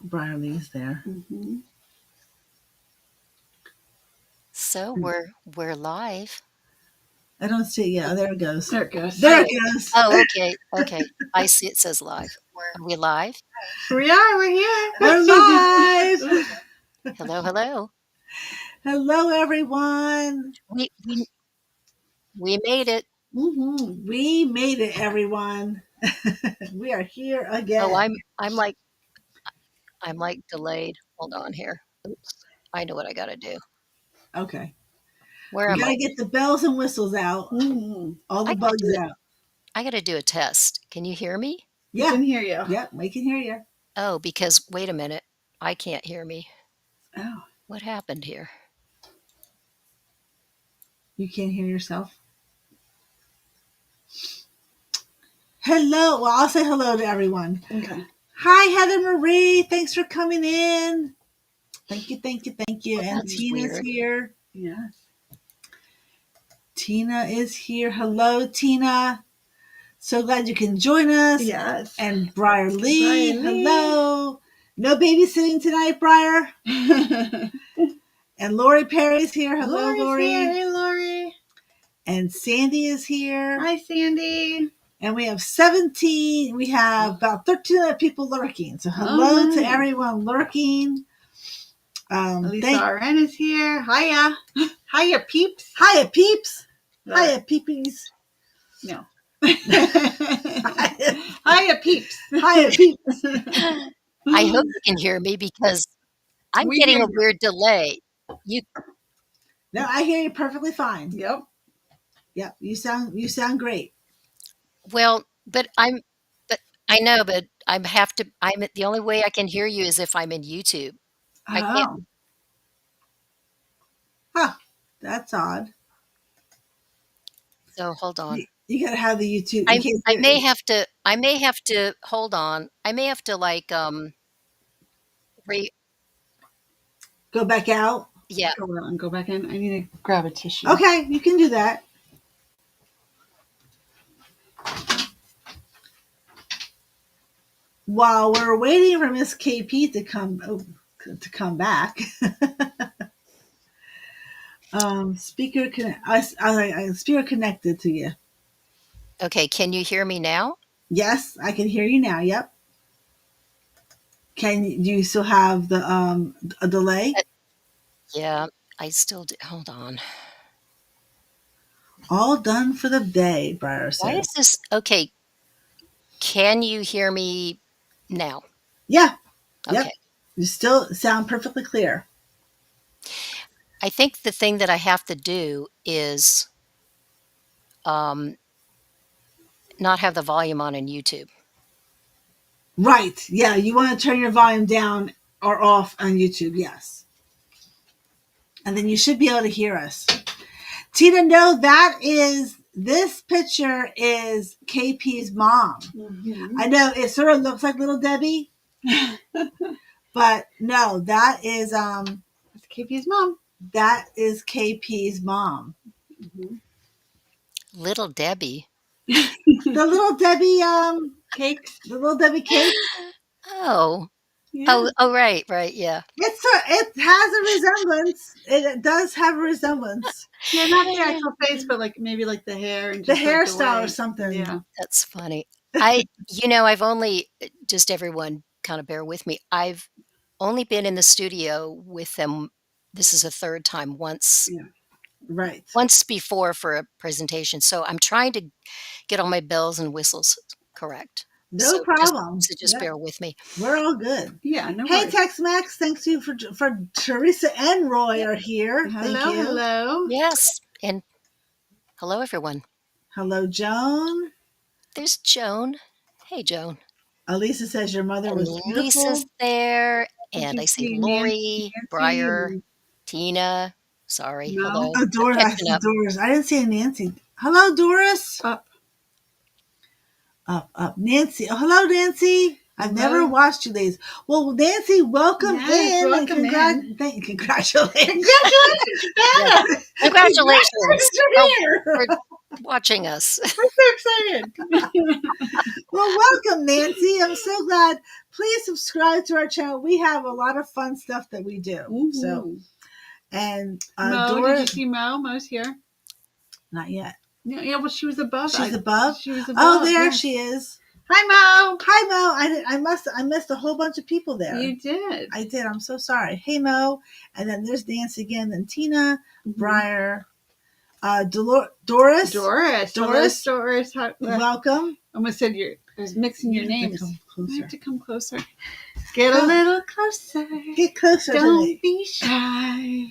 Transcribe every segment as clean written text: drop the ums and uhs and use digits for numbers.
Briar Lee's there. Mm-hmm. So we're live. I don't see it yet. There it goes. There it goes. There it goes. Oh, okay. Okay. I see it says live. Are we live? We are. We're here. We're live. Hello, hello. Hello, everyone. We made it. Mm-hmm. We made it, everyone. We are here again. Oh, I'm like delayed. Hold on here. Oops. I know what I got to do. Okay. Where We am gotta I? get the bells and whistles out. Mm-hmm. All the I gotta bugs do it. out. I got to do a test. Can you hear me? Yeah. We can hear you. Yep, we can hear you. Oh, because wait a minute. I can't hear me. Oh, What happened here? you can't hear yourself? Hello. Well, I'll say hello to everyone. Okay. Hi, Heather Marie. Thanks for coming in. Thank you, thank you, thank you. Well, And that's Tina's weird. here. Yes. Tina is here. Hello, Tina. So glad you can join us. Yes. And Briar Lee. Briar Lee. Hello. No babysitting tonight, Briar. And Lori Perry's here. Hello, Lori's Lori. here. Hey, Lori. And Sandy is here. Hi, Sandy. And we have 17. We have about 1,300 people lurking. So hello to everyone lurking. Lisa RN is here. Hiya. Hiya, peeps. Hiya, peeps. Hiya, peepies. No. Hiya, Hiya, peeps. Hiya, peeps. I hope you can hear me because I'm We getting hear a you. weird delay. No, I hear you perfectly fine. Yep. Yep, you sound great. Well, but I know, but I'm the only way I can hear you is if I'm in YouTube. I can't. Oh. Huh. That's odd. So hold on. You gotta have the YouTube. I may have to hold on. I may have to like Go back out. yeah. Go out and go back in. I need to grab a tissue. Okay, you can do that. While we're waiting for Miss KP to come back, speaker connected to you. Okay, can you hear me now? Yes, I can hear you now. Yep. Do you still have the a delay? Yeah, I still do. Hold on. All done for the day, Briar says. Why is this okay? Can you hear me now? Yeah. Okay. Yep. You still sound perfectly clear. I think the thing that I have to do is not have the volume on in YouTube. Right. Yeah, you want to turn your volume down or off on YouTube, yes. And then you should be able to hear us. Tina, no, this picture is KP's mom. Mm-hmm. I know it sort of looks like little Debbie, but no, that is That's KP's mom. That is KP's mom. Mm-hmm. Little Debbie. The little Debbie Cakes. The little Debbie cake. Oh. Yeah. Oh, right, yeah. It has a resemblance. It does have a resemblance. Yeah, not the actual face, but like maybe like the hair and The just hairstyle way. or something. Yeah. That's funny. I've only, just everyone kind of bear with me. I've only been in the studio with them. This is a third time, once before for a presentation. So I'm trying to get all my bells and whistles correct. No problem. Just bear with me. We're all good. Yeah, no Hey, worries. Tex-Mex, thanks you for Teresa and Roy are here. Hello, Thank you. hello. Yes, and hello, everyone. Hello, Joan. There's Joan. Hey, Joan. Elisa says your mother was beautiful. Lisa's there, and I see Lori, Nancy, Briar, Tina. Sorry. No. Hello. Oh, Doris. I see Doris. I didn't see Nancy. Hello, Doris. Up. Nancy. Oh, hello, Nancy. I've never watched you ladies. Well, Nancy, welcome in. Welcome and congratulations. Congratulations. Congratulations. Oh, watching us. We're so excited. Well, welcome, Nancy. I'm so glad. Please subscribe to our channel. We have a lot of fun stuff that we do. Mm-hmm. So, and Mo, Dora, did you see Mo? Mo's here. not yet. Yeah, well, she was above. She's above. She was above. Oh, there yes. she is. Hi, Mo. Hi, Mo. I missed a whole bunch of people there. You did. I did. I'm so sorry. Hey, Mo. And then there's Nancy again. Then Tina, Briar, Doris. Doris. Welcome. I almost said I was mixing your names. You have to come closer. Get a little closer. Get closer. Don't be shy.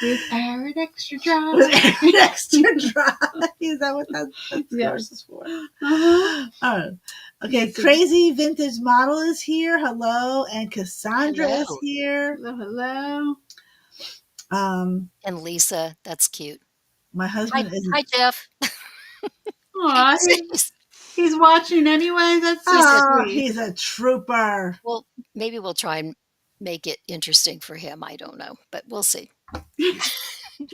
With Arid Extra Dry. With Extra Dry. Is that what that's yes. is for? Oh. Okay, Crazy Vintage Model is here. Hello. And Cassandra is here. Hello. And Lisa, that's cute. My husband is. Hi, Jeff. Aw, he's watching anyway. That's so sweet. He's a trooper. Well, maybe we'll try and make it interesting for him. I don't know, but we'll see.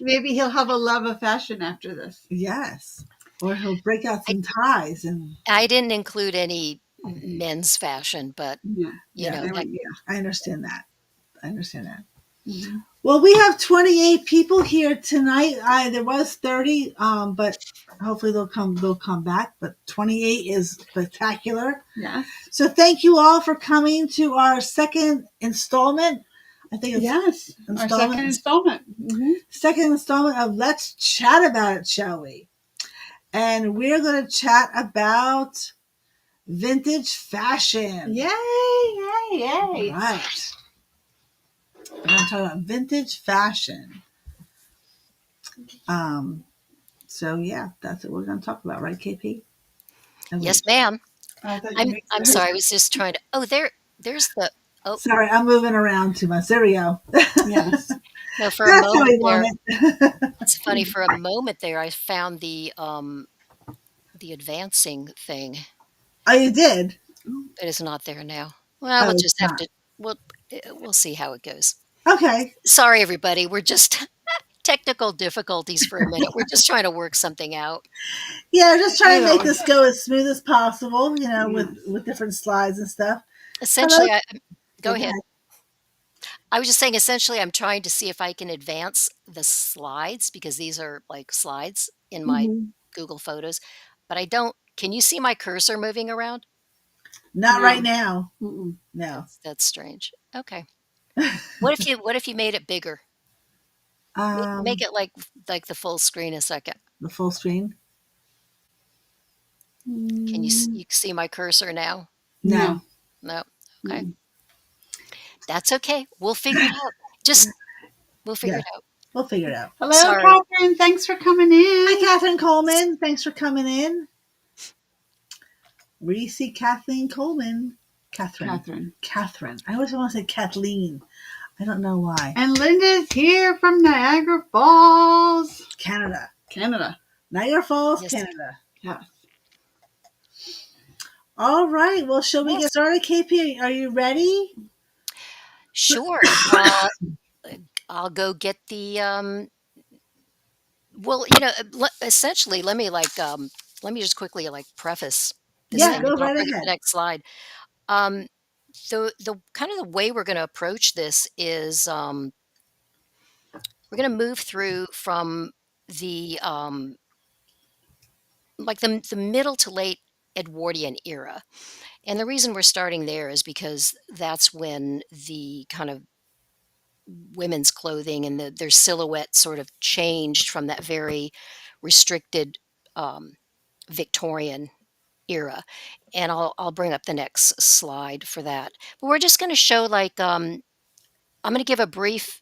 Maybe he'll have a love of fashion after this. Yes. Or he'll break out some ties. And I didn't include any men's fashion, but you know. I understand that. Mm-hmm. Well, we have 28 people here tonight. There was 30, but hopefully they'll come back. But 28 is spectacular. Yeah. So thank you all for coming to our second installment. I think it's our second installment. Mm-hmm. Second installment of Let's Chat About It, shall we? And we're going to chat about vintage fashion. Yay! All right. We're going to talk about vintage fashion. So yeah, that's what we're going to talk about, right, KP? Yes, ma'am. I'm sorry. I was just trying to. Oh, there's the. Oh, sorry, I'm moving around too much. There we go. Yes. No, for a moment there. It's funny. For a moment there, I found the advancing thing. Oh, you did? It is not there now. Well, we'll just have to. We'll see how it goes. Okay. Sorry, everybody. We're just technical difficulties for a minute. We're just trying to work something out. Yeah, just trying to make this go as smooth as possible, with different slides and stuff. Essentially, go ahead. I was just saying, essentially, I'm trying to see if I can advance the slides because these are like slides in my Google Photos, but I don't. Can you see my cursor moving around? Not right now. Mm-mm. No. That's strange. Okay. What if you made it bigger? Make it like the full screen a second. The full screen? Can you see my cursor now? No. Okay. That's okay. We'll figure it out. We'll figure it out. We'll figure it out. Hello, sorry. Catherine. Thanks for coming in. Hi, Catherine Coleman. Thanks for coming in. Reese Kathleen Coleman. Catherine. I always want to say Kathleen. I don't know why. And Linda's here from Niagara Falls. Canada. Niagara Falls, yes. Canada. Yes. All right. Well, shall we get started, KP? Are you ready? Sure. I'll go get the well, essentially let me just quickly preface this thing. Go right ahead. The next slide. The kind of the way we're going to approach this is we're going to move through from the the middle to late Edwardian era. And the reason we're starting there is because that's when the kind of women's clothing and their silhouette sort of changed from that very restricted Victorian era. And I'll bring up the next slide for that. But we're just going to show I'm going to give a brief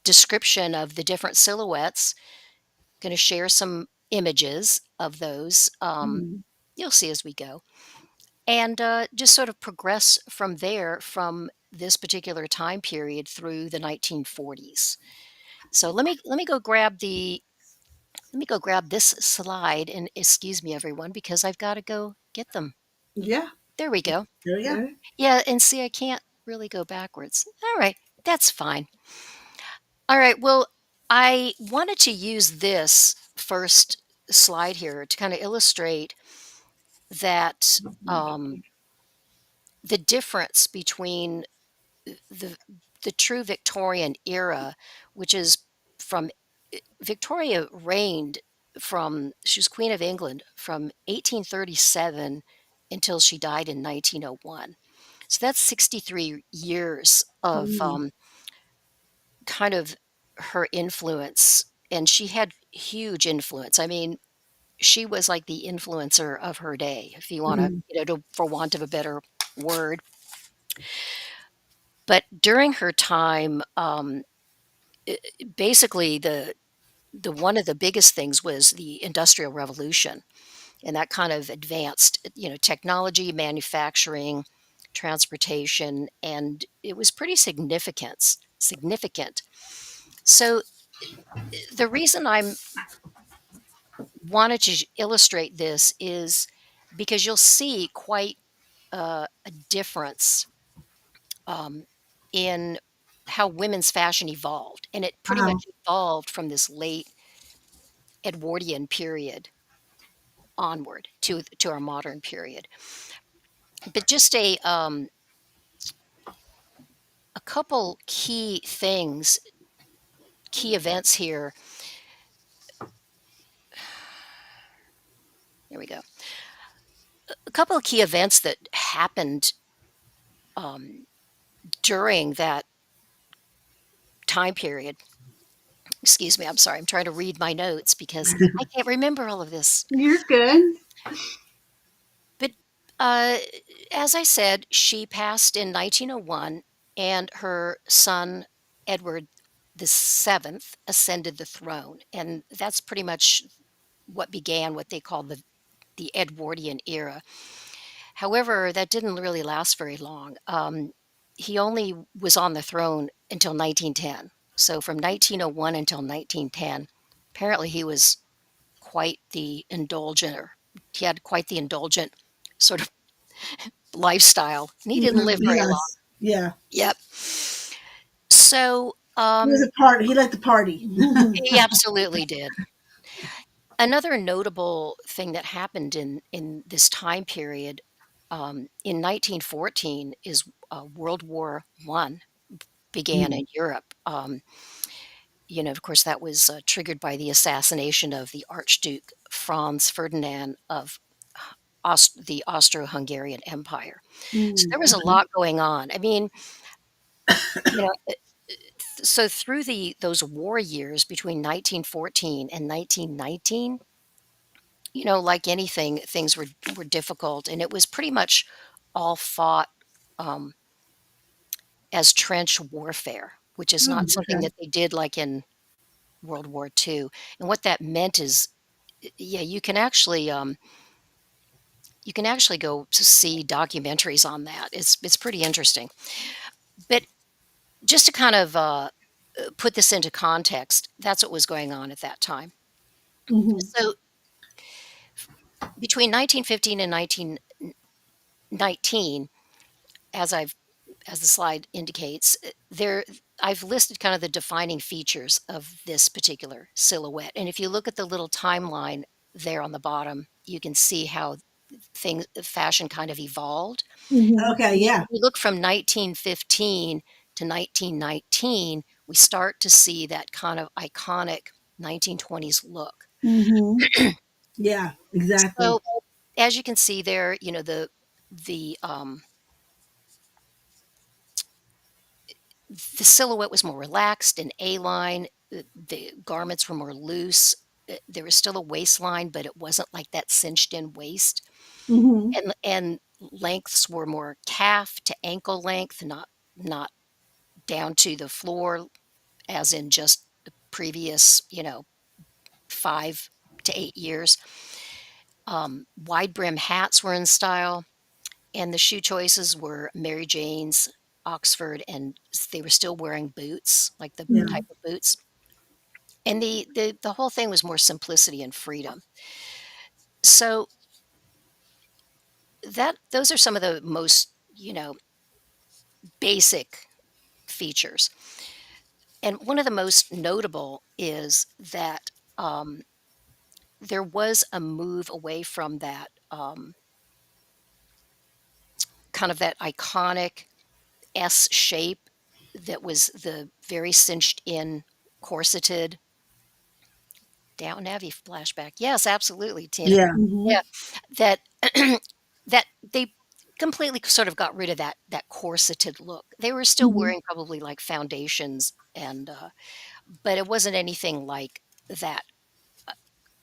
description of the different silhouettes. Going to share some images of those. You'll see as we go. And just sort of progress from there, from this particular time period through the 1940s. So let me go grab this slide, and excuse me, everyone, because I've got to go get them. Yeah. There we go. There we go. Yeah, and see, I can't really go backwards. All right, that's fine. All right, well, I wanted to use this first slide here to kind of illustrate that the difference between the the true Victorian era, which is from Victoria reigned from she was Queen of England from 1837 until she died in 1901. So that's 63 years of Mm. kind of her influence, and she had huge influence. I mean, she was like the influencer of her day, if you want to, Mhm. for want of a better word. But during her time, basically the one of the biggest things was the Industrial Revolution, and that kind of advanced, technology, manufacturing, transportation, and it was pretty significant. So the reason I'm wanted to illustrate this is because you'll see quite a difference um, in how women's fashion evolved, and it pretty Uh-huh. much evolved from this late Edwardian period onward to our modern period. But just a couple key events here. Here we go. A couple of key events that happened um, during that time period. Excuse me, I'm sorry. I'm trying to read my notes because I can't remember all of this. You're good. But uh, as I said, she passed in 1901, and her son Edward the Seventh ascended the throne, and that's pretty much what began what they call the Edwardian era. However, that didn't really last very long. He only was on the throne until 1910. So from 1901 until 1910, apparently he was quite the indulgent, or he had quite the indulgent sort of lifestyle, and he didn't Mhm. live very long. Yes. Yeah. Yep. So He was a party. He liked to party. he absolutely did. Another notable thing that happened in this time period in 1914 is World War One began Mhm. in Europe. Of course, that was triggered by the assassination of the Archduke Franz Ferdinand of the Austro-Hungarian Empire. So Mm. there was a Okay. lot going on. I mean, you know, so through those war years between 1914 and 1919, like anything, things were difficult, and it was pretty much all fought um, as trench warfare, which is Oh, not something okay. that they did like in World War II. And what that meant is, yeah, you can actually go to see documentaries on that. It's pretty interesting. But just to kind of put this into context, that's what was going on at that time. Mhm. So between 1915 and 1919, as the slide indicates, there I've listed kind of the defining features of this particular silhouette. And if you look at the little timeline there on the bottom, you can see how fashion kind of evolved. Mhm. Okay. If Yeah. you look from 1915 to 1919, we start to see that kind of iconic 1920s look. Mhm. Yeah. Exactly. So as you can see there, the the silhouette was more relaxed and A-line. The garments were more loose. There was still a waistline, but it wasn't like that cinched in waist. Mhm. And lengths were more calf to ankle length, not down to the floor, as in just the previous, 5 to 8 years. Wide brim hats were in style, and the shoe choices were Mary Jane's, Oxford, and they were still wearing boots, like the Yeah. type of boots. And the whole thing was more simplicity and freedom. So that those are some of the most, basic features. And one of the most notable is that there was a move away from that kind of that iconic S shape that was the very cinched in, corseted down Abbey flashback. Yes, absolutely, Tina. Yeah. Mhm. Yeah, that that they completely sort of got rid of that corseted look. They were still Mhm. wearing probably like foundations and but it wasn't anything like that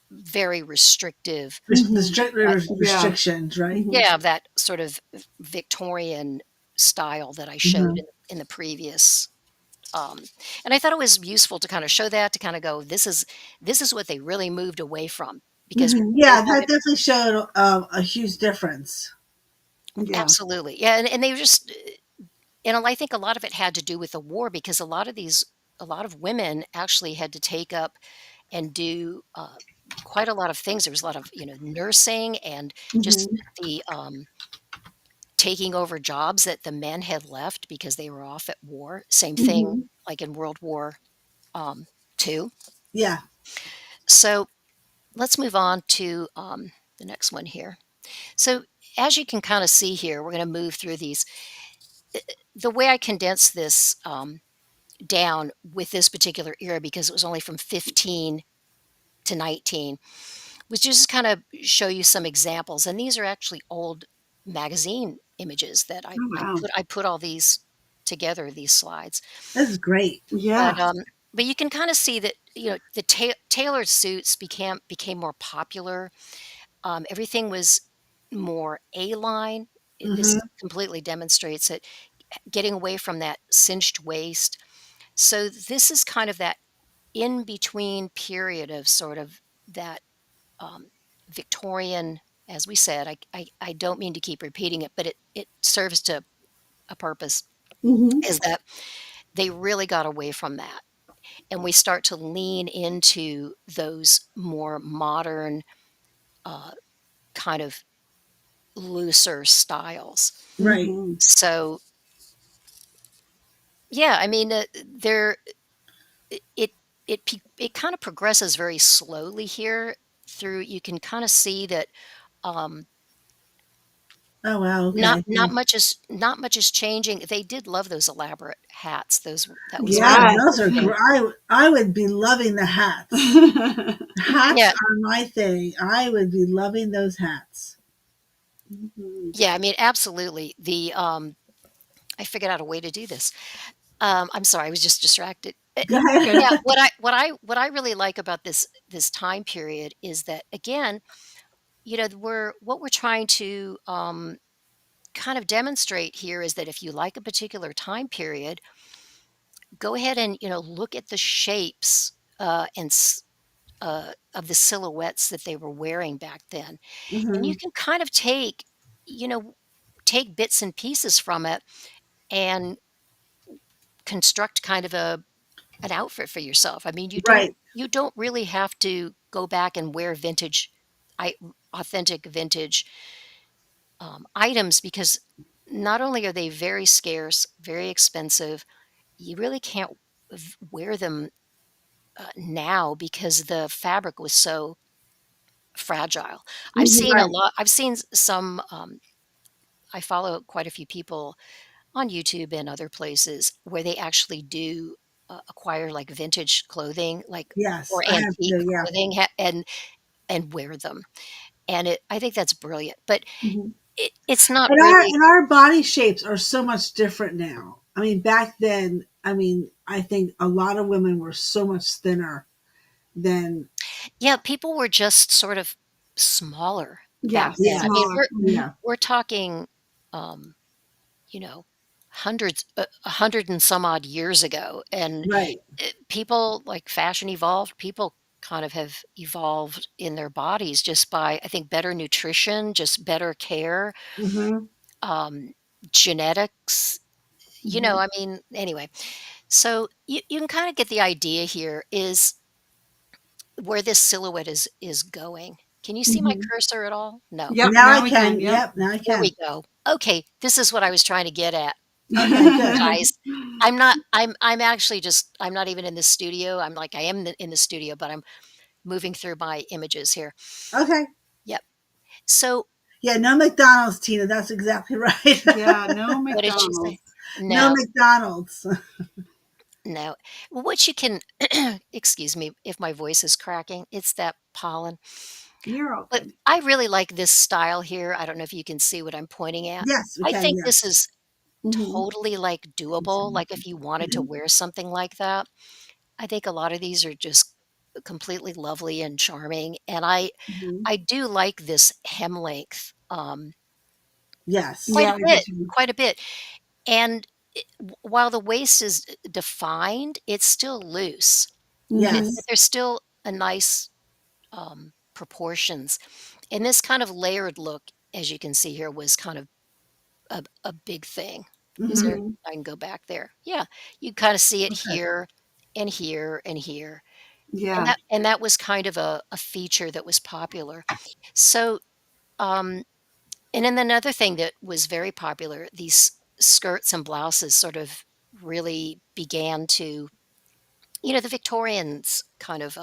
very restrictive, The Mhm. strict Yeah. restrictions, right? Mhm. yeah, that sort of Victorian style that I showed Mhm. in the previous um and I thought it was useful to kind of show that to kind of go this is what they really moved away from because Mhm. they Yeah, that wanted definitely showed a huge difference. Yeah. absolutely. Yeah, and they were just I think a lot of it had to do with the war because a lot of women actually had to take up and do quite a lot of things. There was a lot of nursing and just Mhm. the taking over jobs that the men had left because they were off at war. Same thing Mhm. like in World War II. Yeah. So let's move on to the next one here. So as you can kind of see here, we're going to move through these. The way I condense this down with this particular era because it was only from 15 to 19 was just kind of show you some examples. And these are actually old magazine images that Oh, wow. I put all these together, these slides. This is great. But Yeah. but you can kind of see that the tailored suits became more popular. Everything was more A line. This Mhm. completely demonstrates it. Getting away from that cinched waist. So this is kind of that in between period of sort of that um, Victorian, as we said. I don't mean to keep repeating it, but it serves to a purpose. Mhm. Is that they really got away from that, and we start to lean into those more modern uh, kind of looser styles. Right. Mhm. So yeah, I mean, there it it kind of progresses very slowly here through. You can kind of see that um, Oh wow. Okay. not much is changing. They did love those elaborate hats. Those that was Yeah, one Yes. those are thing. great. I would be loving the hats. Hats Yeah, are my thing. I would be loving those hats. Mhm. yeah. I mean, absolutely. I figured out a way to do this. I'm sorry, I was just distracted. Go That's ahead. good. Yeah, what I really like about this time period is that again, what we're trying to kind of demonstrate here is that if you like a particular time period, go ahead and look at the shapes of the silhouettes that they were wearing back then, and you Hmm. can kind of you know take bits and pieces from it and construct kind of an outfit for yourself. I mean, Right. you don't really have to go back and wear I authentic vintage items because not only are they very scarce, very expensive, you really can't wear them now because the fabric was so fragile. Mhm. Right. I've seen some. I follow quite a few people on YouTube and other places where they actually do acquire like vintage clothing, like Yes, or I have antique to. Yeah. clothing, and wear them. And I think that's brilliant. But Mhm. it's not And really. our body shapes are so much different now. I mean, back then, I mean, I think a lot of women were so much thinner than. Yeah, people were just sort of smaller back Yes, then. Yeah. I mean, smaller. Mhm. Yeah. we're talking, um, you know, hundreds, a hundred and some odd years ago, and Right. people like fashion evolved. People kind of have evolved in their bodies just by, I think, better nutrition, just better care, Hmm. um, genetics. Mhm. I mean, anyway. So you can kind of get the idea here is where this silhouette is going. Can you see my Mhm. cursor at all? No. Yep, Now I now we can, can. yep. Yep. Now I There we can. go. Okay, this is what I was trying to get at. Okay, good. Guys, I'm actually just I'm not even in the studio. I'm like I am in the studio, but I'm moving through my images here. Okay. Yep. So, Yeah, no McDonald's, Tina. That's exactly right. Yeah, no what did she say? McDonald's. No No, McDonald's. no. Well, what you can excuse me if my voice is cracking, it's that pollen. You're all But good. I really like this style here. I don't know if you can see what I'm pointing at. Yes, we I can. think this Yes. is Mhm. totally, like, doable, like, if you wanted to Mhm. wear something like that. I think a lot of these are just completely lovely and charming, and Mhm. I do like this hem length, Yes. quite a Yeah, I do bit, too. quite a bit, and while the waist is defined, it's still loose, Mhm. but Yes. there's still a nice, proportions, and this kind of layered look, as you can see here, was kind of a big thing. Is there Mhm. Mhm. I can go back there. Yeah, you kinda see it Okay. here, and here, and here, Yeah. and that was kind of a feature that was popular. So, um and then another thing that was very popular, these skirts and blouses sort of really began to the Victorians kind of,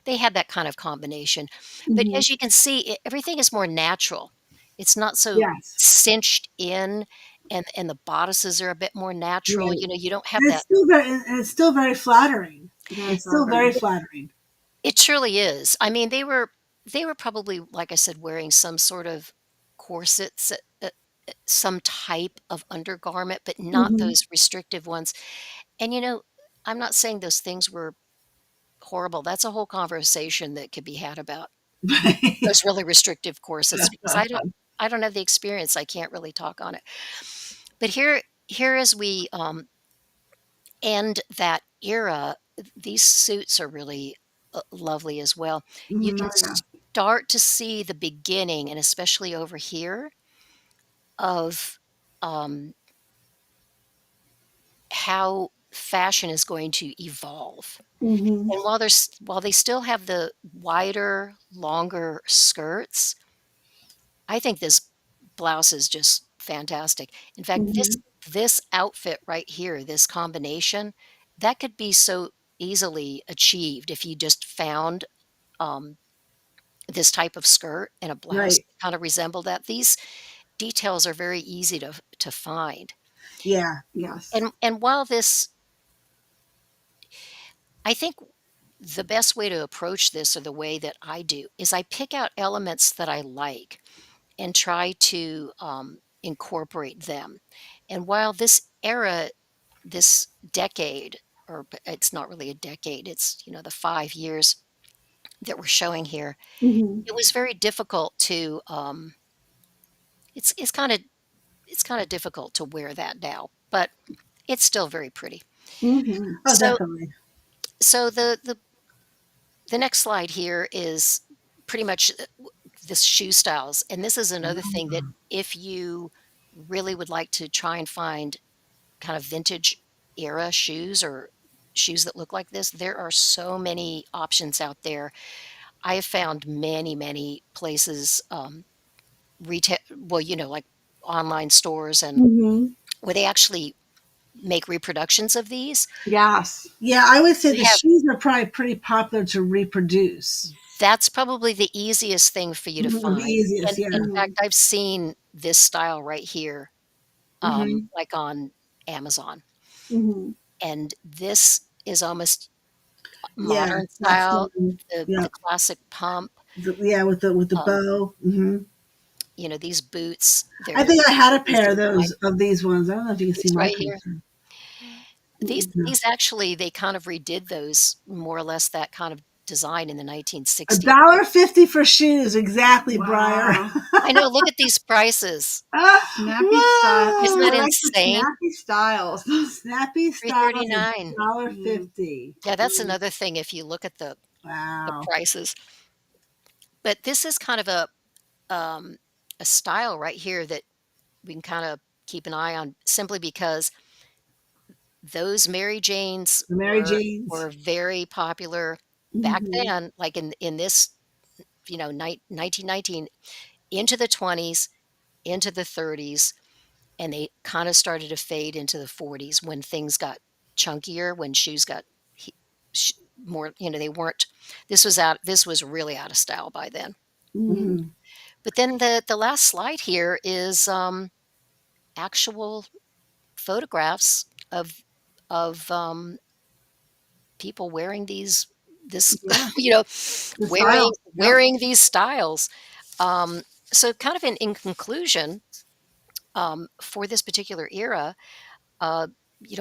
they had that kind of combination. But Mhm. as you can see, everything is more natural. It's not so Yes. cinched in, and the bodices are a bit more natural. Right. You don't have And it's that. still very flattering. Very It's still flattering. very flattering. It truly is. I mean, they were probably, like I said, wearing some sort of corsets, some type of undergarment, but not Mhm. those restrictive ones. And I'm not saying those things were horrible. That's a whole conversation that could be had about those really restrictive corsets because I don't have the experience. I can't really talk on it. But here as we end that era, these suits are really lovely as well. You Mhm. can Oh, yeah. start to see the beginning, and especially over here, of um, how fashion is going to evolve. Mhm. And while they still have the wider, longer skirts, I think this blouse is just fantastic. In fact, this Mhm. this outfit right here, this combination, that could be so easily achieved if you just found, um, this type of skirt and a blouse Right. that kinda resembled that. These details are very easy to find. Yeah. Yes. And while this I think the best way to approach this, or the way that I do, is I pick out elements that I like and try to incorporate them. And while this era, this decade, it's not really a decade, it's the 5 years that we're showing here, Mhm. it was very difficult to. It's kind of difficult to wear that now, but it's still very pretty. Mhm. Oh, So definitely. so the next slide here is pretty much this shoe styles, and this is another thing that if you really would like to try and find kind of vintage era shoes, or shoes that look like this, there are so many options out there. I have found many, many places, retail, well, like online stores, and Mhm. where they actually make reproductions of these. Yes. Yeah, I would say They the have shoes are probably pretty popular to reproduce. That's probably the easiest thing for you to Mhm. The find. easiest, And yeah. in fact, Mhm. I've seen this style right here, Mhm. like on Amazon, Mhm. and this is almost Yeah, modern that's the style, one. the Yeah, classic pump, yeah, with the um, bow. these boots, I they're think I had a pair easy of to find. those of these ones. I don't know if you can see These my right here, picture. these Yeah. these actually, they kind of redid those, more or less that kind of design, in the A 1960s. dollar fifty for shoes, exactly, Briar. Wow. I know, look at these prices. Snappy style. Isn't Whoa! that I like the insane? snappy styles. Snappy styles, a 339. dollar Mhm. fifty. Yeah, that's another thing if you look at the Wow. prices. But this is kind of um, a style right here that we can kind of keep an eye on, simply because those Mary Janes The Mary were Janes. very popular back Mhm. then, like in this, 1919, into the 20s, into the 30s. and they kind of started to fade into the 40s when things got chunkier, when shoes got he- sh- more, they weren't, this was really out of style by then. Mm. Mhm. But then the last slide here is actual photographs of people wearing this Yeah. The wearing styles. Yep. wearing these styles. Um, so kind of in conclusion, for this particular era, uh,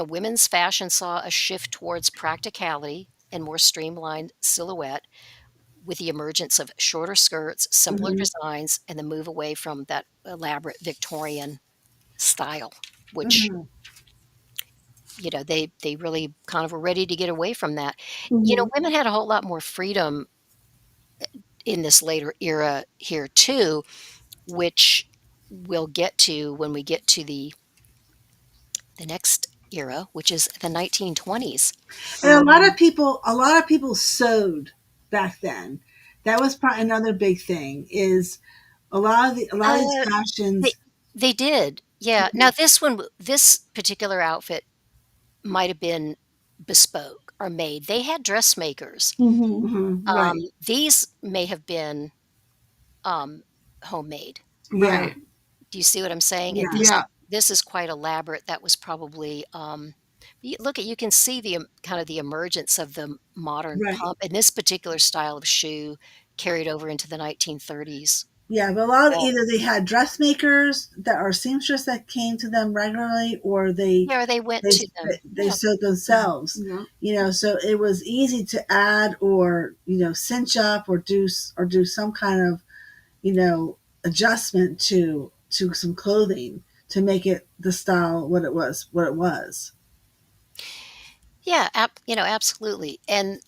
women's fashion saw a shift towards practicality and more streamlined silhouette with the emergence of shorter skirts, simpler Mhm. designs, and the move away from that elaborate Victorian style, which Mhm. they really kind of were ready to get away from that. Mhm. Women had a whole lot more freedom in this later era here too, which we'll get to when we get to the next era, which is the 1920s. And Mhm. a lot of people sewed back then. That was probably another big thing. Is a lot of these Uh, they fashions. they did, yeah. Now this particular outfit might have been bespoke or made. They had dressmakers. Mhm. Mhm. Right. These may have been um, homemade. Yeah. Right. Do you see what I'm saying? And Yeah. Yeah. this is quite elaborate. That was probably you can see the kind of the emergence of the modern Right. pump, and this particular style of shoe carried over into the 1930s. Yeah, but a lot of Well, either they had dressmakers that are seamstress that came to them regularly, or yeah, they went they to them. they Yeah, sewed themselves. Yeah. So it was easy to add or cinch up or do some kind of adjustment to some clothing to make it the style what it was. yeah, absolutely. And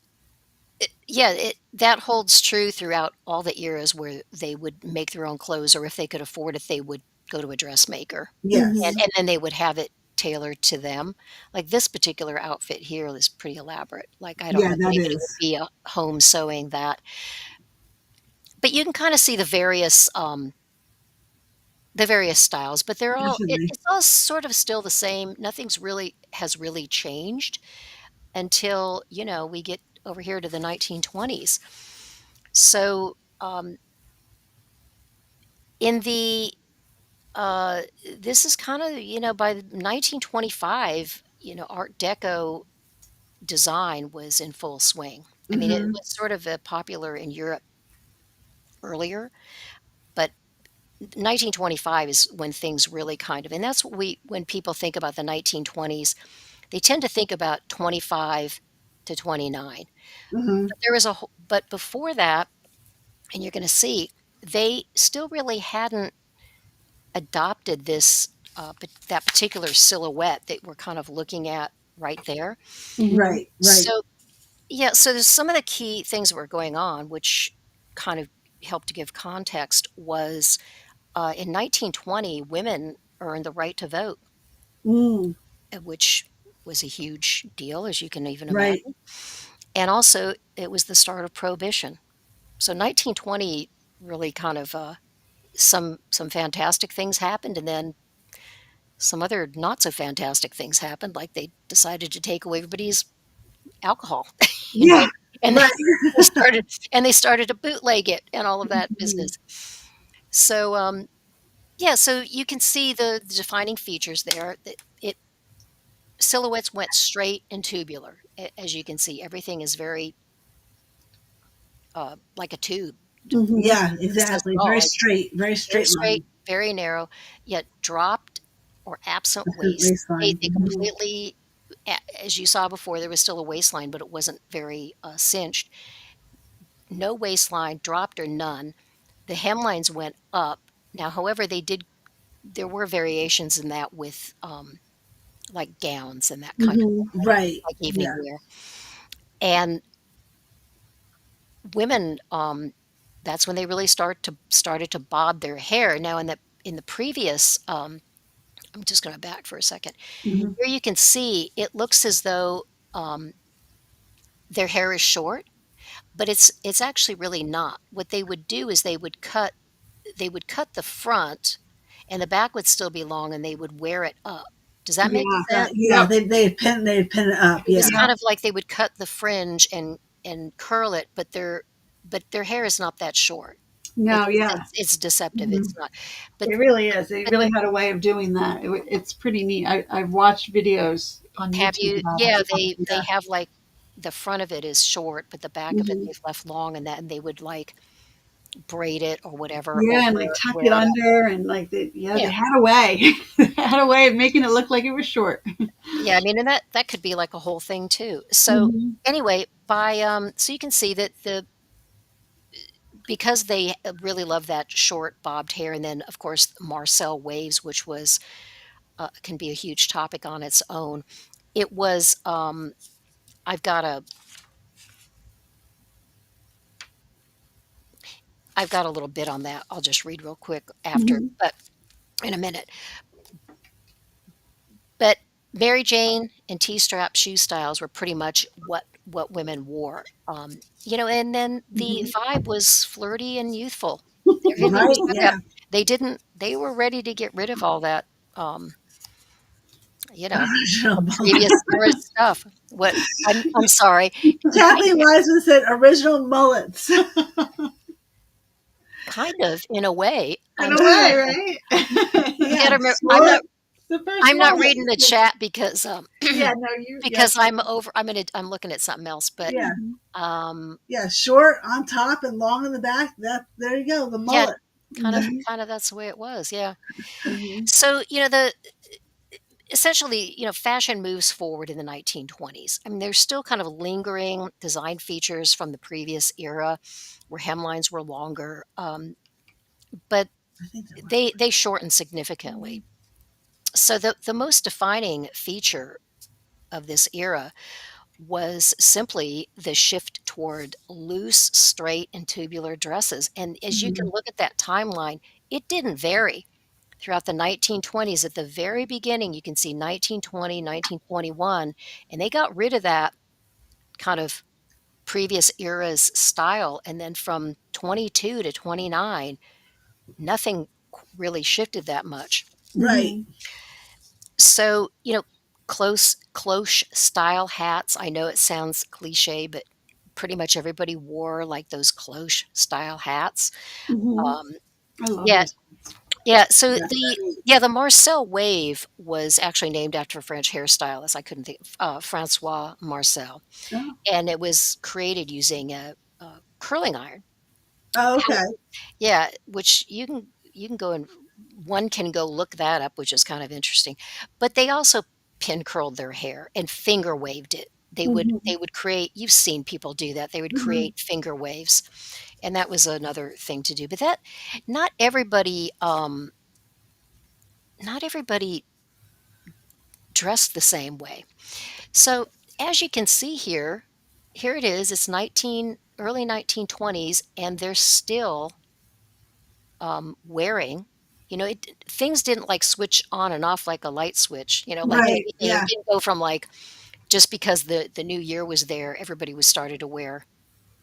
yeah, that holds true throughout all the eras where they would make their own clothes, or if they could afford it, they would go to a dressmaker, and Yes. Mhm. and then they would have it tailored to them. Like this particular outfit here is pretty elaborate. Like I don't Yeah, know if that anybody would is be a home sewing that, but you can kind of see the various styles. But definitely. it's all sort of still the same. Nothing's really has really changed until we get over here to the 1920s. So in the uh, this is kind of by 1925, Art Deco design was in full swing. I mean, it Hmm. was sort of popular in Europe earlier, but 1925 is when things really kind of, and that's what when people think about the 1920s, they tend to think about 25 to 29. Hmm. But but before that, and you're going to see, they still really hadn't adopted that particular silhouette that we're kind of looking at right there. Mhm. Right. Right. So yeah, so there's some of the key things that were going on, which kind of helped to give context was in 1920, women earned the right to vote, Mm, which was a huge deal, as you can even right. imagine. And also, it was the start of prohibition. So 1920 really kind of some fantastic things happened, and then some other not so fantastic things happened, like they decided to take away everybody's alcohol, you know, Yeah. and Right. they started to bootleg it and all of that business. So, yeah, so you can see the defining features there. That it silhouettes went straight and tubular, as you can see. Everything is very like a tube. Mhm. Yeah. Says it Exactly. all. Very Very straight straight, line. very narrow, yet dropped or absent Different waist. waistline. They Hmm. completely, as you saw before, there was still a waistline, but it wasn't very cinched. No waistline, dropped or none. The hemlines went up. Now, however, there were variations in that with like gowns and that kind of Mhm. thing, Right. like evening Yeah. wear. And women, that's when they really started to bob their hair. Now, in the previous, I'm just going to back for a second. Mhm. Hmm. Here you can see it looks as though um, their hair is short, but it's actually really not. What they would do is they would cut the front, and the back would still be long, and they would wear it up. Does that make Yeah. sense? Yeah, Yep. they'd pin it up. It was Yeah. Yeah. kind of like they would cut the fringe and curl it, but their hair is not that short. No, yeah. It's deceptive. Mhm. It's not. But It really is. They but really had a way of doing that. It's pretty neat. I've watched videos on have YouTube you? about Yeah, it. they Yeah. have like the front of it is short, but the back of it Mhm. they've left long, and they would like braid it or whatever, or Yeah, and they tuck it wear it up. under, and like Yeah. they had a way. They had a way of making it look like it was short. Yeah, I mean, and that could be like a whole thing too. So Mhm. anyway, so you can see that because they really love that short bobbed hair, and then of course Marcel waves, which was can be a huge topic on its own. It was I've got a I've got a little bit on that. I'll just read real quick after, Mhm. but in a minute. But Mary Jane and T-strap shoe styles were pretty much what women wore. And then the Mhm. vibe was flirty and youthful. Everything Right. was about that. Yeah. They were ready to get rid of all that, um, you know, Original the mullet. previous era stuff. What I'm sorry. Kathy Wiseman said original mullets. Kind of, in a way. In I'm a sorry. way, right? You gotta Yeah. remember, Short. The first I'm not mullet. reading the chat because, Yeah, no, you. Yeah, because I'm looking at something else, but, Yeah. mhm. um, Yeah. Short on top and long in the back. There you go. The yeah, mullet. kind of Mhm. kind of that's the way it was, yeah. Mhm. So, essentially, fashion moves forward in the 1920s. I mean, there's still kind of lingering design features from the previous era where hemlines were longer, but I think that was. they shortened significantly. So the most defining feature of this era was simply the shift toward loose, straight, and tubular dresses. And as you can Mhm. look at that timeline, it didn't vary throughout the 1920s. At the very beginning, you can see 1920, 1921, and they got rid of that kind of previous era's style. And then from 22 to 29, nothing really shifted that much. Right. Mhm. So, cloche style hats. I know it sounds cliche, but pretty much everybody wore like those cloche style hats. Mhm. Um, I love yeah, those. yeah. So Yeah. the Marcel wave was actually named after a French hairstylist. I couldn't think of Francois Marcel, Oh. and it was created using a curling iron. Oh, How- okay. Yeah, which you can go and one can go look that up, which is kind of interesting. But they also pin curled their hair and finger waved it. They would Mhm. they would create. You've seen people do that. They would Mhm. create finger waves, and that was another thing to do. But that not everybody not everybody dressed the same way. So as you can see here, here it is. It's early 1920s, and they're still wearing. Things didn't like switch on and off like a light switch. Like Right. anything, it Yeah. didn't go from like just because the new year was there, everybody was started to wear.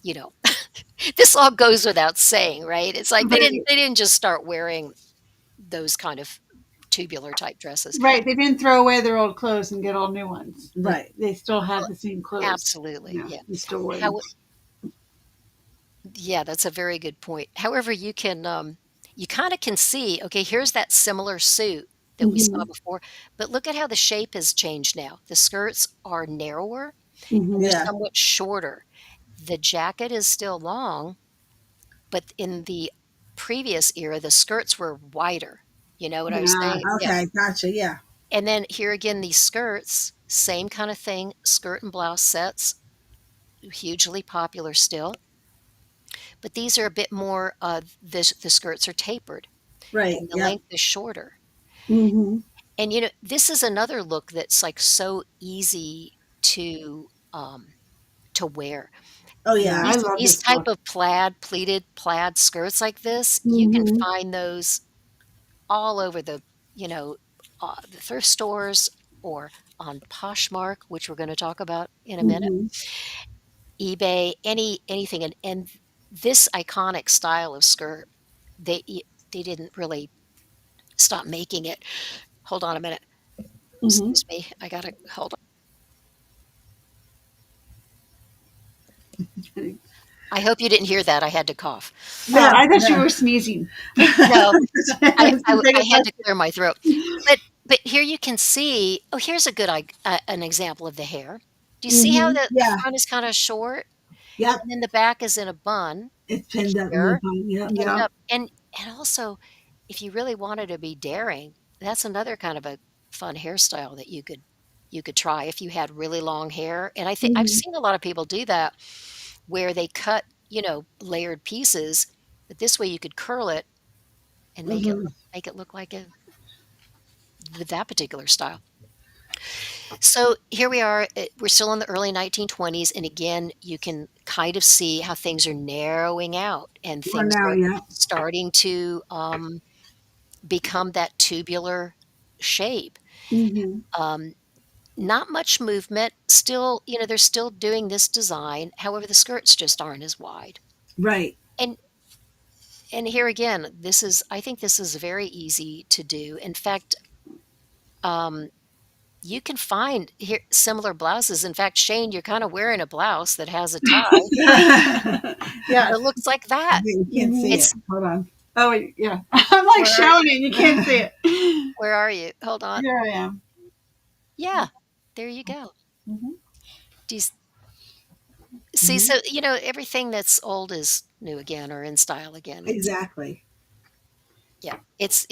You know, this all goes without saying, right? It's like they didn't Right. they didn't just start wearing those kind of tubular type dresses. Right. They didn't throw away their old clothes and get all new ones. Right. They still Well, had the same clothes. absolutely, Yeah, yeah. they still wore them. How Yeah, that's a very good point. However, you kinda can see, okay, here's that similar suit that we saw Mhm. before, but look at how the shape has changed now. The skirts are narrower and they're Mhm. Yeah. somewhat shorter. The jacket is still long, but in the previous era, the skirts were wider. You know what I was Yeah. saying? Yeah. Okay. Gotcha. Yeah. And then here again, these skirts, same kind of thing, skirt and blouse sets, hugely popular still, but these are a bit more, the skirts are tapered Right. and the Yep. length is shorter. Mhm. And this is another look that's like so easy to wear. Oh Yeah, yeah. I These love these this type look. of pleated skirts like this, you can Mhm. find those all over the thrift stores or on Poshmark, which we're gonna talk about in a minute, Mhm. eBay, anything, and this iconic style of skirt, they didn't really stop making it. Hold on a minute. Mm-hmm. Excuse me. I gotta hold on. I hope you didn't hear that. I had to cough. Yeah, I thought you yeah. were sneezing. No, Take I a had breath. to clear my throat. But here you can see, oh, here's a good an example of the hair. Do you see how Mm-hmm. the Yeah. front is kinda short Yep. and then the back is in a bun It's pinned up in the here, bun. Yep. pinned Yeah. up, and also, if you really wanted to be daring, that's another kind of a fun hairstyle that you could try if you had really long hair, and I think I've Mm-hmm. seen a lot of people do that where they cut, layered pieces, but this way you could curl it and Hmm. make it look like a that particular style. So here we are. We're still in the early 1920s, and again, you can kind of see how things are narrowing out, and Well, things now, are yeah. starting to become that tubular shape. Mm-hmm. Um, Not much movement. Still, they're still doing this design. However, the skirts just aren't as wide. Right. And and here again, I think this is very easy to do. In fact, um, you can find here similar blouses. In fact, Shane, you're kind of wearing a blouse that has a tie Yes. that looks like that. You can't Mm-hmm. see it. It's Hold on. Oh, wait, yeah. I'm like where are showing it. You can't see it. where are you? Hold on. Here I am. Yeah, there you go. Mm-hmm. Do you see? Hmm. So everything that's old is new again or in style again. Exactly. Yeah, it's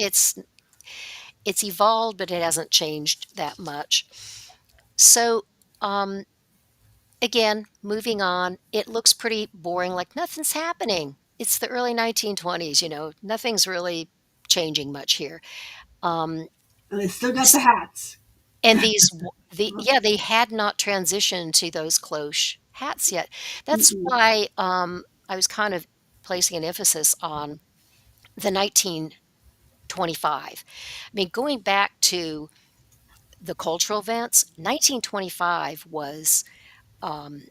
evolved, but it hasn't changed that much. So, um, again, moving on, it looks pretty boring, like nothing's happening. It's the early 1920s, nothing's really changing much here. Um, And they still got s- the hats. and yeah, they had not transitioned to those cloche hats yet. That's Mm-mm. why I was kind of placing an emphasis on the 1925. I mean, going back to the cultural events, 1925 was um,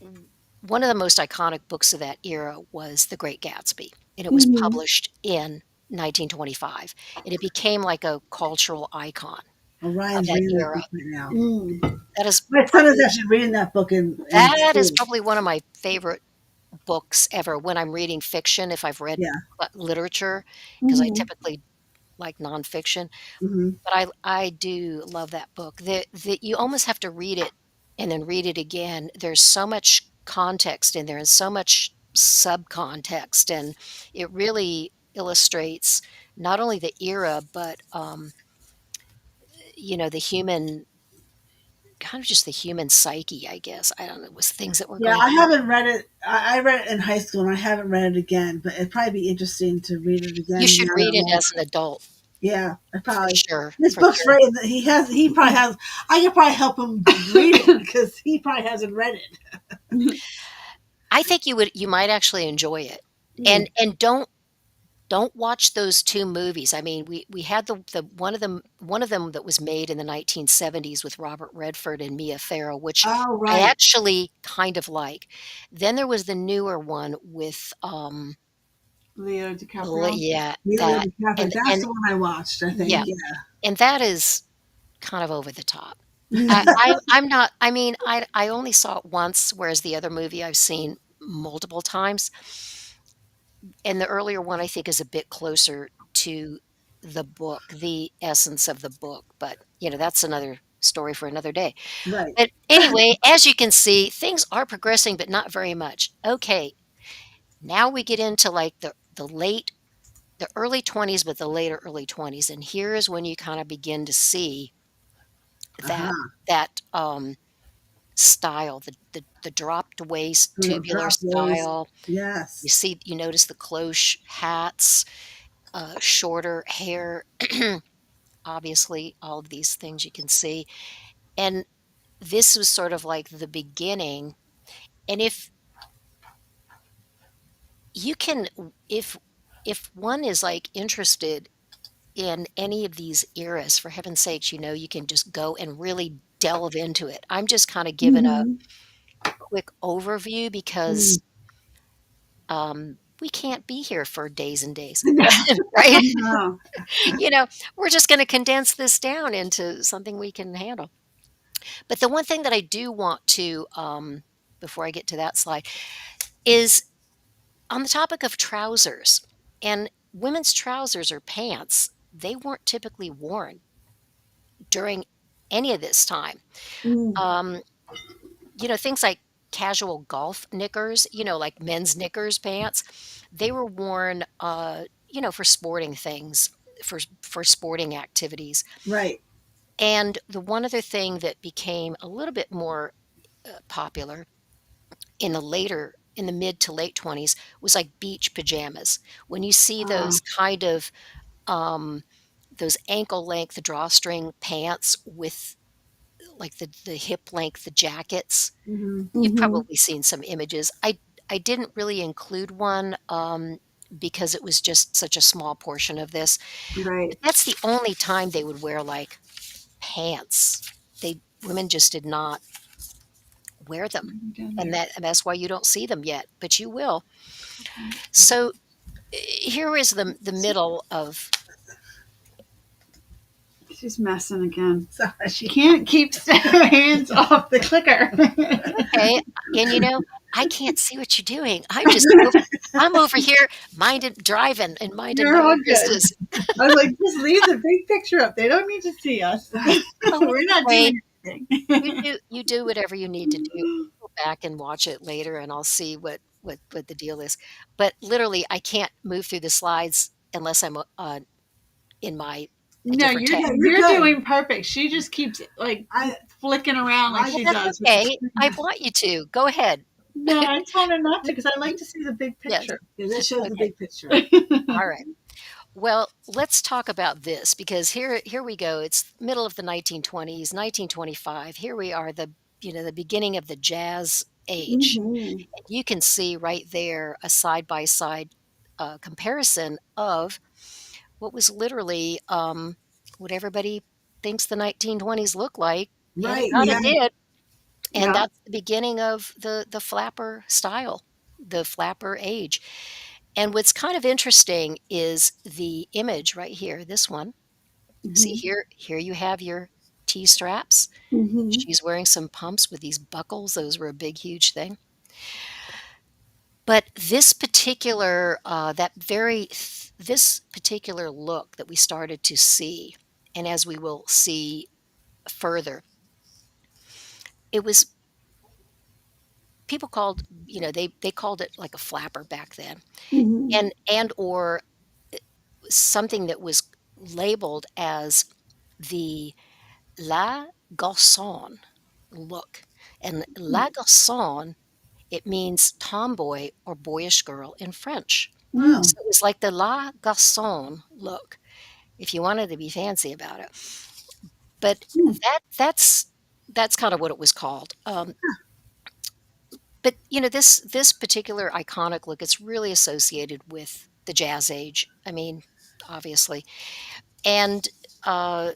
w- one of the most iconic books of that era was The Great Gatsby, and it was Mm-hmm. published in 1925, and it became like a cultural icon of Orion's that reading that era. book right now. Mm. That is My son is probably actually reading that book in school. one of my favorite books ever when I'm reading fiction, if I've read Yeah. literature, because I Mm-hmm. typically like nonfiction. Hmm. But I do love that book. You almost have to read it and then read it again. There's so much context in there and so much subcontext, and it really illustrates not only the era, but the human kind of just the human psyche, I guess. I don't know, was things that were Yeah, going I on. haven't read it. I read it in high school, and I haven't read it again. But it'd probably be interesting to read it You again should now that read I'm it older. as an adult Yeah, I for probably. sure, This for book's sure. right. He has. He probably has. I could probably help him read it because he probably hasn't read it. I think you might actually enjoy it. Mm. And don't watch those 2 movies. I mean, we had the one of them that was made in the 1970s with Robert Redford and Mia Farrow, which Oh, I right. actually kind of like. Then there was the newer one with, Leo le DiCaprio. yeah, Leonardo that DiCaprio. and That's the one I watched. I think. yeah, Yeah. and that is kind of over the top. Mhm. I'm not I mean, I only saw it once, whereas the other movie I've seen multiple times. And the earlier one, I think, is a bit closer to the book, the essence of the book, but, that's another story for another day. Right. But anyway, as you can see, things are progressing, but not very much. Okay, now we get into, like, the early 20s, but the later early 20s, and here is when you kinda begin to see Uh that huh. that style, the dropped waist, tubular Drop waist. style. Yes. You notice the cloche hats, shorter hair, obviously, all of these things you can see. And this was sort of like the beginning. And you can, if one is like interested in any of these eras, for heaven's sakes, you can just go and really delve into it. I'm just kind of giving a Mm-hmm. quick overview Mm. because we can't be here for days and days, right? No. You know, we're just gonna condense this down into something we can handle. But the one thing that I do want to, before I get to that slide, is on the topic of trousers. And women's trousers or pants, they weren't typically worn during any of this time. Mm, Um, things like casual golf knickers, like men's knickers pants, they were worn, for sporting things, for sporting activities. right. And the one other thing that became a little bit more popular in the mid to late 20s was like beach pajamas. When you see Uh, those kind of um, those ankle length drawstring pants with like the hip length, the jackets, Hmm. you've mhm. probably seen some images. I didn't really include one because it was just such a small portion of this. Right. But that's the only time they would wear like pants. Women just did not wear them. Down And here. that's why you don't see them yet, but you will. Okay. So here is the middle of She's messing again. Sorry. She can't keep her hands off the clicker. okay, and I can't see what you're doing. I'm over here driving and minding You're my all own good. business. I was like, just leave the big picture up. They don't need to see us. Oh, We're it's not okay. doing anything. You do whatever you need to do. Go back and watch it later, and I'll see what the deal is. But literally, I can't move through the slides unless I'm in my a No, different you're tab. Yeah, you're you're good. doing perfect. She just keeps like I flicking around like I- she That's does. okay. I want you to go ahead. No, I told her not to because I like to see the big Yes. picture. yeah, that shows the Okay. big picture. All right. Well, let's talk about this because here we go. It's middle of the 1920s, 1925. Here we are, the beginning of the jazz age. Hmm. You can see right there a side by side comparison of what was literally what everybody thinks the 1920s looked like, and it Right. kind of Yeah. did. And Yeah. that's the beginning of the flapper style, the flapper age. And what's kind of interesting is the image right here, this one. See Hmm. here you have your T straps. Hmm. She's wearing some pumps with these buckles. Those were a big, huge thing. But this particular, this particular look that we started to see, and as we will see further, it was people called, they called it like a flapper back then, Hmm. and or something that was labeled as the La Garçon look. And La Garçon, it means tomboy or boyish girl in French. Oh. So it was like the La Garçon look, if you wanted to be fancy about it. But Hmm. that's kind of what it was called. But this particular iconic look, it's really associated with the jazz age. I mean, obviously, and uh,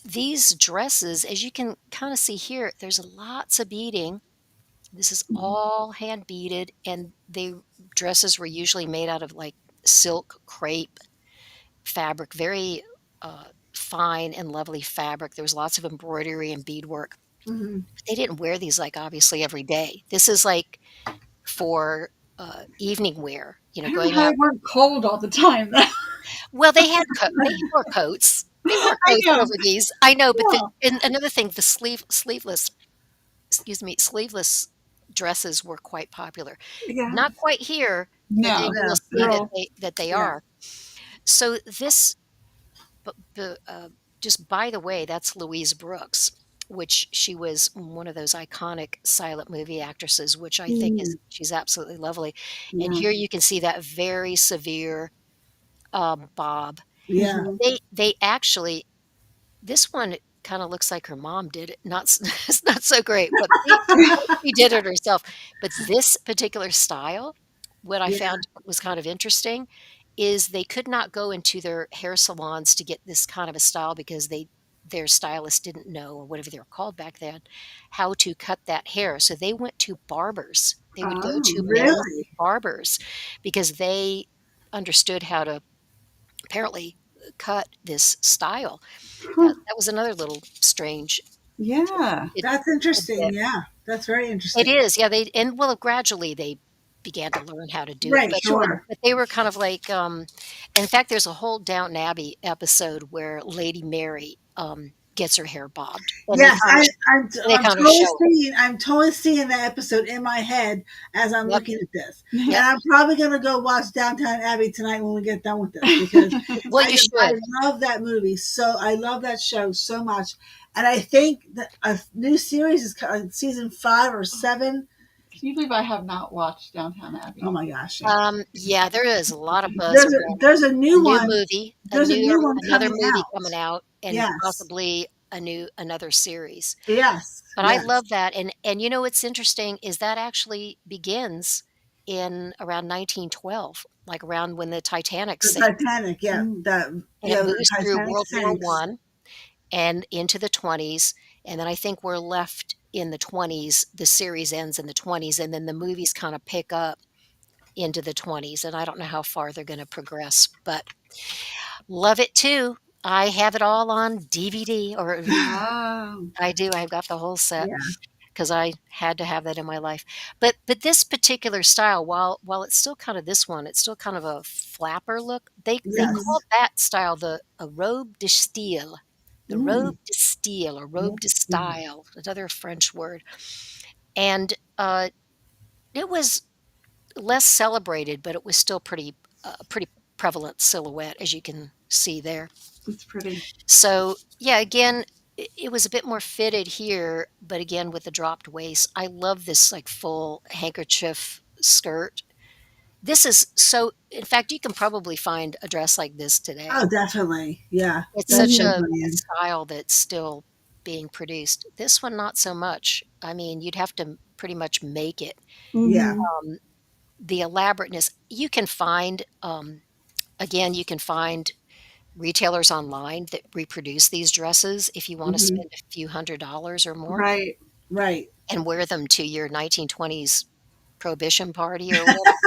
these dresses, as you can kind of see here, there's lots of beading. This is all hand beaded, and the dresses were usually made out of like silk crepe fabric, very fine and lovely fabric. There was lots of embroidery and beadwork. Hmm. They didn't wear these like obviously every day. This is like for evening wear, I don't know going how out. they weren't cold all the time. Though. Well, they wore coats. They wore I coats know. over these. I know, but Yeah. and another thing, the sleeveless dresses were quite popular. Yeah. Not quite here, but then No, you will Yeah. see that girl. they Yeah. are. So this, just by the way, that's Louise Brooks, which she was one of those iconic silent movie actresses, which I think Mm. is she's absolutely lovely. And Yeah. here you can see that very severe bob. Yeah. Mhm. They actually this one kinda looks like her mom did it, not s it's not so great, but she did it herself. But this particular style, what I Yeah. found was kind of interesting, is they could not go into their hair salons to get this kind of a style because their stylist didn't know, or whatever they were called back then, how to cut that hair. So they went to barbers. They would go Oh, to male really? barbers because they understood how to apparently cut this style. Huh. That was another little strange Yeah. it That's interesting. tidbit. Yeah, that's very It interesting. is, yeah, well, gradually they began to learn how to do it, Right, sure. but they were kind of like, in fact, there's a whole Downton Abbey episode where Lady Mary, gets her hair bobbed, Yes, and they kinda show it. I'm totally seeing that episode in my head as I'm Yep, looking at this, and yep. I'm probably gonna go watch Downtown Abbey tonight when we get done with this because Well, you I should. love that movie so I love that show so much, and I think that a new series is season 5 or 7. Can you believe I have not watched Downtown Abbey? Oh my gosh! Yeah, there is a lot of buzz around There's a a new new one. movie, There's a new one another coming movie coming out. out, and Yes, possibly another series. yes, But I yes. love that, and what's interesting is that actually begins in around 1912, like around when the Titanic The sank, Titanic, yeah, Mm. and it the moves through Titanic World War sinks. One and into the 20s, and then I think we're left in the 20s. The series ends in the 20s, and then the movies kinda pick up into the 20s, and I don't know how far they're gonna progress, but love it too. I have it all on DVD, or Oh. I do, I've got the whole set. Yeah. 'Cause I had to have that in my life. But this particular style, while it's still kind of this one, it's still kind of a flapper look. They Yes. called that style a robe de style. The Mm. robe de style or robe de Mm. style, another French word. And, it was less celebrated, but it was still pretty prevalent silhouette, as you can see there. It's pretty. So, yeah, again, it was a bit more fitted here, but again, with the dropped waist. I love this, like, full handkerchief skirt. This is so in fact, you can probably find a dress like this today. Oh, definitely. Yeah, It's that's such Mhm. a definitely style that's still being produced. This one, not so much. I mean, you'd have to pretty much make it. yeah. Mhm. The elaborateness you can find, again, you can find retailers online that reproduce these dresses if you wanna Mhm. spend a few $100s or more Right. Right. and wear them to your 1920s prohibition party or whatever,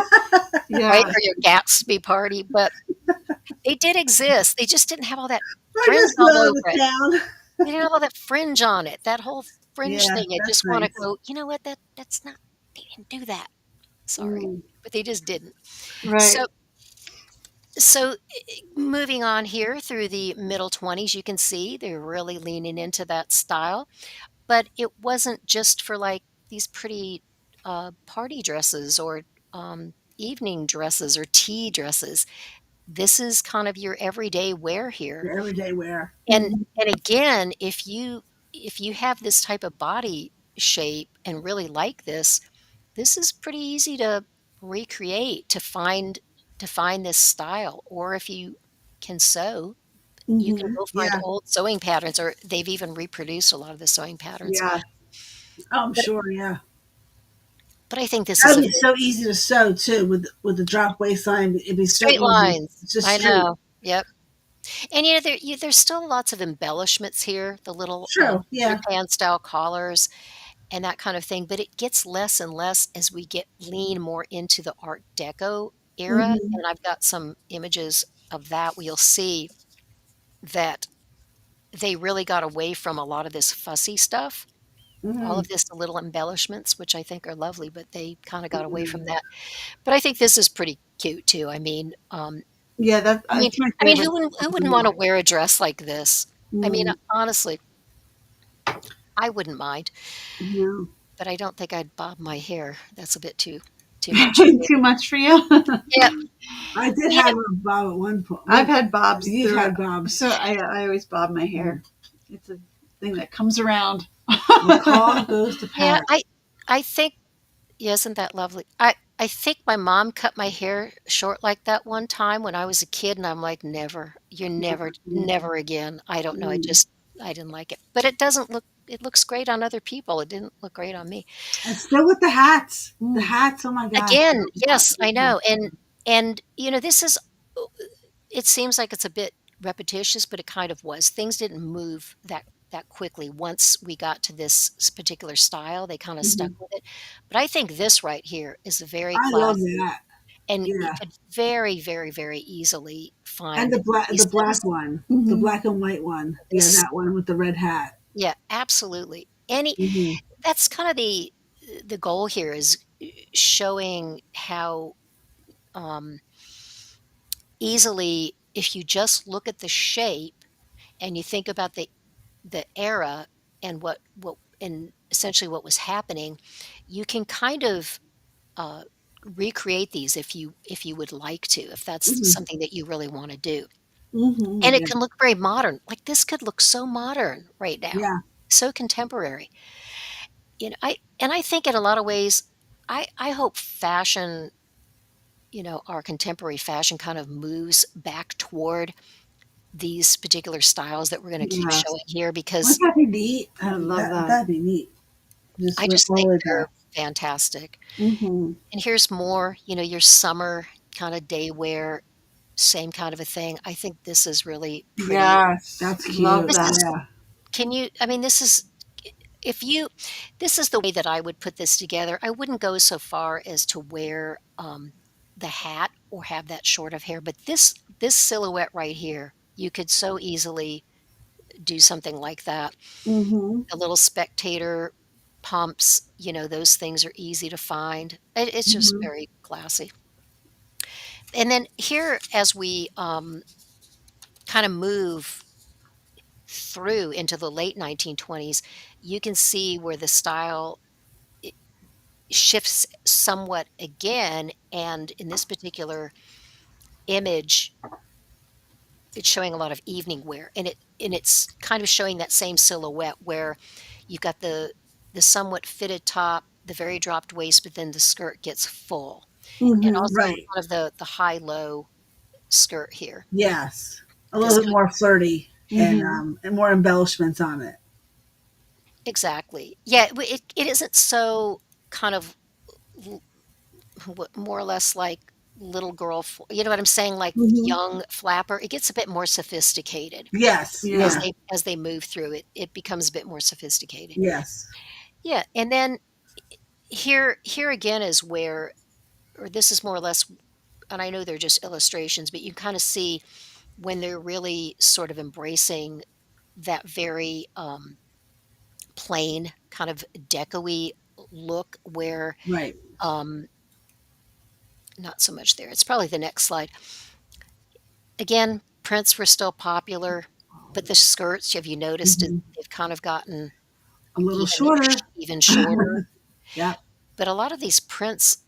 right? Yeah. Or your Gatsby party, but they did exist. They just didn't have all that I fringe just all love over the it. town. They didn't have all that fringe on it, that whole fringe Yeah, thing. You that's just wanna nice. go, "You know what? That's not they didn't do that. Sorry." Mm. But they just didn't. Right. So moving on here through the middle 20s, you can see they're really leaning into that style, but it wasn't just for, like, these pretty, party dresses or, evening dresses or tea dresses. This is kind of your everyday wear here, The everyday wear. Mhm. and again, if you have this type of body shape and really like this is pretty easy to recreate, to find this style, or if you can sew, you can Mhm. go find Yeah, old sewing patterns, or they've even reproduced a lot of the sewing patterns. Yeah. oh, I'm But sure. Yeah, but I think this that is a would be so easy to sew too with the drop waistline. It'd be so straight easy. lines. It's just I straight. know. Yep. And, there's still lots of embellishments here, the little, True. Peter Yeah. Pan style collars and that kind of thing, but it gets less and less as we lean more into the Art Deco era, Mhm. and I've got some images of that where you'll see that they really got away from a lot of this fussy stuff, all Hmm. of this little embellishments, which I think are lovely, but they kinda got away from Hmm. that. But I think this is pretty cute too. Yeah, I mean that's my I mean, favorite. who wouldn't wanna wear a dress like this? I mean, Mm. honestly, I wouldn't mind, No. but I don't think I'd bob my hair. That's a bit too much for me. Too much for you? Yeah, I did you have know a bob at one point. I've had bobs You've through had bobs. so I always bob my hair. It's a thing that comes around. The call goes to yeah, Pat. I think yeah, isn't that lovely? I think my mom cut my hair short like that one time when I was a kid, and I'm like, "Never. You're never again." I don't know, Mm. I didn't like it. But it looks great on other people. It didn't look great on me. And still with the hats. The Mm. hats. Oh my gosh. I Again, love yes, I that. know, and, this is it seems like it's a bit repetitious, but it kind of was. Things didn't move that quickly once we got to this particular style, they kinda stuck Mhm. with it. But I think this right here is very I love classy, that. and you Yeah. could very, very, very easily And find the these black things. one, the Mhm. black and white one. Yeah, This that one with the red hat. Yeah, absolutely. Any Mhm. That's kinda the goal here is, showing how, um, easily if you just look at the shape and you think about the era and what and essentially what was happening, you can kind of, uh, recreate these if you would like to, if that's Mhm. something that you really wanna do. Mhm. And it Yeah. can look very modern, like, this could look so modern right now, Yeah. so contemporary. I think in a lot of ways, I hope fashion, our contemporary fashion kind of moves back toward these particular styles that we're gonna keep Yes. showing here Wouldn't because that be neat? I love that. That'd be neat. Just I with just all think of they're that. fantastic. Mhm. And here's more, your summer kinda day wear, same kind of a thing. I think this is really pretty. Yes. That's Love cute. This that. is Yeah. Can you I mean, this is if you this is the way that I would put this together. I wouldn't go so far as to wear, the hat or have that short of hair, but this silhouette right here, you could so easily do something like that. Mhm. The little spectator pumps, those things are easy to find. It's just Mhm. very classy. And then here, as we, kinda move through into the late 1920s, you can see where the style I shifts somewhat again, and in this particular image, it's showing a lot of evening wear, and it's kind of showing that same silhouette where you've got the somewhat fitted top, the very dropped waist, but then the skirt gets full, and Mhm. also Right. kind of the high-low skirt here. Yes. A This little bit kind more flirty Mhm. and more embellishments on it. Exactly. Yeah, it isn't so kind of l more or less like little girl f you know what I'm saying? Like Mhm. young flapper. It gets a bit more sophisticated Yes. as Yeah. Yeah. they move through it. It becomes a bit more sophisticated. Yes. Yeah, and then here again is where or this is more or less and I know they're just illustrations, but you kinda see when they're really sort of embracing that very, plain, kind of deco-y look where, Right. um not so much there. It's probably the next slide. Again, prints were still popular, but the skirts, have you noticed it Mhm. they've kind of gotten A little even shorter. even shorter? Yep. But a lot of these prints,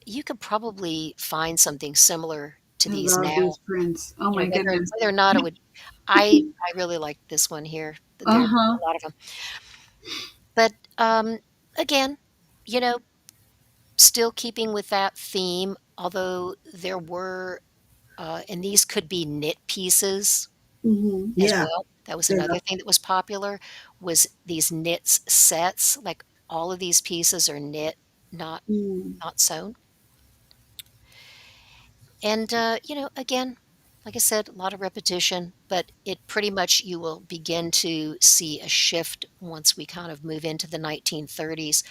you could probably find something similar to I these love now, these prints. Oh my goodness. whether or not it would I really like this one here. There Uh-huh. are a lot of them. But, again, you know, still keeping with that theme, although there were, and these could be knit pieces Mhm. as Yeah. well. That was There you another go. thing that was popular, was these knits sets, like, all of these pieces are knit, not Mm. not sewn. And, again, like I said, a lot of repetition, but it pretty much you will begin to see a shift once we kind of move into the 1930s.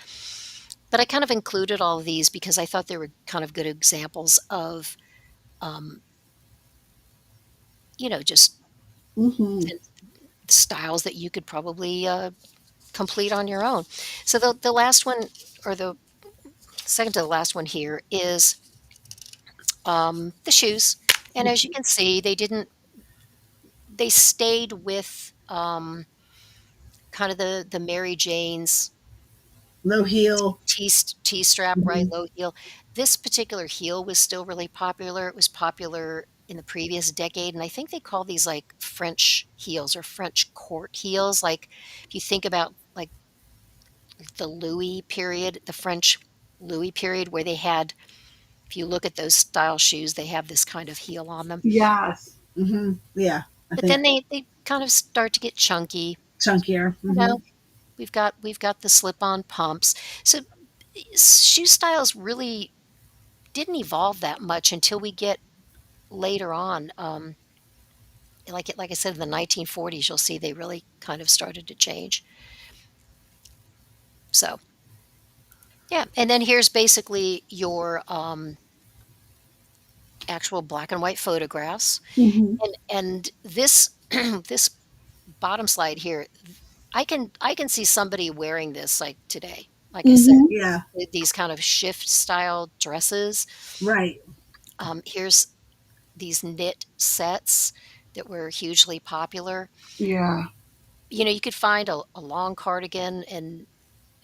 But I kind of included all of these because I thought they were kind of good examples of, um, just Mhm. and styles that you could probably complete on your own. So the last one, or the second to the last one here, is the shoes. And as you can see, they stayed with, kind of the Mary Janes Low heel. T-strap, right, Mhm. low heel. This particular heel was still really popular. It was popular in the previous decade, and I think they call these, like, French heels or French court heels, like, if you think about, like, the Louis period, the French Louis period where they had if you look at those style shoes, they have this kind of heel on them. Yes. Mhm. Yeah. I But think then they kind of start to get chunky, chunkier. you know? Mhm. We've got the slip-on pumps. So, shoe styles really didn't evolve that much until we get later on, like I said, in the 1940s, you'll see they really kind of started to change. So, yeah, and then here's basically your, actual black and white photographs, Mhm. and this this bottom slide here, I can see somebody wearing this, like, today. Like I said, Mhm. Yeah. these kind of shift style dresses. Right. Here's these knit sets that were hugely popular. Yeah. You could find a long cardigan and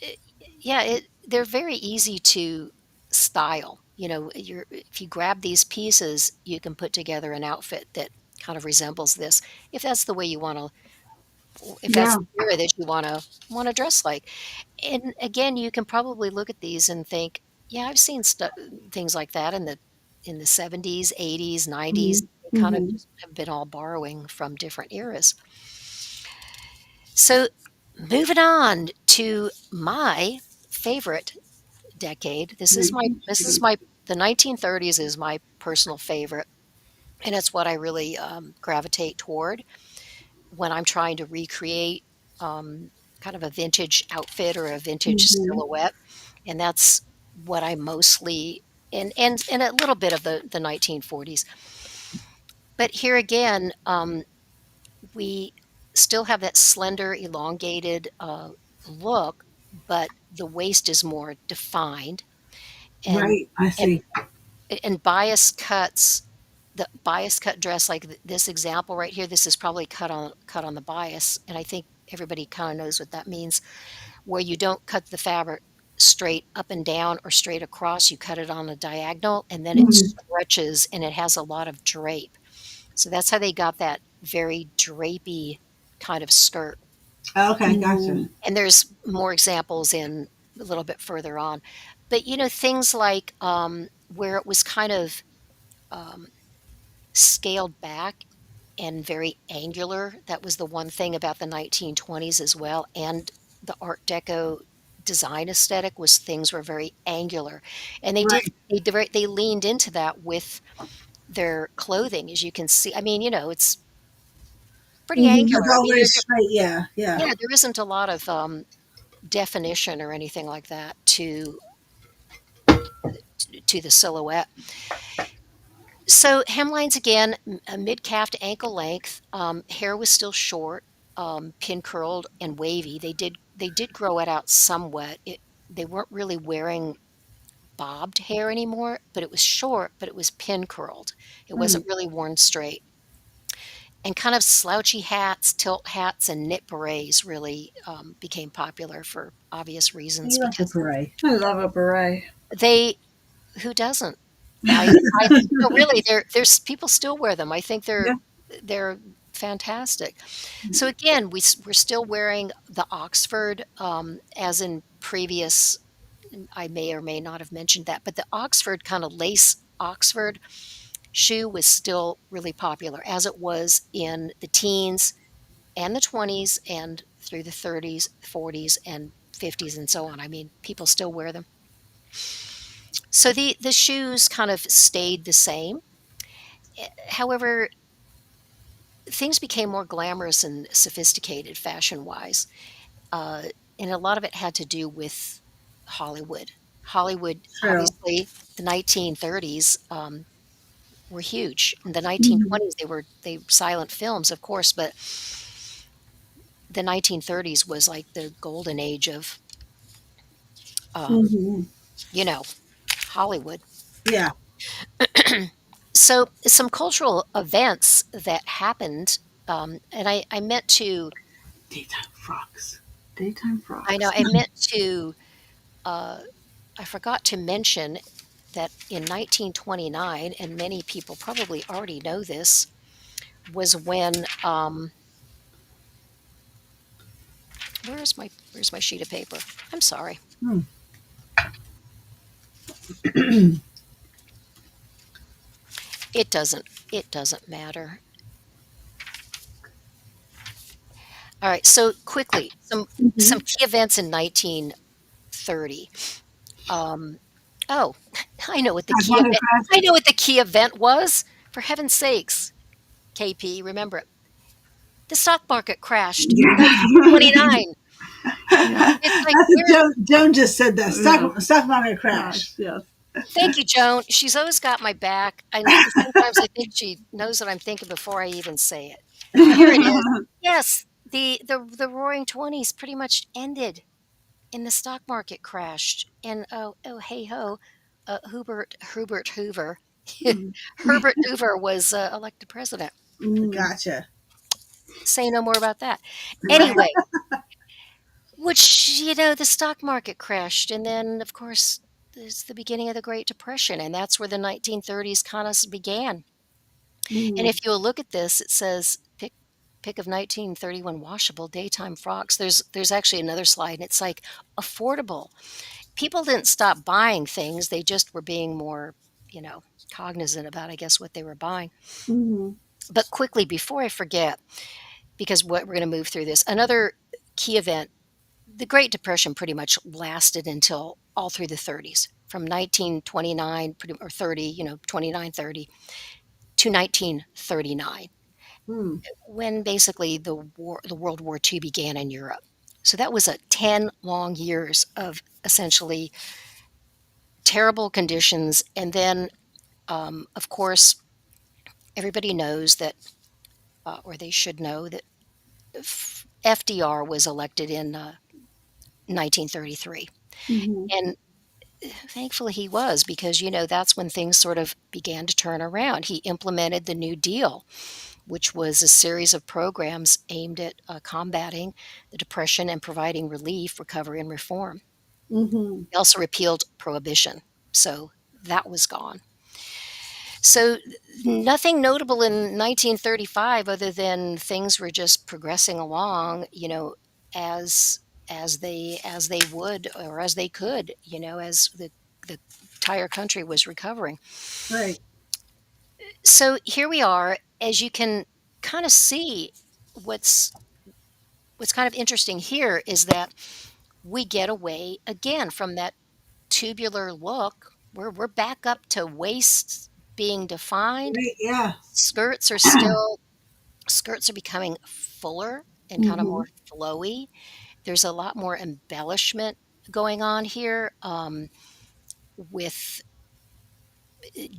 it, yeah, they're very easy to style. If you grab these pieces, you can put together an outfit that kind of resembles this. If that's the way you want to, if that's Yeah. the era that you want to dress like. And again, you can probably look at these and think, yeah, I've seen things like that in the 70s, 80s, 90s. Mhm. They kind of Mhm. just have been all borrowing from different eras. So, moving on to my favorite decade. The 1930s is my personal favorite, and it's what I really gravitate toward when I'm trying to recreate kind of a vintage outfit or a vintage Mhm. silhouette, and that's what I mostly and a little bit of the 1940s. But here again, we still have that slender, elongated look, but the waist is more defined, and Right. I and see. and bias cuts. The bias cut dress, like this example right here, this is probably cut on the bias, and I think everybody kind of knows what that means. Where you don't cut the fabric straight up and down or straight across, you cut it on a diagonal, and then it Mhm. stretches and it has a lot of drape. So that's how they got that very drapey kind of skirt. Okay. Gotcha. Mhm. And there's more examples in a little bit further on. But things like where it was kind of um, scaled back and very angular. That was the one thing about the 1920s as well. And the Art Deco design aesthetic was things were very angular. And Right. they leaned into that with their clothing, as you can see. I mean, it's pretty Mhm. angular. It's I all mean, very straight. Yeah. Yeah. yeah, there isn't a lot of definition or anything like that to the silhouette. So hemlines again, mid calf to ankle length. Hair was still short, pin curled and wavy. They did grow it out somewhat. They weren't really wearing bobbed hair anymore, but it was short, but it was pin curled. It Mm. wasn't really worn straight. And kind of slouchy hats, tilt hats, and knit berets really became popular for obvious reasons You love the because parade. I love a beret. they who doesn't? I no, really, there's people still wear them. I think Yeah. they're fantastic. So again, we're still wearing the Oxford, as in previous. I may or may not have mentioned that, but the Oxford kind of lace Oxford shoe was still really popular, as it was in the teens and the 20s and through the 30s, 40s, and 50s, and so on. I mean, people still wear them. So the shoes kind of stayed the same. However, things became more glamorous and sophisticated fashion-wise, uh, and a lot of it had to do with Hollywood. Hollywood, True. obviously, the 1930s, were huge. In the Mhm. 1920s, they silent films, of course, but the 1930s was like the golden age of, um, Mhm. you know, Hollywood. Yeah. So, some cultural events that happened, and I meant to Daytime frocks. Daytime I know, frocks. I meant to, uh, I forgot to mention that in 1929, and many people probably already know this, was when, where's my sheet of paper? I'm sorry. Hmm. It doesn't matter. All right, so quickly, some Mhm. key events in 1930. Um, oh, I know what the I've key wondered event if I know what the key event was, for heaven's sakes. KP, remember it. The stock market crashed in Yeah. 1929. Yeah. It's like, That's what where Joan just said that. Yeah. Stock market crash. Gosh, yes. thank you, Joan. She's always got my back. Sometimes I think she knows what I'm thinking before I even say it. Here it is. Yes, the Roaring Twenties pretty much ended, and the stock market crashed. And oh hey ho, Hubert Hoover, Mm, Herbert Hoover was elected president. Mm. gotcha. Say no more about that. Right. Anyway, which the stock market crashed, and then of course there's the beginning of the Great Depression, and that's where the 1930s kind of began. And Mm. if you'll look at this, it says pick of 1931 washable daytime frocks. There's actually another slide, and it's like affordable. People didn't stop buying things; they just were being more, you know, cognizant about, I guess, what they were buying. Mhm. But quickly, before I forget, because what we're going to move through this, another key event, the Great Depression pretty much lasted until all through the 30s, from 1929 or 30, 29, 30 to 1939, Mm. when basically the World War II began in Europe. So that was a 10 long years of essentially terrible conditions. And then, of course, everybody knows that, or they should know that FDR was elected in 1933. Mhm. And thankfully he was, because, that's when things sort of began to turn around. He implemented the New Deal, which was a series of programs aimed at combating the Depression and providing relief, recovery, and reform. Mhm. He also repealed prohibition, so that was gone. So nothing notable in 1935 other than things were just progressing along, as as they would, or as they could, as the entire country was recovering. Right. So here we are. As you can kind of see, what's what's kind of interesting here is that we get away again from that tubular look. We're back up to waists being defined. Right. Yeah. Skirts are still skirts are becoming fuller and kind of more Mhm. flowy. There's a lot more embellishment going on here, with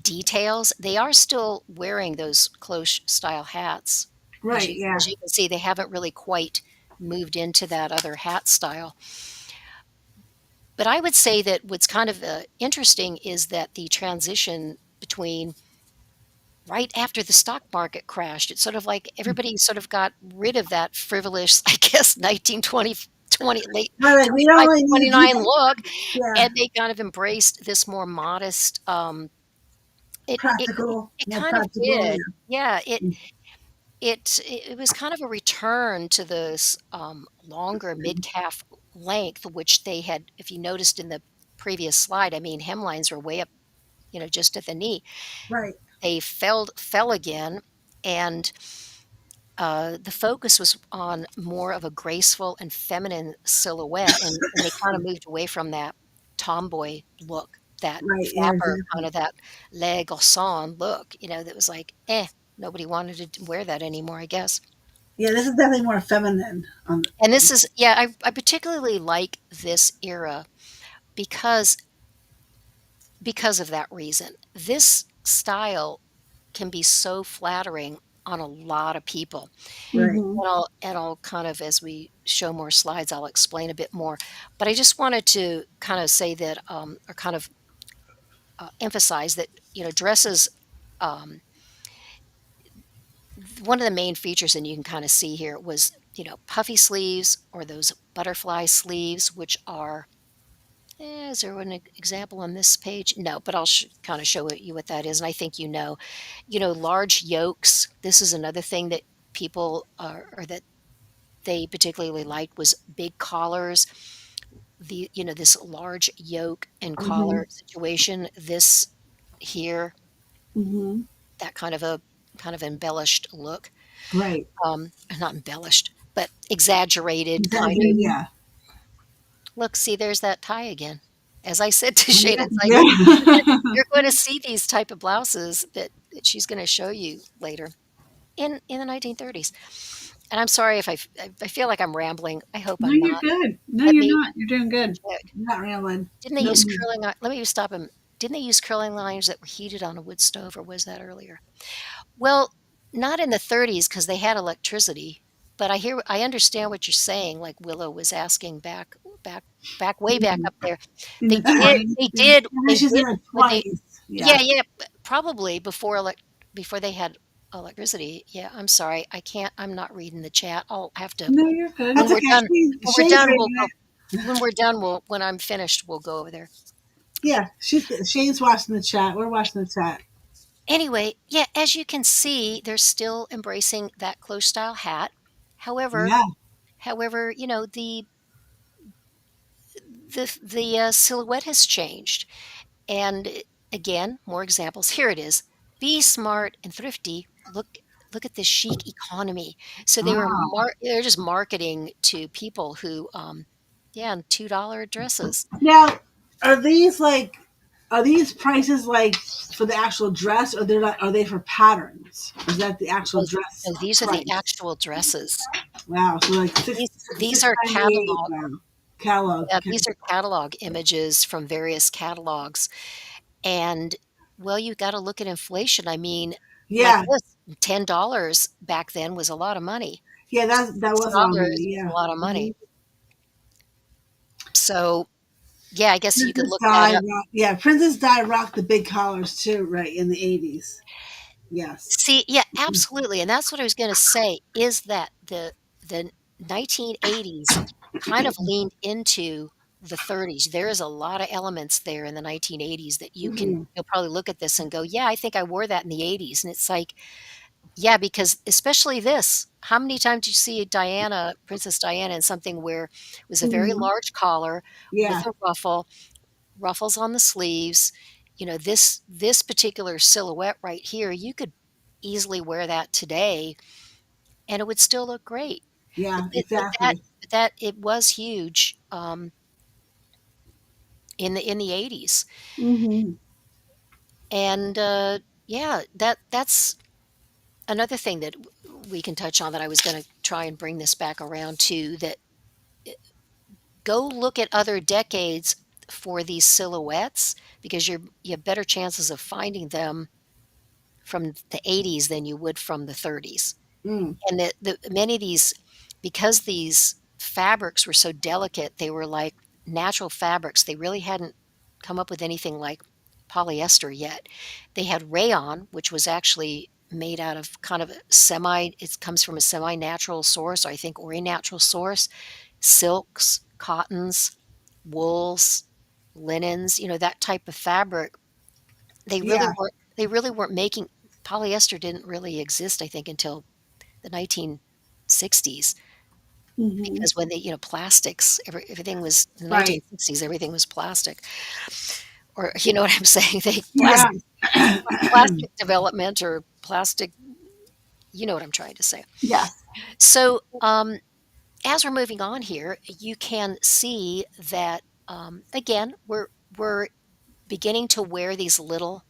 details. They are still wearing those cloche style hats. As Right. you Yeah. as you can see, they haven't really quite moved into that other hat style. But I would say that what's kind of interesting is that the transition between right after the stock market crashed, it's sort of like everybody sort of got rid of that frivolous, I guess, 1920, late Right. Like we don't 25 really to need to do 29 that. look, Yeah. and they kind of embraced this more modest. Practical. It More kind of practical. did, Yeah. yeah. It was kind of a return to this longer mid calf length, which they had. If you noticed in the previous slide, I mean, hemlines were way up, just at the knee. Right. They fell again, and the focus was on more of a graceful and feminine silhouette, and they kind of moved away from that tomboy look, that Right. Yeah. flapper, kind Exactly. of that le garçon look, that was like, nobody wanted to wear that anymore, I guess. Yeah. This is definitely more feminine. And this is, yeah, I particularly like this era because of that reason. This style can be so flattering on a lot of people. Right. Mhm. And I'll kind of, as we show more slides, I'll explain a bit more. But I just wanted to kind of say that, or kind of emphasize that, dresses. Um, One of the main features, and you can kind of see here, was, puffy sleeves, or those butterfly sleeves, which are. Is there an example on this page? No, but I'll kind of show you what that is, and I think large yokes. This is another thing that people are, or that they particularly liked, was big collars. This large yoke and collar Mhm. situation. This here, Mhm. that kind of embellished look. Right. Not embellished, but exaggerated kind of Exaggerated. Mhm. Yeah. look. See, there's that tie again. As I said to Shane, Yeah. it's like Yeah. you're going to see these type of blouses that she's going to show you later. in the 1930s. And I'm sorry if I feel like I'm rambling. I hope No, I'm you're not. good. No, Let you're me not. You're doing good. check. Not rambling. Didn't they Nope. use curling i let me stop him. Didn't they use curling irons that were heated on a wood stove, or was that earlier? Well, not in the 30s because they had electricity, but I understand what you're saying, like Willow was asking back way back up there. In the 20s. Yeah. And then she's in her When they 20s. Yeah. yeah, probably before they had electricity. Yeah, I'm sorry, I'm not reading the chat. I'll have to No, you're good. when That's we're okay. done when we're Shane's done, we'll reading go it. when I'm finished, we'll go over there. Yeah, Shane's watching the chat. We're watching the chat. Anyway, yeah, as you can see, they're still embracing that close style hat. However Yeah. however, the silhouette has changed. And again, more examples. Here it is. Be smart and thrifty. Look at this chic economy. So Ah. they're just marketing to people who yeah, and $2 dresses. Now, are these like are these prices like for the actual dress, or are they for patterns? Is that the actual No, dress no, these are the price? actual dresses. Wow. So like These six are 98. Wow. Catalog. yeah, these are catalog images from various catalogs. And well, you got to look at inflation. I mean, like Yeah. this, $10 back then was a lot of money. Yeah. That Six was a lot of dollars money. was Yeah. a lot of money. Mhm. So yeah, I guess you could Princess look that Di up. Yeah, Princess Di rocked the big collars too, right, in the 80s. Yes. See, yeah, absolutely, and that's what I was gonna say, is that the 1980s kind of leaned into the 30s. There is a lot of elements there in the 1980s that Hmm. you'll probably look at this and go, "Yeah, I think I wore that in the '80s," and it's like, yeah, because especially this, how many times do you see Princess Diana in something where it was a very Hmm. large collar with Yeah. a ruffles on the sleeves. This particular silhouette right here, you could easily wear that today and it would still look great. But Yeah. it but that Exactly. but that it was huge, in the '80s. Hmm. And, yeah, that's another thing that we can touch on that I was gonna try and bring this back around to, that go look at other decades for these silhouettes because you have better chances of finding them from the '80s than you would from the '30s. Mm. And the many of these, because these fabrics were so delicate, they were like natural fabrics. They really hadn't come up with anything like polyester yet. They had rayon, which was actually made out of kind of it comes from a semi-natural source, I think, or a natural source. Silks, cottons, wools, linens, that type of fabric. Yeah. They really weren't making polyester didn't really exist, I think, until the 1960s, Hmm. because when plastics, everything was in the Right. 1960s, everything was plastic. Or you know what I'm saying? They Yeah. plastic development or plastic, you know what I'm trying to say. Yes. So, as we're moving on here, you can see that, again, we're beginning to wear these little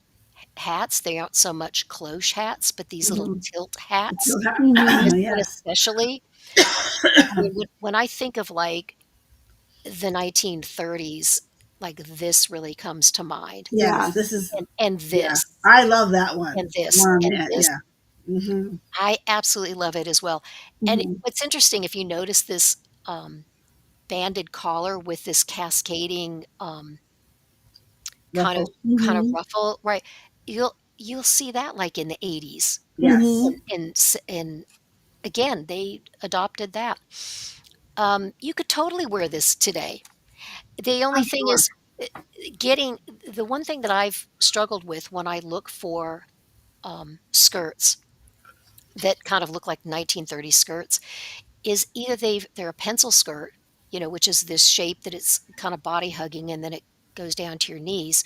hats. They aren't so much cloche hats, but these little Hmm. tilt hats. Mhm. And Yes. especially, I mean, when I think of, like, the 1930s, like, this really comes to mind, Yes. Yes. This is. and Yeah. this, I love that one. and this, One. and Yeah. this. Yeah. Hmm. I absolutely love it as well. And Mhm. what's interesting, if you notice this, um, banded collar with this cascading, kind of Ruffle. Mhm. ruffle, right? You'll see that, like, in the '80s, Yes. Mhm. and again, they adopted that. You could totally wear this today. The only I'm thing sure. is, eh, getting the one thing that I've struggled with when I look for, skirts that kind of look like 1930s skirts is either they're a pencil skirt, which is this shape that it's kind of body hugging and then it goes down to your knees,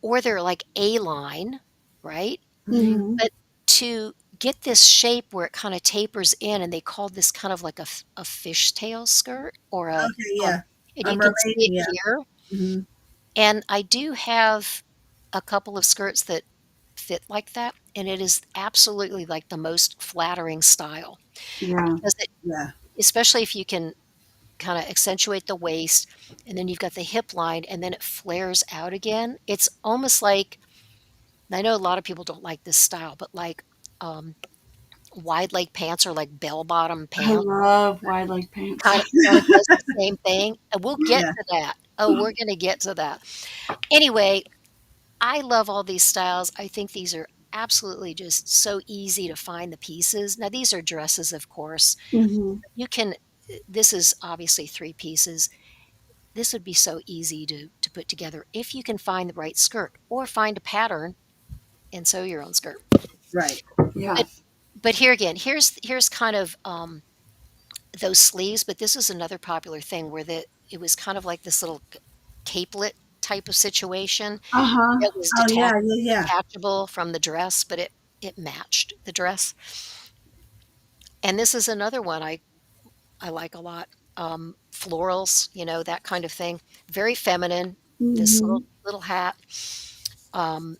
or they're like A-line, right? Hmm. Mhm. But to get this shape where it kinda tapers in, and they call this kind of like a fishtail skirt or Okay. Yeah. and A you can mermaid. see it Yeah. here, Hmm. and I do have a couple of skirts that fit like that, and it is absolutely, like, the most flattering style Yeah. because it Yeah. especially if you can kinda accentuate the waist, and then you've got the hip line, and then it flares out again. It's almost like I know a lot of people don't like this style, but, like, um, wide leg pants or, like, bell-bottom I pants love wide leg pants. kinda does the same thing, and we'll get Yeah. to that. Oh, we're gonna get to that. Anyway, I love all these styles. I think these are absolutely just so easy to find the pieces. Now, these are dresses, of course. Mhm. You can this is obviously 3 pieces. This would be so easy to put together if you can find the right skirt or find a pattern and sew your own skirt. Right. But Yes. but here again, here's kind of, those sleeves, but this is another popular thing where it was kind of like this little capelet type of situation Uh-huh. that was Oh yeah, yeah, yeah. detachable from the dress, but it matched the dress. And this is another one I like a lot. Florals, that kind of thing. Very feminine. This little Mhm. little hat. Um,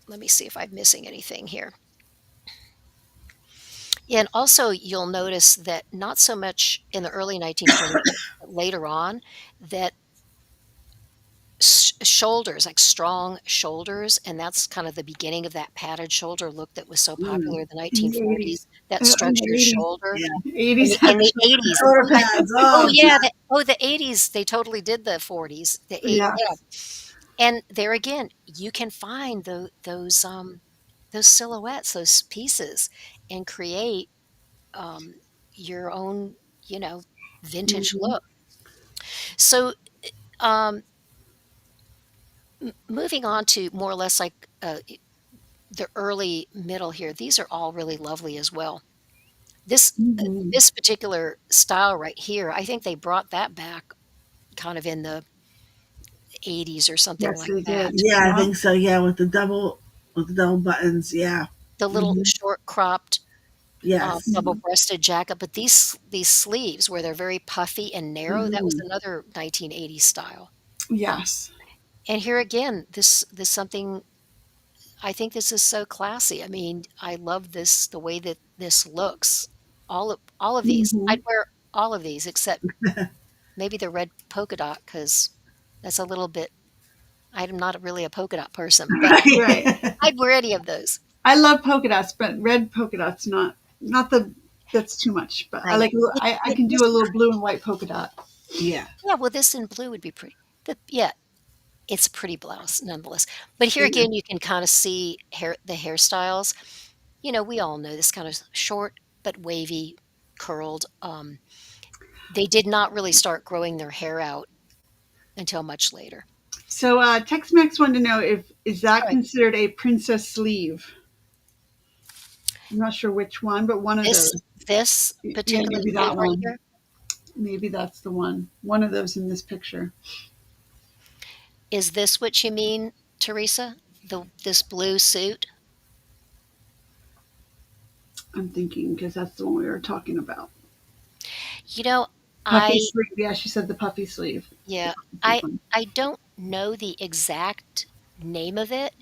let me see if I'm missing anything here. Yeah, and also you'll notice that not so much in the early 1920s, but later on, that shoulders, like strong shoulders, and that's kind of the beginning of that padded shoulder look that was so popular Mm. in the In the 1940s, 80s. that In the structured 80s. shoulder. Yeah. In 80s the had in the the shoulder '80s. Shoulder Oh, pads. oh, Oh yeah, god. the '80s, they totally did the '40s. Yeah, Yes. and there again, you can find those silhouettes, those pieces, and create, um, your own, you know, vintage Mhm. look. So, um, moving on to more or less like, the early middle here, these are all really lovely as well. This Mhm. this particular style right here, I think they brought that back kind of in the '80s or something Yes, like they that. did. Yeah, I Yeah. think so. Yeah, with the double buttons. Yeah. The little Hmm. short cropped, Yes. double Mhm. breasted jacket, but these sleeves where they're very puffy and narrow, that was Hmm. another 1980s style. Yes. And here again, this something I think this is so classy. I mean, I love this the way that this looks. All of these. I'd Mhm. wear all of these except maybe the red polka dot because that's a little bit I'm not really a polka dot person, but Right. Right. I'd wear any of those. I love polka dots, but red polka dots not the that's too much. But I I know. like a little, I But can this do a little blue and white polka dot. Yeah. yeah, well, this in blue would be pretty. Yeah, it's a pretty blouse nonetheless. But here It is. again, you can kinda see the hairstyles. We all know this kind of short but wavy, curled, they did not really start growing their hair out until much later. So Tex-Mex wanted to know if is that Alright, considered a princess sleeve? I'm not sure which one, but one of this those. this Yeah, particular maybe sleeve that right one. here, Maybe that's the one. One of those in this picture. is this what you mean, Teresa? This blue suit? I'm thinking because that's the one we were talking about. You know, Puffy I sleeve. Yeah, she said the puffy sleeve. The yeah, puffy sleeve I one. I don't know the exact name of it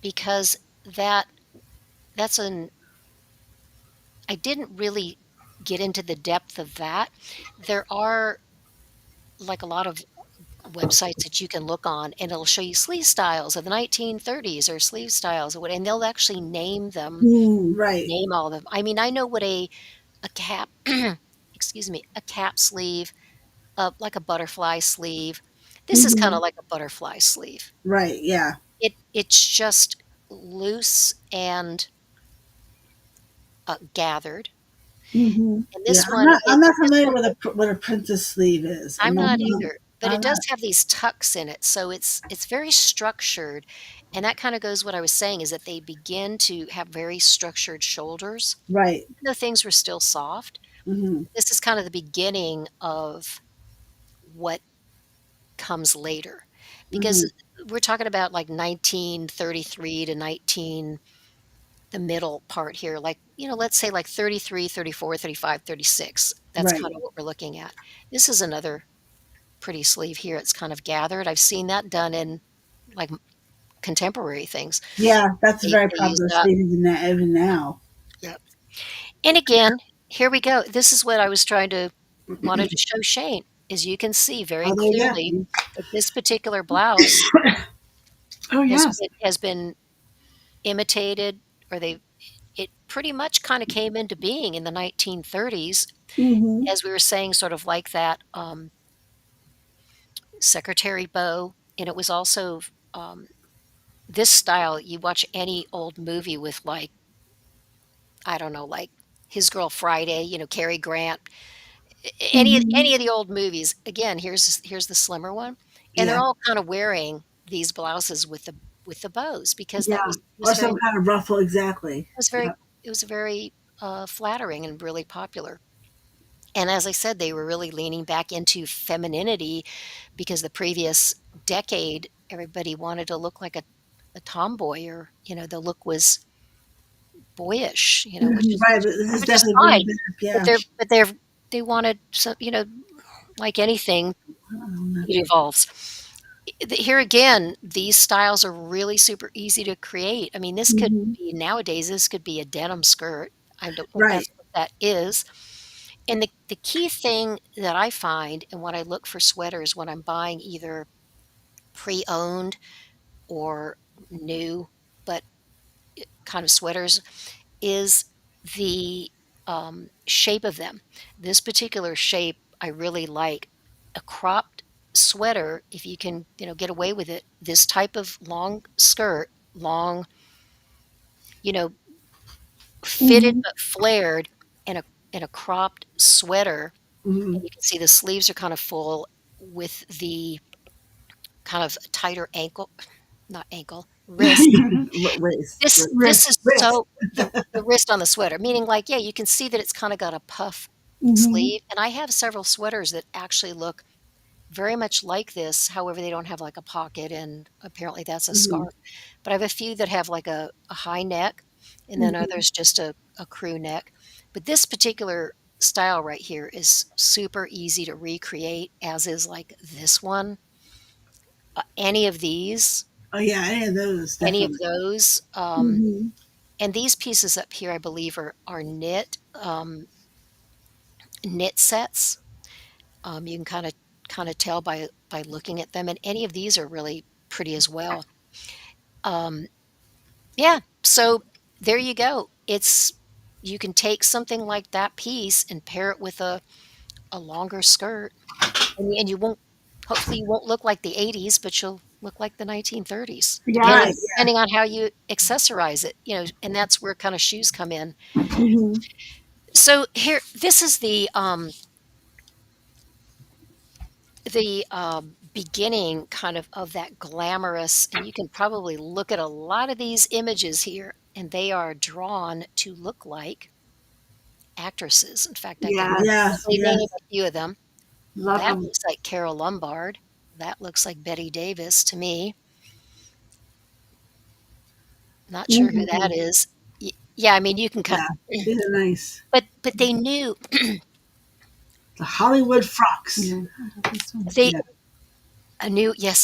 because that's an I didn't really get into the depth of that. There are, like, a lot of websites that you can look on, and it'll show you sleeve styles of the 1930s or sleeve styles or what and they'll actually name them, Mm, right. name all of them. I mean, I know what a cap excuse me, a cap sleeve, like a butterfly sleeve. This is kinda Mhm. like a butterfly sleeve. Right. Yeah. It's just loose and, gathered, Mhm. and Yeah. this one I'm not this familiar one with what a princess sleeve is. I'm I'm not. not Mhm. either, but it I'm does not. have these tucks in it, so it's very structured, and that kinda goes what I was saying is that they begin to have very structured shoulders, Right. even though things were still soft. Hmm. This is kind of the beginning of what comes later, because Hmm. we're talking about, like, 1933 to 19 the middle part here, like, let's say, like, 33, 34, 35, 36. That's Right. kinda what we're looking at. This is another pretty sleeve here, it's kind of gathered. I've seen that done in, like, contemporary things. Yeah, that's a very They use popular that. statement even now. Yep. And again, here we go. This is what I was trying to wanted to show Shane, is you can see very Oh, there you clearly go. that this particular blouse Oh yes. has been imitated, or they it pretty much kind of came into being in the 1930s, Mm-hmm. as we were saying, sort of like that secretary bow, and it was also um, this style. You watch any old movie with, like, I don't know, like His Girl Friday, Cary Grant, any Mm-hmm. of the old movies. Again, here's the slimmer one, and they're Yeah. all kind of wearing these blouses with the bows, because Yeah. that was Or very some kind of ruffle, exactly. was very Yeah. it was very flattering and really popular. And as I said, they were really leaning back into femininity, because the previous decade, everybody wanted to look like a tomboy, or the look was boyish, which Mhm. is Right, but this is which is definitely fine. bringing back, But yeah. they wanted some, like anything, Um, it evolves. Here again, these styles are really super easy to create. I mean, this could mhm. be nowadays, this could be a denim skirt. I don't know if Right. that's what that is. And the key thing that I find, and when I look for sweaters when I'm buying either pre-owned or new, but kind of sweaters, is the shape of them. This particular shape I really like. A cropped sweater, if you can, get away with it. This type of long skirt, long, you know, fitted Mhm. but flared, in a cropped sweater, and Mhm. you can see the sleeves are kind of full with the kind of tighter ankle, not ankle, wrist. This is Wrist. so the wrist on the sweater, meaning, like, yeah, you can see that it's kinda got a puff Mhm. sleeve, and I have several sweaters that actually look very much like this. However, they don't have, like, a pocket, and apparently that's a Mhm. scarf. But I have a few that have, like, a high neck, and then Mhm. others just a crew neck. But this particular style right here is super easy to recreate, as is, like, this one. Any of these, Oh, yeah, any of those, any of definitely. those, Mhm. and these pieces up here, I believe, are knit sets. You can kinda tell by looking at them, and any of these are really pretty as well. Um, yeah, so there you go. You can take something like that piece and pair it with a longer skirt, and you won't hopefully, you won't look like the '80s, but you'll look like the 1930s, Right, Yes. depending on how you accessorize it, and that's where kinda shoes come in. yeah. Mhm. So here, this is the beginning kind of that glamorous, and you can probably look at a lot of these images here, and they are drawn to look like actresses. In fact, I can Yes, Yes. probably yes. name a few of them. Love That them. looks like Carol Lombard. That looks like Betty Davis to me. Not sure who that Mhm. is. Yeah, I mean, you can kind Yeah, these are nice. but they knew The Hollywood frocks. Yeah. I love this one. they Yeah.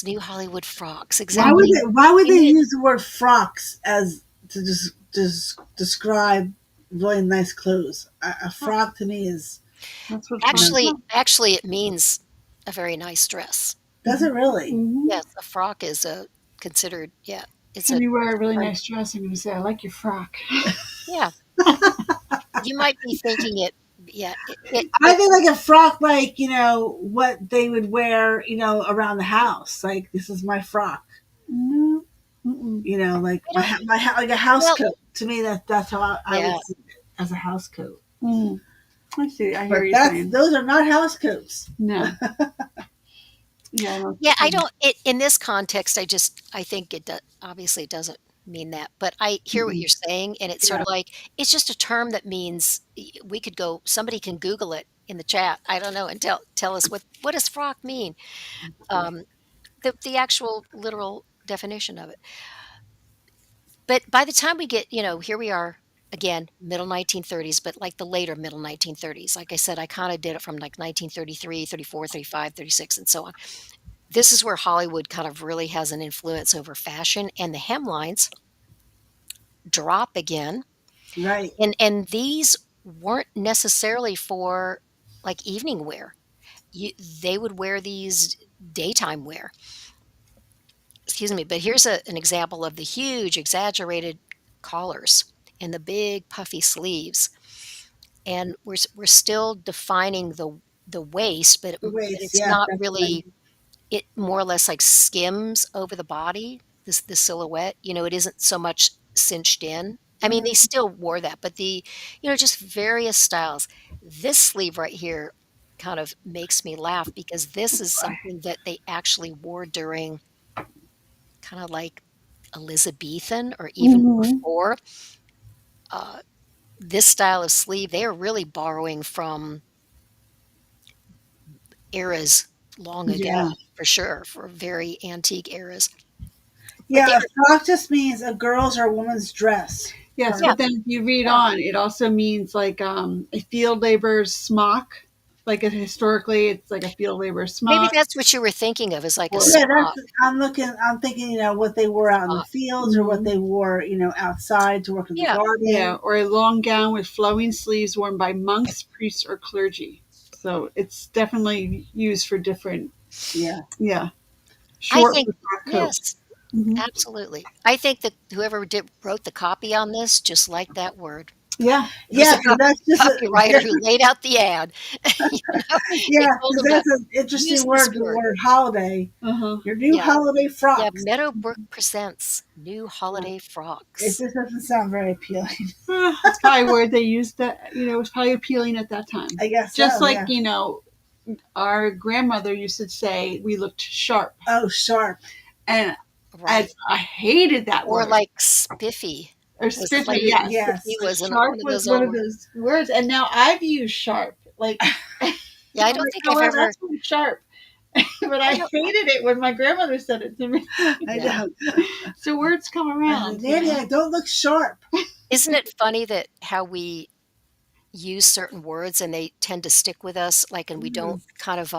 new Hollywood frocks, Mhm. exactly. Why would They they knew use the word frocks as to just describe really nice clothes? A Oh, frock to me is, that's what you know, frocks actually are. actually, it means a very nice dress. does Mhm. it really? Mhm. Yes, a frock is a considered, yeah, it's So a when you wear a really um, nice dress, I'm gonna say, "I like your frock." yeah, you might be thinking it, yeah, I think like a frock, like what they would wear, around the house. Like this is my frock. No. Mm-mm. Like I don't like a house well, coat. To me, that's how I yeah. would see it, as a house coat. Mm. I see. I hear But what you're that's saying. those are not house coats. No. Yeah, I know what Yeah, I you're saying. don't in this context, I think obviously it doesn't mean that, but I hear what Mm-mm. you're saying, and it's sort Yeah. of like, it's just a term that means, we could go, somebody can Google it in the chat, I don't know, and tell us what does frock mean? Um, the actual literal definition of it. But by the time we get, here we are again, middle 1930s, but like the later middle 1930s. Like I said, I kind of did it from like 1933, 34, 35, 36, and so on. this is where Hollywood kind of really has an influence over fashion, and the hemlines drop again, Right. and these weren't necessarily for, like, evening wear. You They would wear these daytime wear. Excuse me, but here's an example of the huge exaggerated collars and the big puffy sleeves, and we're still defining the waist, The but waist, it's yeah, not definitely. really, it more or less, like, skims over the body, the silhouette, it isn't so much cinched in. I mean, they Mhm. still wore that, but just various styles. This sleeve right here kind of makes me laugh because this is something that they actually wore during kinda like Elizabethan or even Mhm. before. Uh, this style of sleeve, they are really borrowing from eras long ago, Yeah. for sure, for very antique eras. But they Yeah, a are, frock just means a girl's or a woman's dress. Yes, yeah, but then if you read on, it also means like a field laborer's smock. Like historically, it's like a field laborer's maybe smock that's what you were thinking of, is like a or Yeah, that's smock. I'm thinking, what they wore out in the Smock. fields or what mhm. they wore, outside to work in the Yeah, Yeah, garden. or a long gown with flowing sleeves worn by monks, priests, or clergy. So it's definitely used for different. Yeah. Yeah, I short think with frock coat. yes, Hmm. absolutely. I think that whoever wrote the copy on this just liked that word. Yeah. It was Yeah, a because that's just a copywriter who different. laid out the ad. They Yeah, told because them to that's an interesting use this word. The word. word holiday. Uh huh. Your new Yeah. holiday Yeah, frocks. Meadowbrook presents new Yeah. holiday It frocks. just doesn't sound very appealing. It's probably where they used that. It was probably appealing at that time. I guess Just so. like Yeah. our grandmother used to say we looked sharp, Oh, sharp. and Right. I hated that Or word. like spiffy Or was spiffy, like Spiffy. yes. spiffy Yes. Like was sharp one of was those one old of words. those words, and now I've used sharp. Like I'm Yeah, I don't like, think oh I've well, ever that's really sharp. But I I don't hated it when my grandmother said it to me. I yeah. know. So words come around, Nanny, I don't look sharp. Isn't it funny that how we use certain words and they tend to stick with us, like, and we don't Mm, kind of,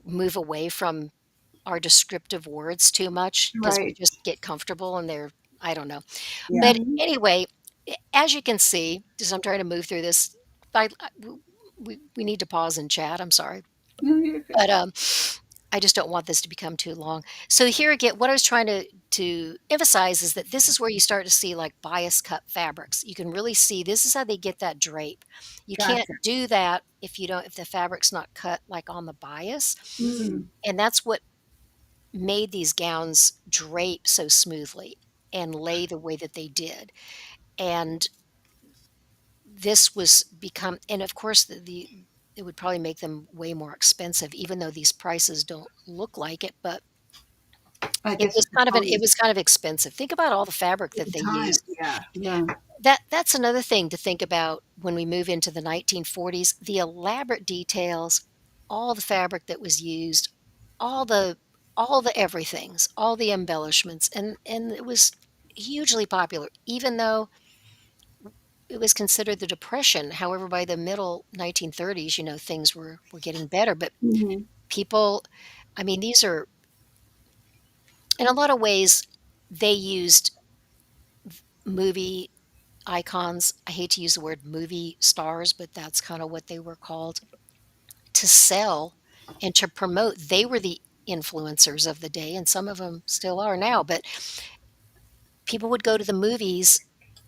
move away from our descriptive words too much because we Right. just get comfortable and they're, I don't know. yeah. But Mhm. anyway, as you can see, as I'm trying to move through this, we need to pause and chat. I'm sorry. No, you're good. But, I just don't want this to become too long. So here again, what I was trying to emphasize is that this is where you start to see, like, bias cut fabrics. You can really see this is how they get that drape. You can't Gotcha. do that if the fabric's not cut, like, on the bias, Mm, and that's what made these gowns drape so smoothly and lay the way that they did. And this was become, and of course, it would probably make them way more expensive, even though these prices don't look like it, but I guess it's the it time. was kind of expensive. Think about all the fabric at that the they time, used. yeah. Yeah. That's another thing to think about when we move into the 1940s, the elaborate details, all the fabric that was used, all the all the everythings, all the embellishments, and it was hugely popular, even though it was considered the depression. However, by the middle 1930s, things were getting better, but Mhm. people, I mean, these are, in a lot of ways, they used movie icons. I hate to use the word movie stars, but that's kind of what they were called, to sell and to promote. They were the influencers of the day, and some of them still are now. But people would go to the movies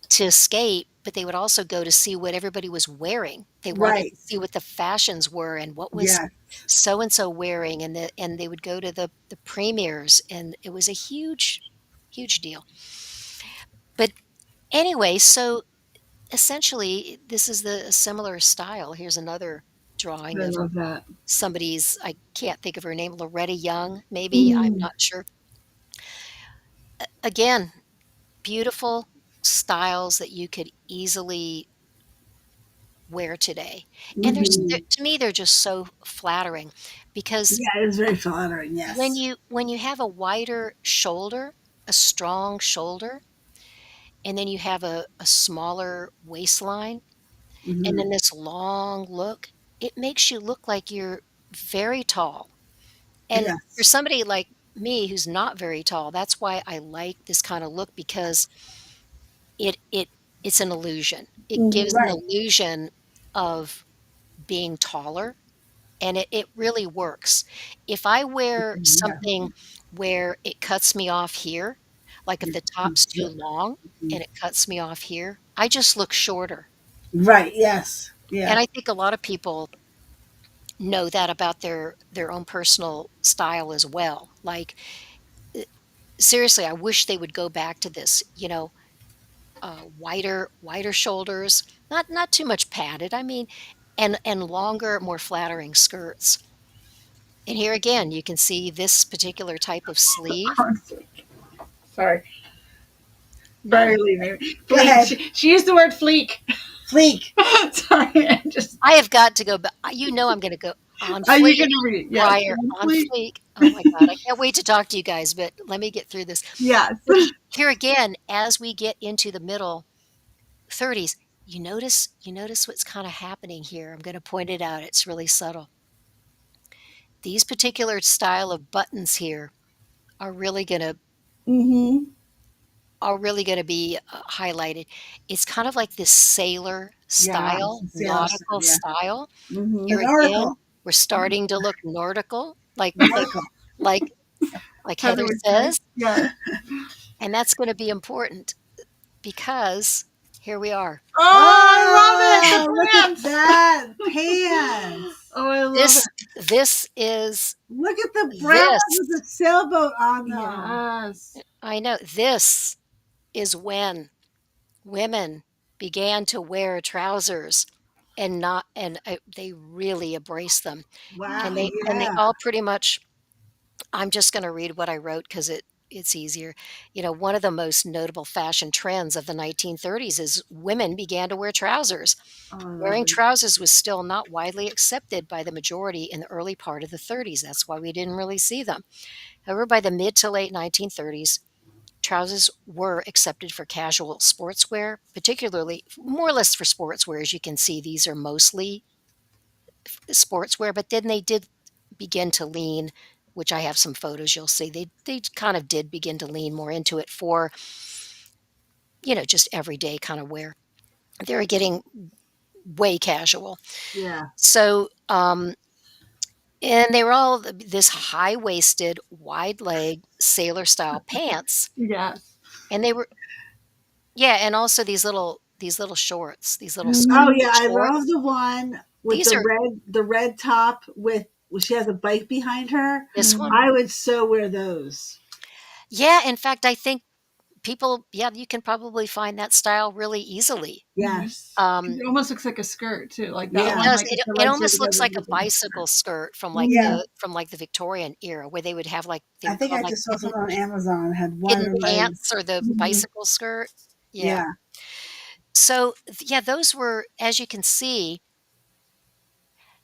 to escape, but they would also go to see what everybody was wearing. They wanted Right. to see what the fashions were and what was Yeah. so and so wearing, and they would go to the premieres, and it was a huge deal. But anyway, so essentially, this is the a similar style. Here's another drawing I of love that. somebody's, I can't think of her name, Loretta Young, maybe, I'm Mhm. not sure. Again, beautiful styles that you could easily wear today. And Mhm. to me, they're just so flattering because Yeah, it is very flattering, yes. when you have a wider shoulder, a strong shoulder, and then you have a smaller waistline, and Mhm. then this long look, it makes you look like you're very tall, And for Yes. somebody like me who's not very tall, that's why I like this kinda look because it it it's an illusion. It Mhm, gives an right. illusion of being taller, and it really works. If I wear Yeah. something where it cuts me off here, like if the top's too long Mhm. and it cuts me off here, I just look shorter. Right, yes. And Yeah. I think a lot of people know that about their own personal style as well. Like, eh, seriously, I wish they would go back to this, wider shoulders, not too much padded, I mean, and longer, more flattering skirts. And here again, you can see this particular type of sleeve. Sorry. No, Barely, maybe. Go Fleek. ahead. She used the word fleek. Fleek. Sorry, I just. I have got to go back. I'm gonna go on Are you fleek, gonna read it? Yes, prior on fleek. fleek. Oh my god, I can't wait to talk to you guys, but let me get through this. Yes. But here again, as we get into the middle 30s, you notice what's kinda happening here. I'm gonna point it out, it's really subtle. These particular style of buttons here are really gonna Mhm. are really gonna be, highlighted. It's kind of like this sailor Yeah. It's style, a sailor suit, nautical yeah. style. Mhm. Here An again, oracle. we're starting to look nautical, Nautical. like like Heather Heather would say. says, Yes. and that's gonna be important because here we are. Oh, I love it. Oh, look The at pants. that. Pants. Oh, I love This it. this is Look at the brown with this the sailboat on them. Yes. I know, this is when women began to wear trousers and not and, they really embraced them, Wow, and they yeah. all pretty much I'm just gonna read what I wrote because it's easier. One of the most notable fashion trends of the 1930s is women began to wear trousers. Oh, I love Wearing it. trousers was still not widely accepted by the majority in the early part of the 30s. That's why we didn't really see them. However, by the mid to late 1930s, trousers were accepted for casual sportswear, particularly more or less for sportswear. As you can see, these are mostly sportswear, but then they did begin to lean, which I have some photos you'll see. They kind of did begin to lean more into it for, just everyday kind of wear. They were getting way casual. Yeah. So, and they were all this high-waisted, wide-leg sailor style pants, Yes. and they were yeah, and also these little shorts, these little Oh Mhm. skirty yeah, I love shorts. the one with These are the red top with she has a bike behind her. this one. I would so wear those. Yeah, in fact, I think you can probably find that style really easily. Mhm. Yes. Um, It almost looks like a skirt too, like that it Yeah. one, does, like if it the it legs are almost looks together. like a bicycle skirt Yeah. from, like, the Victorian era where they would have, like they I were think called, I like, just saw something on Amazon. It had hidden one leg. pants or the Mhm. bicycle skirt. Yeah. Yeah. So, yeah, those were as you can see,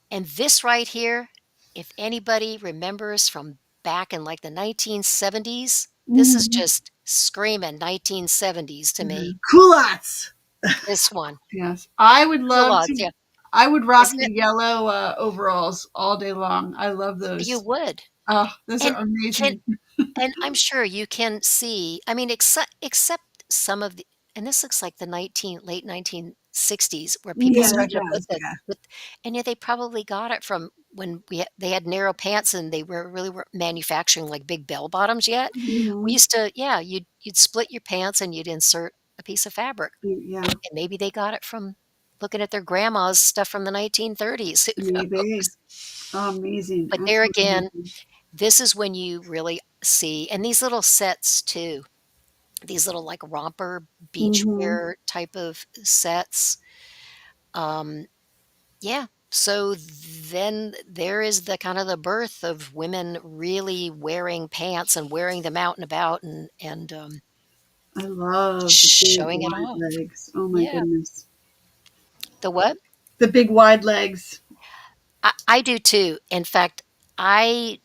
and this right here, if anybody remembers from back in, like, the 1970s, this is Mhm. just screaming 1970s to me. Culottes. This one. Yes. I would love Culottes, to yeah. I would rock Isn't the it? yellow, overalls all day long. I love You those. would. Oh, those are And can amazing. and I'm sure you can see I mean, except some of the and this looks like the late 1960s where people Yeah, that started to put does. the Yeah. with and yet they probably got it from when they had narrow pants and they weren't manufacturing, like, big bell bottoms yet. We Mhm. used to yeah, you'd split your pants and you'd insert a piece of fabric, Yeah. and maybe they got it from looking at their grandma's stuff from the 1930s, who Maybe. knows? Oh, amazing. But there Absolutely again, amazing. this is when you really see and these little sets too, these little, like, romper beach Mhm. wear type of sets. Um, yeah, so then there is the kind of the birth of women really wearing pants and wearing them out and about and I love the big showing it wide off. legs. Oh my Yeah. goodness. The what? The big wide legs. I do too. In fact, I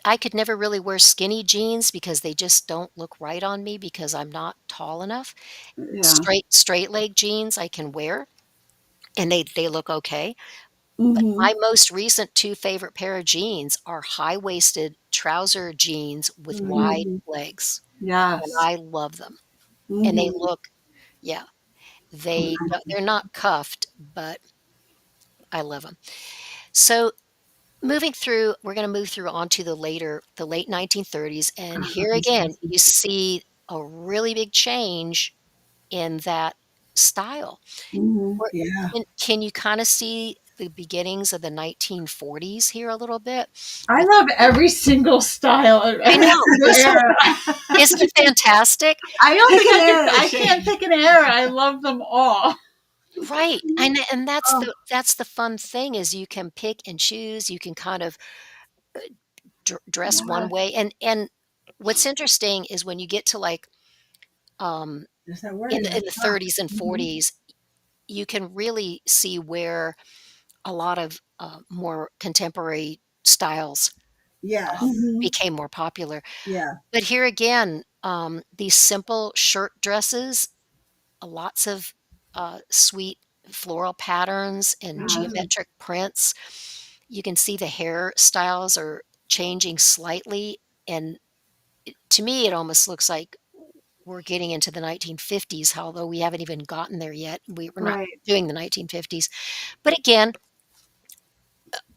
I could never really wear skinny jeans because they just don't look right on me because I'm not tall enough. Yeah. Straight leg jeans I can wear, and they look okay, But Mm-hmm. my most recent 2 favorite pair of jeans are high-waisted trouser jeans with Mm-hmm. wide Mhm. legs, and Yes. I love them, and they Mm-hmm. look yeah, they're not cuffed, but I love them. So, moving through we're gonna move through onto the late 1930s, and I love here these again, you dresses. see a really big change in that style. Mm-hmm. Or Yeah. can you kinda see the beginnings of the 1940s here a little bit? I With love every single style of I every know, single era. isn't it fantastic? I don't Pick think an I could. era, I can't Shane. pick an era. I love them all. Right, and Oh, that's the fun thing is you can pick and choose, you can kind of dress one yeah. way, and what's interesting is when you get to, like, um, There's that word again. in the Ah. 30s and Mm-hmm. 40s, you can really see where a lot of, more contemporary styles, Yes. Mhm. became more popular. Yeah. But here again, these simple shirt dresses, lots of, sweet floral patterns and Mm-hmm. geometric prints. You can see the hairstyles are changing slightly, and to me, it almost looks like we're getting into the 1950s, although we haven't even gotten there yet. We're not Right. doing the 1950s. But again,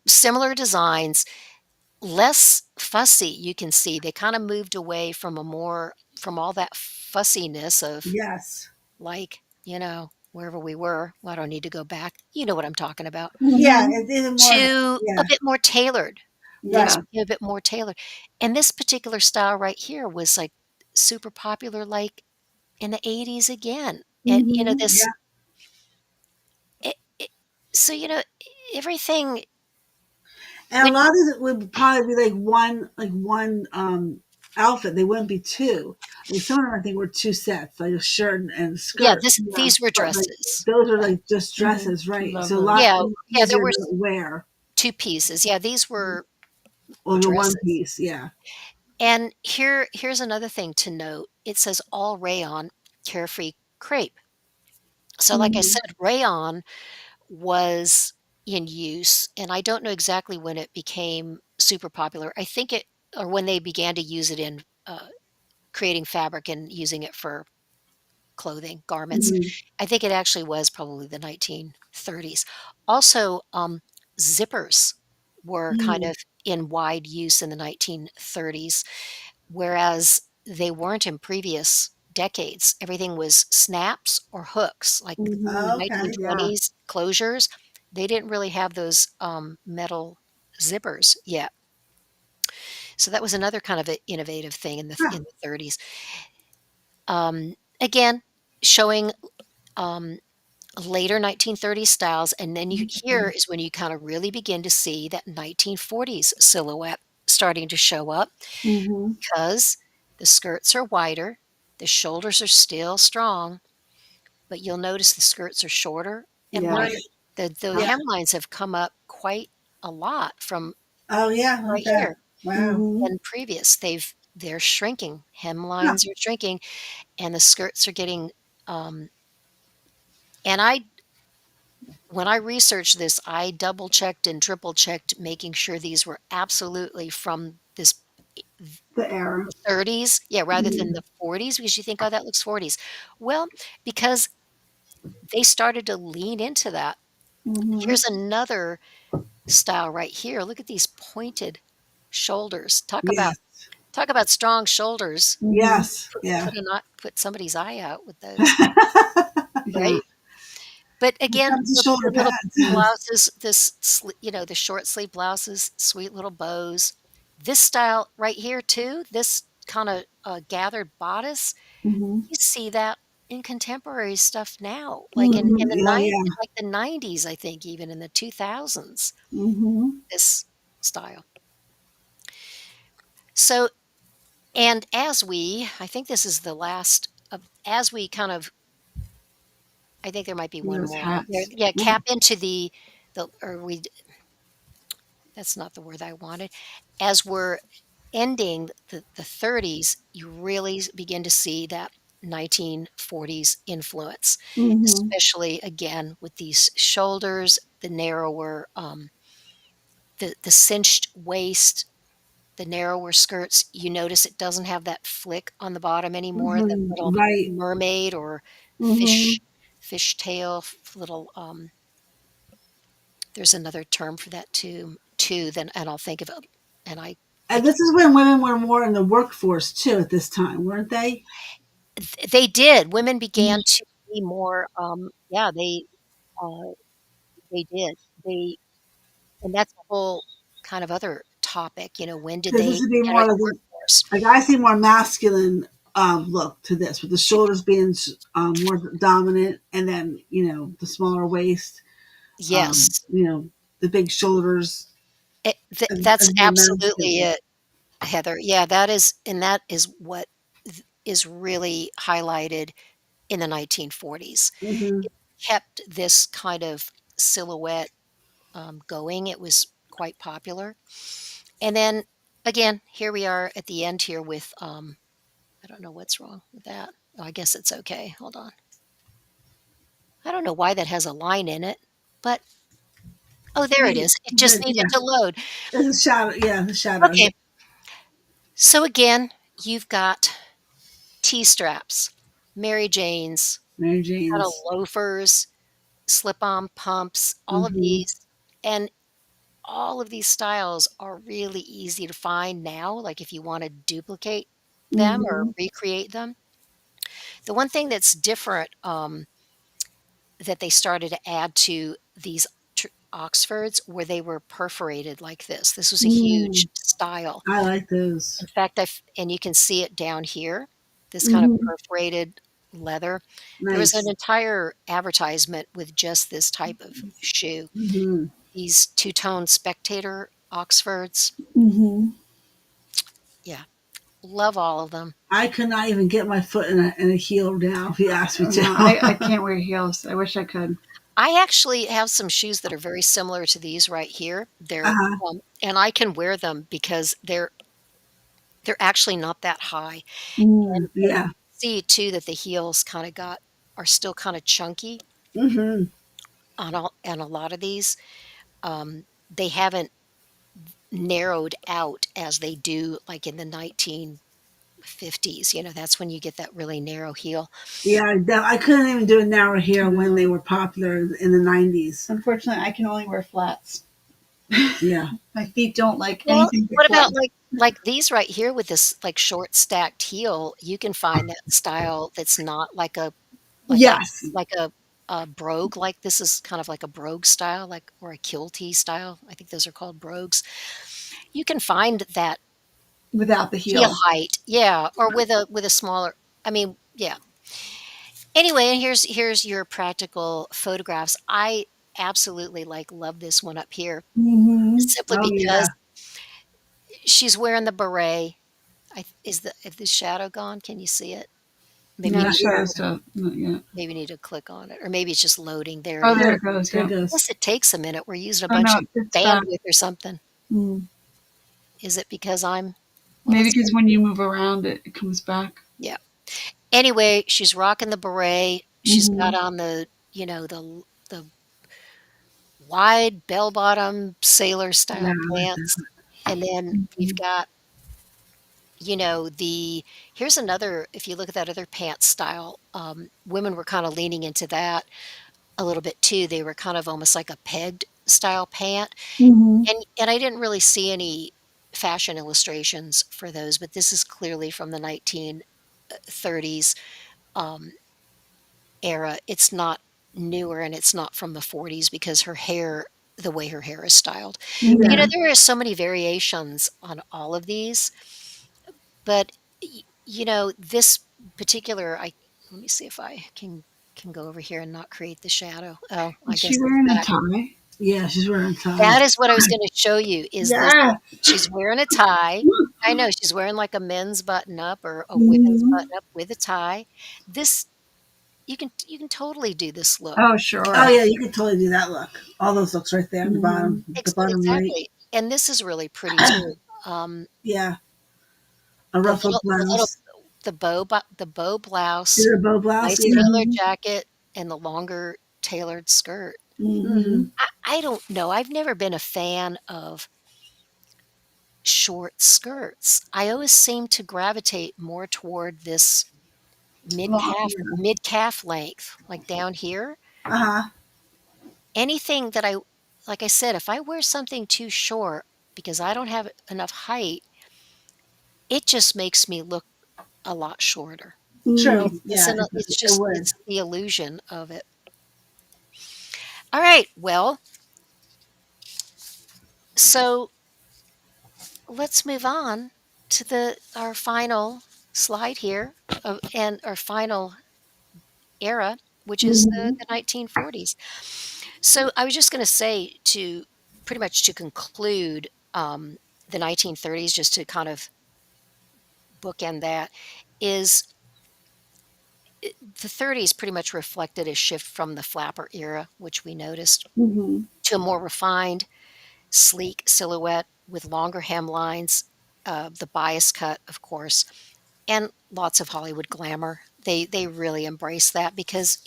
similar designs, less fussy, you can see. They kinda moved away from from all that fussiness of, Yes. like, wherever we were. Well, I don't need to go back. You know what I'm talking about. Yeah. Mhm. It is more. To a Yeah. bit more tailored. Things Right. Yeah. became a bit more tailored. And this particular style right here was, like, super popular, like, in the '80s again. And, Mhm. this Yeah. it so, everything And a when lot of it would probably be like one outfit. They wouldn't be two. Like some of them I think were two sets, like a shirt and a yeah, skirt. Yeah. these were But like dresses. those are Yeah. like just Mhm. dresses, right? Love So a those. lot Yeah, yeah, there easier were to wear. 2 pieces. Yeah, these were Or the one dresses. piece, yeah. And here's another thing to note. It says all rayon, carefree crepe. So like I Mhm. said, rayon was in use, and I don't know exactly when it became super popular. I think it or when they began to use it in, creating fabric and using it for clothing, garments. Mhm. I think it actually was probably the 1930s. Also, zippers were kind Mm. of in wide use in the 1930s, whereas they weren't in previous decades. Everything was snaps or hooks, like the Mhm. Okay. Yeah. 1920s closures. They didn't really have those metal zippers yet. So that was another kind of a innovative thing Huh. in the 30s. Again, showing um, later 1930s styles, and then here Mhm. is when you kind of really begin to see that 1940s silhouette starting to show up Mhm. because the skirts are wider, the shoulders are still strong, but you'll notice the skirts are shorter, and look, Right. Yes. the Yeah. hemlines have come up quite a lot from Oh yeah. right Okay. here. Wow. Mhm. And previous, they're shrinking. Huh. Hemlines are shrinking, and the skirts are getting. Um, and I, when I researched this, I double checked and triple checked, making sure these were absolutely from The era. the 30s, yeah, rather than Mhm. the 40s, because you think, oh, that looks 40s. Well, because they started to lean into that. Mhm. Here's another style right here. Look at these pointed shoulders. Yes. Talk about strong shoulders. Mhm. Yes. Yeah. Put somebody's eye out with those, Yeah. right? But It again, comes to the shoulder little pads. blouses, the short sleeve blouses, sweet little bows. This style right here too, this kinda, gathered bodice, Mhm. you see that in contemporary stuff now, like Mhm. Oh in yeah. like the '90s, I think even in the 2000s, Mhm. this style. So and as we I think this is the last of as we kind of I think there might be one Those more. There hats. yeah, Yeah. cap into the or we that's not the word I wanted. As we're ending the 30s, you really begin to see that 1940s influence, Mm-hmm. especially again with these shoulders, the narrower, the cinched waist, the narrower skirts. You notice it doesn't have that flick on the bottom anymore, the little Right. mermaid or Mm-hmm. fish tail, little, there's another term for that too, then and I'll think of it, and I And this is when women were more in the workforce too at this time, weren't they? they did. Women began to be more, yeah, uh, they did. They and that's a whole kind of other topic, when did Because they this would be enter more the of the, workforce? like I see more masculine look to this, with the shoulders being more dominant, and then the smaller waist, Yes, the big shoulders, that's as more absolutely masculine. it, Heather. Yeah, that is what is really highlighted in the 1940s. Hmm. It kept this kind of silhouette, going. It was quite popular. And then again, here we are at the end here with, I don't know what's wrong with that. Oh, I guess it's okay. Hold on. I don't know why that has a line in it, but oh, there it is. It just Yeah, needed to load. there's a shadow. Yeah, the shadow. Yeah. Okay. So again, you've got T-straps, Mary Janes, Mary kind of Jane's. loafers, slip-on pumps, all of Hmm. these, and all of these styles are really easy to find now, like if you wanna duplicate them or Mm-hmm. recreate them. The one thing that's different, that they started to add to these Oxfords where they were perforated like this. This was a huge Mm. style. I like those. In fact, and you can see it down here, this kind of Mm-hmm. perforated leather. There was an Nice. entire advertisement with just this type of shoe. Hmm. These two-tone Spectator Oxfords. Mm-hmm. Yeah, love all of them. I could not even get my foot in a heel now if you asked me to. No, I can't wear heels. I wish I could. I actually have some shoes that are very similar to these right here. Uh-huh. And I can wear them because they're actually not that high. Mm. And you Yeah. see too that the heels are still kinda chunky Hmm. on a lot of these. They haven't narrowed out as they do, like, in the 1950s, that's when you get that really narrow heel. Yeah, I couldn't even do a narrow heel when they No. were popular in the 90s. Unfortunately, I can only wear flats. Yeah. My feet don't like Well, anything but what about, flats. like, these right here with this, like, short stacked heel? You can find that style that's not like a Yes. like a brogue, like, this is kind of like a brogue style, like, or a kiltie style. I think those are called brogues. You can find that Without the heel heel. height, yeah, or with a smaller, I mean, yeah. Anyway, and here's your practical photographs. I absolutely, love this one up here Mm-hmm. simply Oh because yeah. she's wearing the beret. Is the shadow gone? Can you see it? Maybe No, you the Not need to yet. shadow's still not yet. maybe you need to click on it, or maybe it's just loading. There it Oh, is. there There, it goes. there it Yeah. goes. Guess it takes a minute. We're using a Oh bunch no, of it's back. bandwidth or something. Mm. Is it because well, Maybe let's because when you move around, it comes back. yeah. Anyway, she's rocking the beret. She's got Mm-hmm. on the wide bell-bottom sailor Yeah, style I like that. pants, and then we've got, the here's another, if you look at that other pants style, women were kinda leaning into that a little bit too. They were kind of almost like a pegged style pant, Mm-hmm. and I didn't really see any fashion illustrations for those, but this is clearly from the 1930s, um, era. It's not newer, and it's not from the 40s because the way her hair is styled. But, Mm-hmm. Yeah. there are so many variations on all of these, but, this particular, I let me see if I can go over here and not create the shadow. Oh, I Is she guess it's wearing a back. tie? Yeah, she's wearing a tie. That is what I was gonna show you, is this Yeah. she's wearing a tie. I know, she's wearing, like, a men's button-up or a women's Mm-hmm. button-up with a tie. This you can totally do this look. Oh, Oh sure. yeah, you could totally do that look. All those looks right there at Mm-hmm. the bottom right. Exactly, and this is really pretty too. Um, Yeah, a the ruffled little blouse. the bow blouse, Is it a bow blouse? nice Yeah. tailored jacket, and the longer tailored skirt. Mm-hmm. I don't know, I've never been a fan of short skirts. I always seem to gravitate more toward this Long, yeah. mid-calf length, like down here. Uh-huh. Anything that I like I said, if I wear something too short because I don't have enough height, it just makes me look a lot shorter. True. It's Yeah, it's it just would. it's the illusion of it. All right, well, so let's move on to the our final slide here, and our final era, which is Mm-hmm. the 1940s. So I was just going to say to pretty much to conclude the 1930s, just to kind of bookend that, is the 30s pretty much reflected a shift from the flapper era, which we noticed, Mm-hmm. to a more refined, sleek silhouette with longer hemlines, the bias cut, of course, and lots of Hollywood glamour. They really embrace that because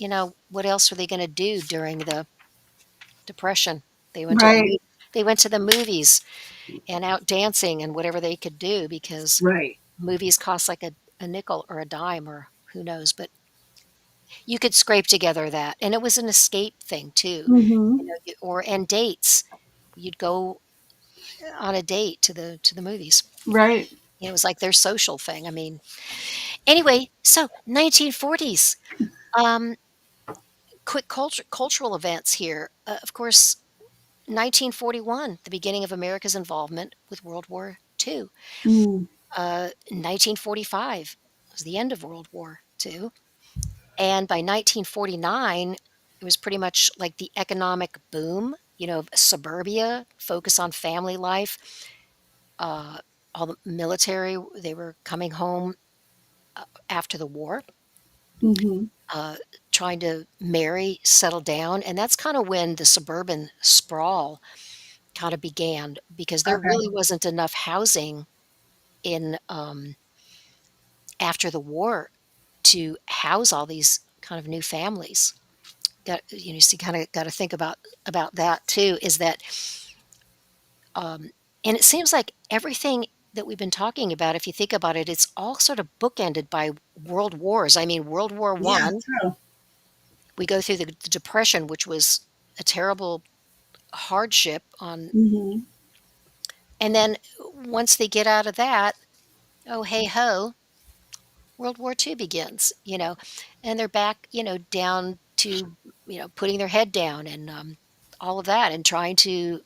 what else are they going to do during the Depression? They went to the Right. they went to the movies and out dancing and whatever they could do because Right. movies cost like a nickel or a dime or who knows, but you could scrape together that, and it was an escape thing too, Mm-hmm. or and dates. You'd go on a date to the movies. Right. It was like their social thing. I mean, anyway, so 1940s. Um, quick cultural events here. Of course, 1941, the beginning of America's involvement with World War II. Mm. 1945 was the end of World War II. And by 1949, it was pretty much like the economic boom, suburbia, focus on family life. Uh, all the military, they were coming home after the war, Mm-hmm. uh, trying to marry, settle down. And that's kind of when the suburban sprawl kind of began because there Okay. really wasn't enough housing in after the war to house all these kind of new families. So you kind of got to think about that too. Is that and it seems like everything that we've been talking about, if you think about it, it's all sort of bookended by world wars. I mean, World War Yeah, One, true. we go through the Depression, which was a terrible hardship on, Mm-hmm. and then once they get out of that, oh hey ho, World War II begins, and they're back, down to, putting their head down and all of that and trying to,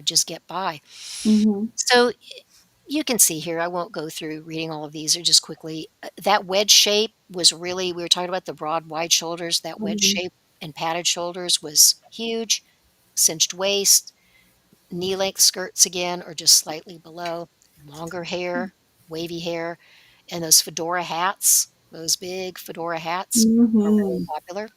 just get by. Mm-hmm. So you can see here, I won't go through reading all of these or just quickly. That wedge shape was really, we were talking about the broad, wide shoulders. That wedge Mm-hmm. shape and padded shoulders was huge, cinched waist, knee length skirts again, or just slightly below, longer hair, wavy hair, and those fedora hats, those big fedora hats are really Mm-hmm. popular.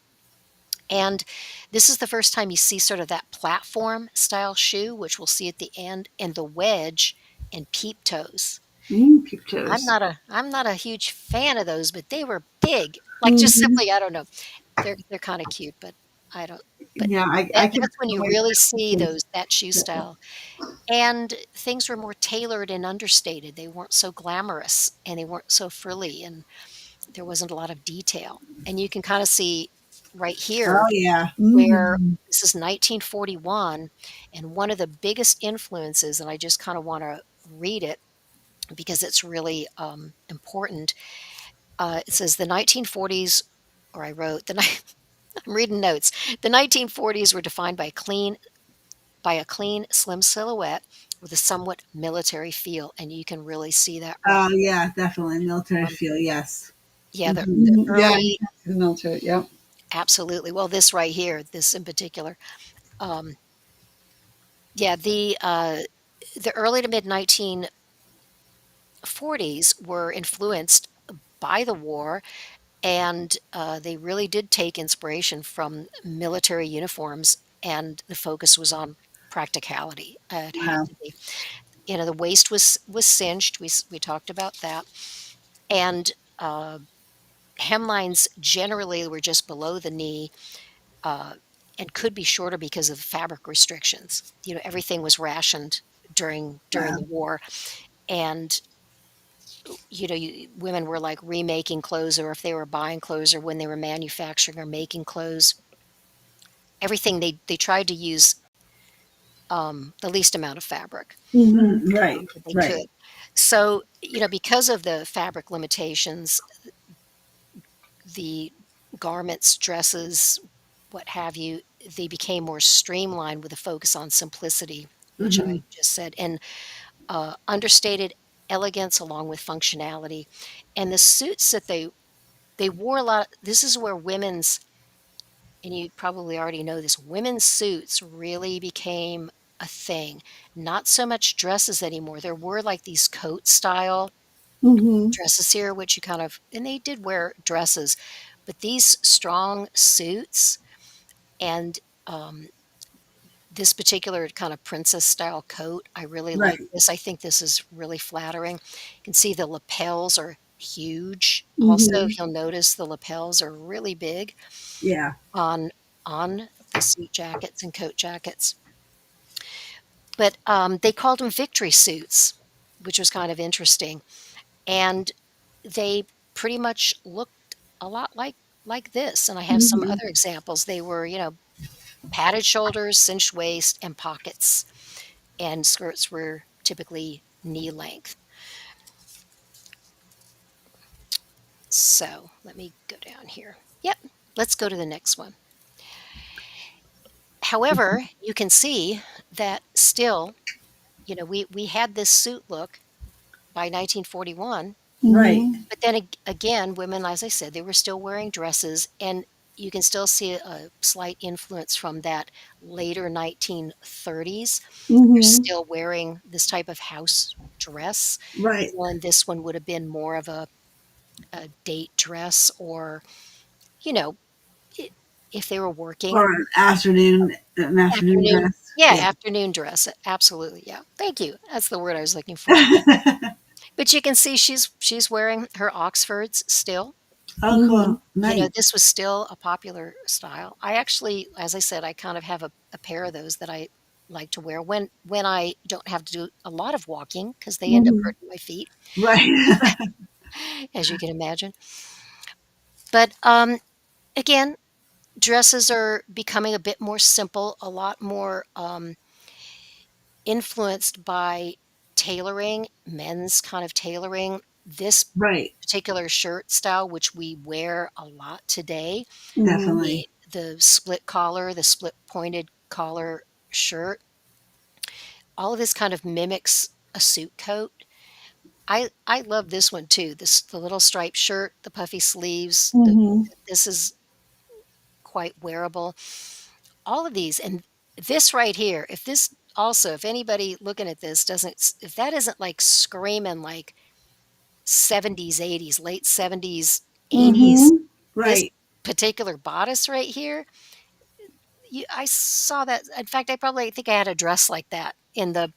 And this is the first time you see sort of that platform style shoe, which we'll see at the end, and the wedge and peep toes. Mm, peep toes. I'm not a huge fan of those, but they were big. Like just Mm-hmm. simply, I don't know. They're kind of cute, but I don't. But Yeah, I can that's when you relate really to see those. that shoe style. And things were more tailored and understated. They weren't so glamorous and they weren't so frilly and there wasn't a lot of detail. And you can kind of see right Oh here yeah. where Mm-hmm. this is 1941 and one of the biggest influences, and I just kind of want to read it because it's really important. It says the 1940s, or I wrote I'm reading notes. The 1940s were defined by a clean, slim silhouette with a somewhat military feel, and you can really see that right Oh here. yeah, definitely military Um, feel. Yes. yeah, Mm-hmm. the Mhm. Yeah, you early, can see the military. Yep. absolutely. Well, this right here, this in particular, um, yeah, the early to mid 1940s were influenced by the war, and they really did take inspiration from military uniforms, and the focus was on practicality. It had Wow. to be. The waist was cinched. We talked about that, and Uh, hemlines generally were just below the knee, uh, and could be shorter because of fabric restrictions. Everything was rationed during Yeah. the war, and women were like remaking clothes, or if they were buying clothes, or when they were manufacturing or making clothes, everything they tried to use the least amount of fabric Mhm. Right. that they Right. could. So, because of the fabric limitations, the garments, dresses, what have you, they became more streamlined with a focus on simplicity, which I Hmm. just said, and understated elegance along with functionality. And the suits that they wore a lot. This is where women's, and you probably already know this, women's suits really became a thing. Not so much dresses anymore. There were like these coat style Mhm. dresses here, which you kind of, and they did wear dresses, but these strong suits and um, this particular kind of princess style coat, I really like Right. this. I think this is really flattering. You can see the lapels are huge. Also, Mhm. if you'll notice, the lapels are really big Yeah. on the suit jackets and coat jackets. But they called them victory suits, which was kind of interesting. And they pretty much looked a lot like this. And I have some Mhm. other examples. They were, padded shoulders, cinched waist, and pockets. And skirts were typically knee length. So let me go down here. Yep, let's go to the next one. However, you can see that still, we had this suit look by 1941. Right. Mhm. But then again, women, as I said, they were still wearing dresses, and you can still see a slight influence from that later 1930s. They're Mhm. still wearing this type of house dress, Right. and this one would have been more of a date dress, or you know, I if they were working, Or an afternoon afternoon, dress. yeah, Yeah. afternoon dress. Absolutely, yeah. Thank you. That's the word I was looking for. But you can see she's wearing her Oxfords still. Oh, Mhm. cool. Nice. This was still a popular style. I actually, as I said, I kind of have a pair of those that I like to wear when I don't have to do a lot of walking, because they end up Mhm. hurting my feet, Right. as you can imagine. But, again, dresses are becoming a bit more simple, a lot more, influenced by tailoring, men's kind of tailoring. This Right. particular shirt style, which we wear a lot today, Mhm. the Definitely. the split collar, the split pointed collar shirt, all of this kind of mimics a suit coat. I love this one too. The little striped shirt, the puffy sleeves. Mhm. This is quite wearable. All of these, and this right here. If this also, if anybody looking at this if that isn't like screaming like 70s, 80s, late 70s, 80s, Mhm. this Right. particular bodice right here. I saw that. In fact, I think I had a dress like that in the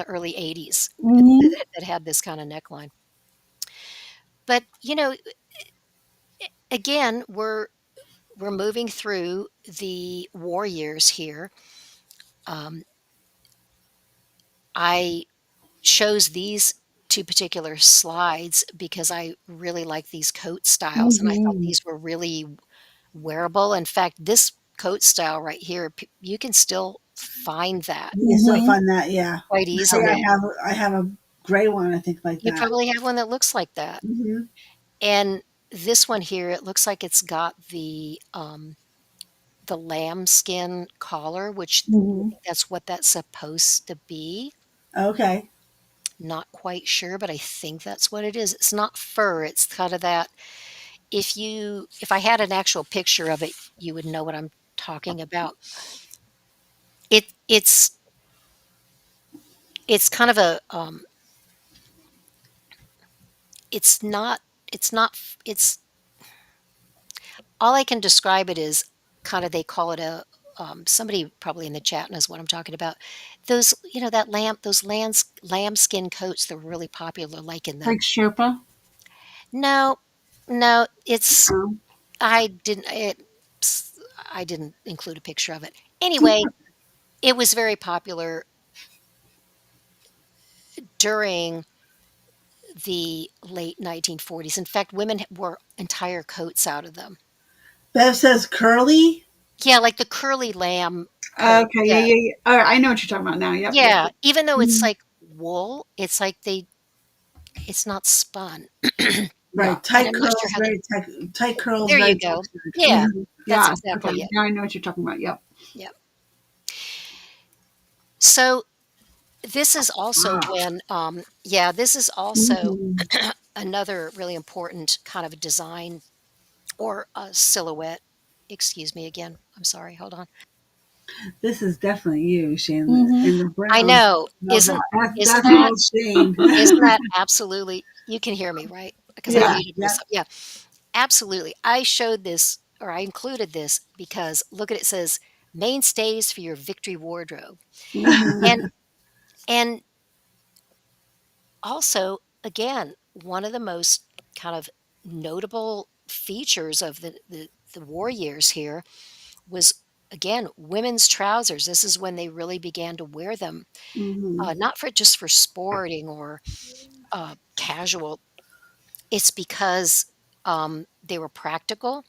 early '80s Mhm. that had this kind of neckline. But again, we're moving through the war years here. Um, I chose these two particular slides because I really like these coat styles, and I thought Mhm. these were really wearable. In fact, this coat style right here, you can still find that You can still Mhm. find that. Yeah. quite I, I easily. have I have a gray one. I think like You that. probably have one that looks like that. Hmm. And this one here, it looks like it's got the lambskin collar, which I Mhm. think that's what that's supposed to be. Okay. Not quite sure, but I think that's what it is. It's not fur, it's kind of that, if I had an actual picture of it, you would know what I'm talking about. It's kind of it's not it's not f it's all I can describe it is kinda, they call it somebody probably in the chat knows what I'm talking about. That those lambskin coats that were really popular, like in the Like Sherpa? no, No, it's Um, I didn't it I didn't include a picture of it. Anyway, it was very popular during the late 1940s. In fact, women wore entire coats out of them. Bev says curly. Yeah, like the curly lamb coat. okay, yeah, Yeah. yeah, yeah. All right, I know what you're talking about now. Yep, yep, Yeah, yep. even though it's Mhm. like wool, it's like it's not spun. Right, And tight I'm not sure curls, how they very tight curls, there you very go. textured. Yeah, Mhm. that's Yes, okay, exactly it. now I know what you're talking about. Yep. Yeah. So, this is also Ah. when, yeah, this is also Mhm. another really important kind of design or a silhouette. Excuse me again. I'm sorry. Hold on. This is definitely you, Shane, Mhm. in the I brown. know. Love that. Isn't That's that all Shane. isn't that absolutely you can hear me, right? Because I Yeah. Yeah, muted yeah. myself. Yeah, absolutely. I showed this or I included this because look at it says mainstays for your victory wardrobe. And and also, again, one of the most kind of notable features of the war years here was again women's trousers. This is when they really began to wear them, Mhm. not for just for sporting or casual. It's because they were practical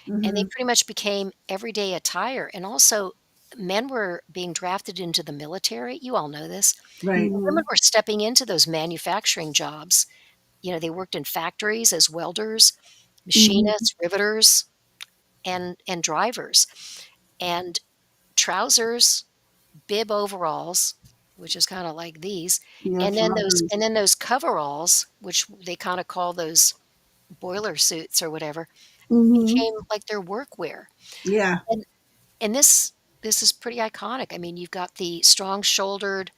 and they Hmm. pretty much became everyday attire. And also, men were being drafted into the military. You all know this. Right. Women Mhm. were stepping into those manufacturing jobs. You know, they worked in factories as welders, Mhm. machinists, riveters, and drivers. And trousers, bib overalls, which is kinda like these, and Yes, then love those. those coveralls, which they kinda call those boiler suits or whatever, Mhm. became like their workwear. Yeah. And this is pretty iconic. I mean, you've got the strong-shouldered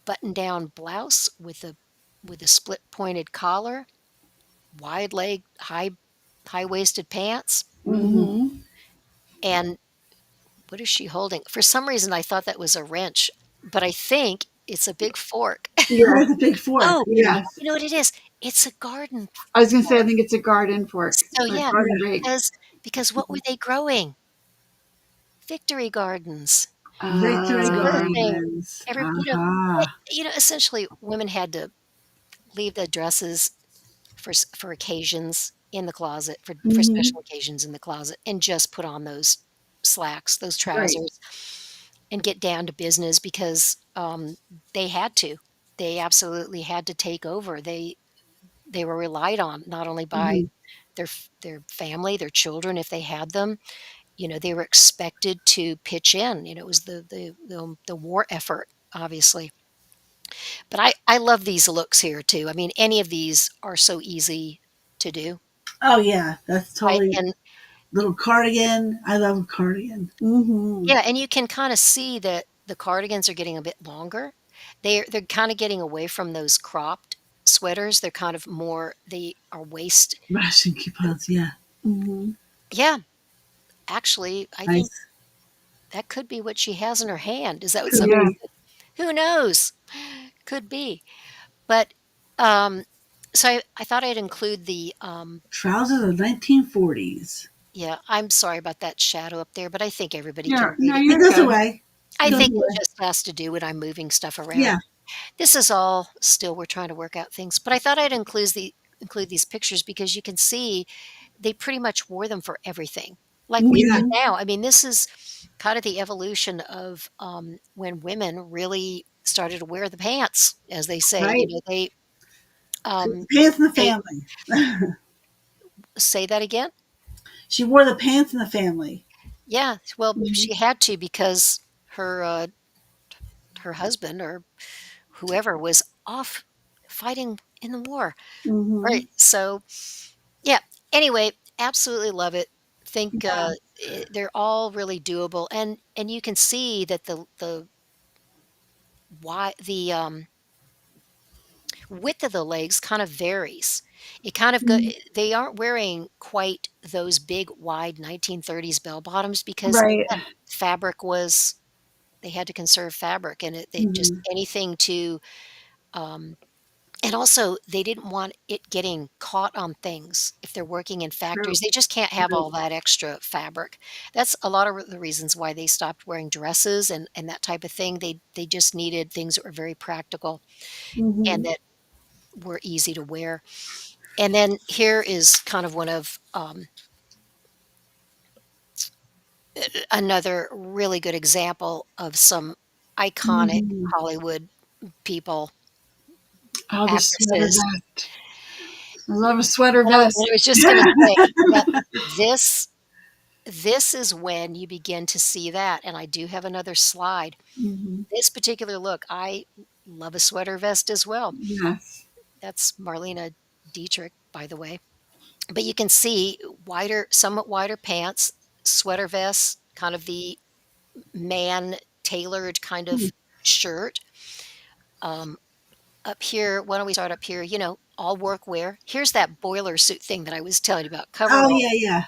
button-down blouse with a split pointed collar, wide leg, high-waisted pants, Hmm. Mhm. and what is she holding? For some reason, I thought that was a wrench, but I think it's a big fork. Yeah. That's a big fork. Oh, Yes. you know what it is? It's a garden I was gonna say I fork. think it's a garden fork, So, a yeah, garden rake. because what were they growing? Victory gardens. Victory That's another Uh, thing. Gardens. Eh, Aha. essentially, women had to leave the dresses for occasions in the closet, for mhm. special occasions in the closet, and just put on those slacks, those Right. trousers, and get down to business because, they had to. They absolutely had to take over. They were relied on not only by Hmm. their family, their children, if they had them, you know, they were expected to pitch in, you know, it was the war effort, obviously. But I love these looks here too. I mean, any of these are so easy to do, Oh yeah, that's right? totally And little cardigan. I love a cardigan. Mhm. yeah, and you can kinda see that the cardigans are getting a bit longer. They're kinda getting away from those cropped sweaters. They're kind of more they are waist Russian coupons. Yeah. Mhm. yeah, actually, I think Nice. that could be what she has in her hand. Is that what Could somebody Yeah. be. said? Who knows? Could be. But, um, so I thought I'd include Trousers of 1940s. yeah, I'm sorry about that shadow up there, but I think everybody Yeah. can read No, it. It you're goes good. away. It I goes think it away. just has to do when I'm moving stuff around. Yeah. This is all still we're trying to work out things, but I thought I'd include these pictures because you can see they pretty much wore them for everything, like we Yeah. do Mhm. now. I mean, this is kind of the evolution of, when women really started to wear the pants, as they say, you Right. know, um, Pants in the they family. say that again? She wore the pants in the family. Yeah, well, Mhm. she had to because her husband or whoever was off fighting in the war. Right, Mhm. so, yeah, anyway, absolutely love it. Think, Yeah. they're all really doable, and you can see that the why the width of the legs kind of varies. It kind of Mhm. they aren't wearing quite those big, wide 1930s bell bottoms because, Right. again, fabric was they had to conserve fabric, and it they just Hmm. anything to, um And also, they didn't want it getting caught on things if they're working in factories. True. They just can't have True. all that extra fabric. That's a lot of the reasons why they stopped wearing dresses and that type of thing. They just needed things that were very practical and Mhm. that were easy to wear. And then here is kind of one of, another really good example of some iconic Mhm. Hollywood people, Oh, the sweater actresses. vest. I love a sweater And I vest. was just gonna say that this this is when you begin to see that, and I do have another slide. Mhm. This particular look, I love a sweater vest as well. Yes. That's Marlene Dietrich, by the way. But you can see wider, somewhat wider pants, sweater vest, kind of the man tailored kind Hmm. of shirt. Um, Up here, why don't we start up here? All workwear. Here's that boiler suit thing that I was telling you about, Oh coverall. yeah, yeah.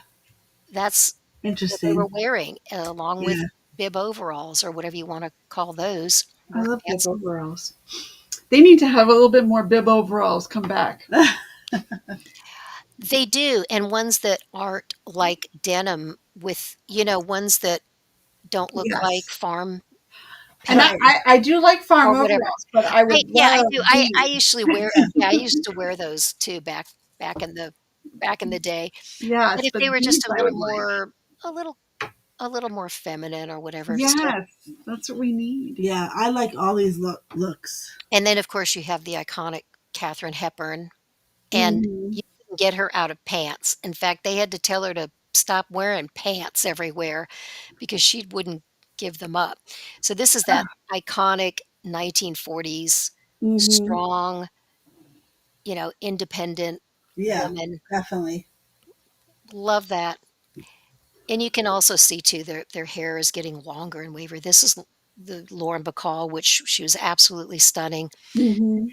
That's what they were Interesting. wearing, along with Yeah. bib overalls or whatever you wanna call those, I work love bib pants. overalls. They need to have a little bit more bib overalls come back. They do, and ones that aren't like denim with ones that don't look like Yes. farm And I, pants Right. I, I do like farm or whatever. overalls, but I I would Yeah, I love do. I these. usually wear yeah, I used to wear those too back in the day. But Yes, if but they were these just a I little would like. more a little more feminine or whatever still. Yes, that's what we need. Yeah, I like all these looks. And then, of course, you have the iconic Katharine Hepburn, and Hmm. you couldn't get her out of pants. In fact, they had to tell her to stop wearing pants everywhere because she wouldn't give them up. So this is that iconic 1940s Hmm. strong, independent Yeah, woman. definitely. Love that. And you can also see too their hair is getting longer and waver. This is the Lauren Bacall, which she was absolutely stunning. Hmm.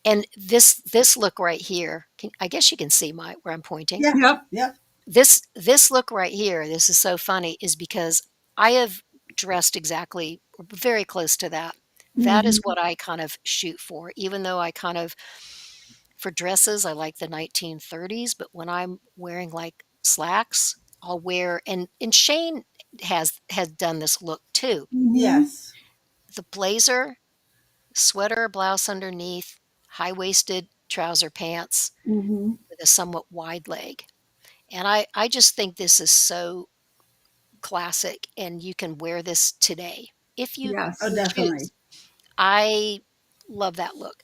And this look right here, I guess you can see my where I'm pointing. Yeah. Yep. Yep. This look right here, this is so funny, is because I have dressed exactly or very close to that. That is Hmm. what I kind of shoot for, even though I kind of for dresses, I like the 1930s, but when I'm wearing, like, slacks, I'll wear and Shane has done this look too. Hmm. Yes. The blazer, sweater, blouse underneath, high-waisted trouser pants Hmm. with a somewhat wide leg, and I just think this is so classic, and you can wear this today if you Oh, Yes. definitely. choose. I love that look.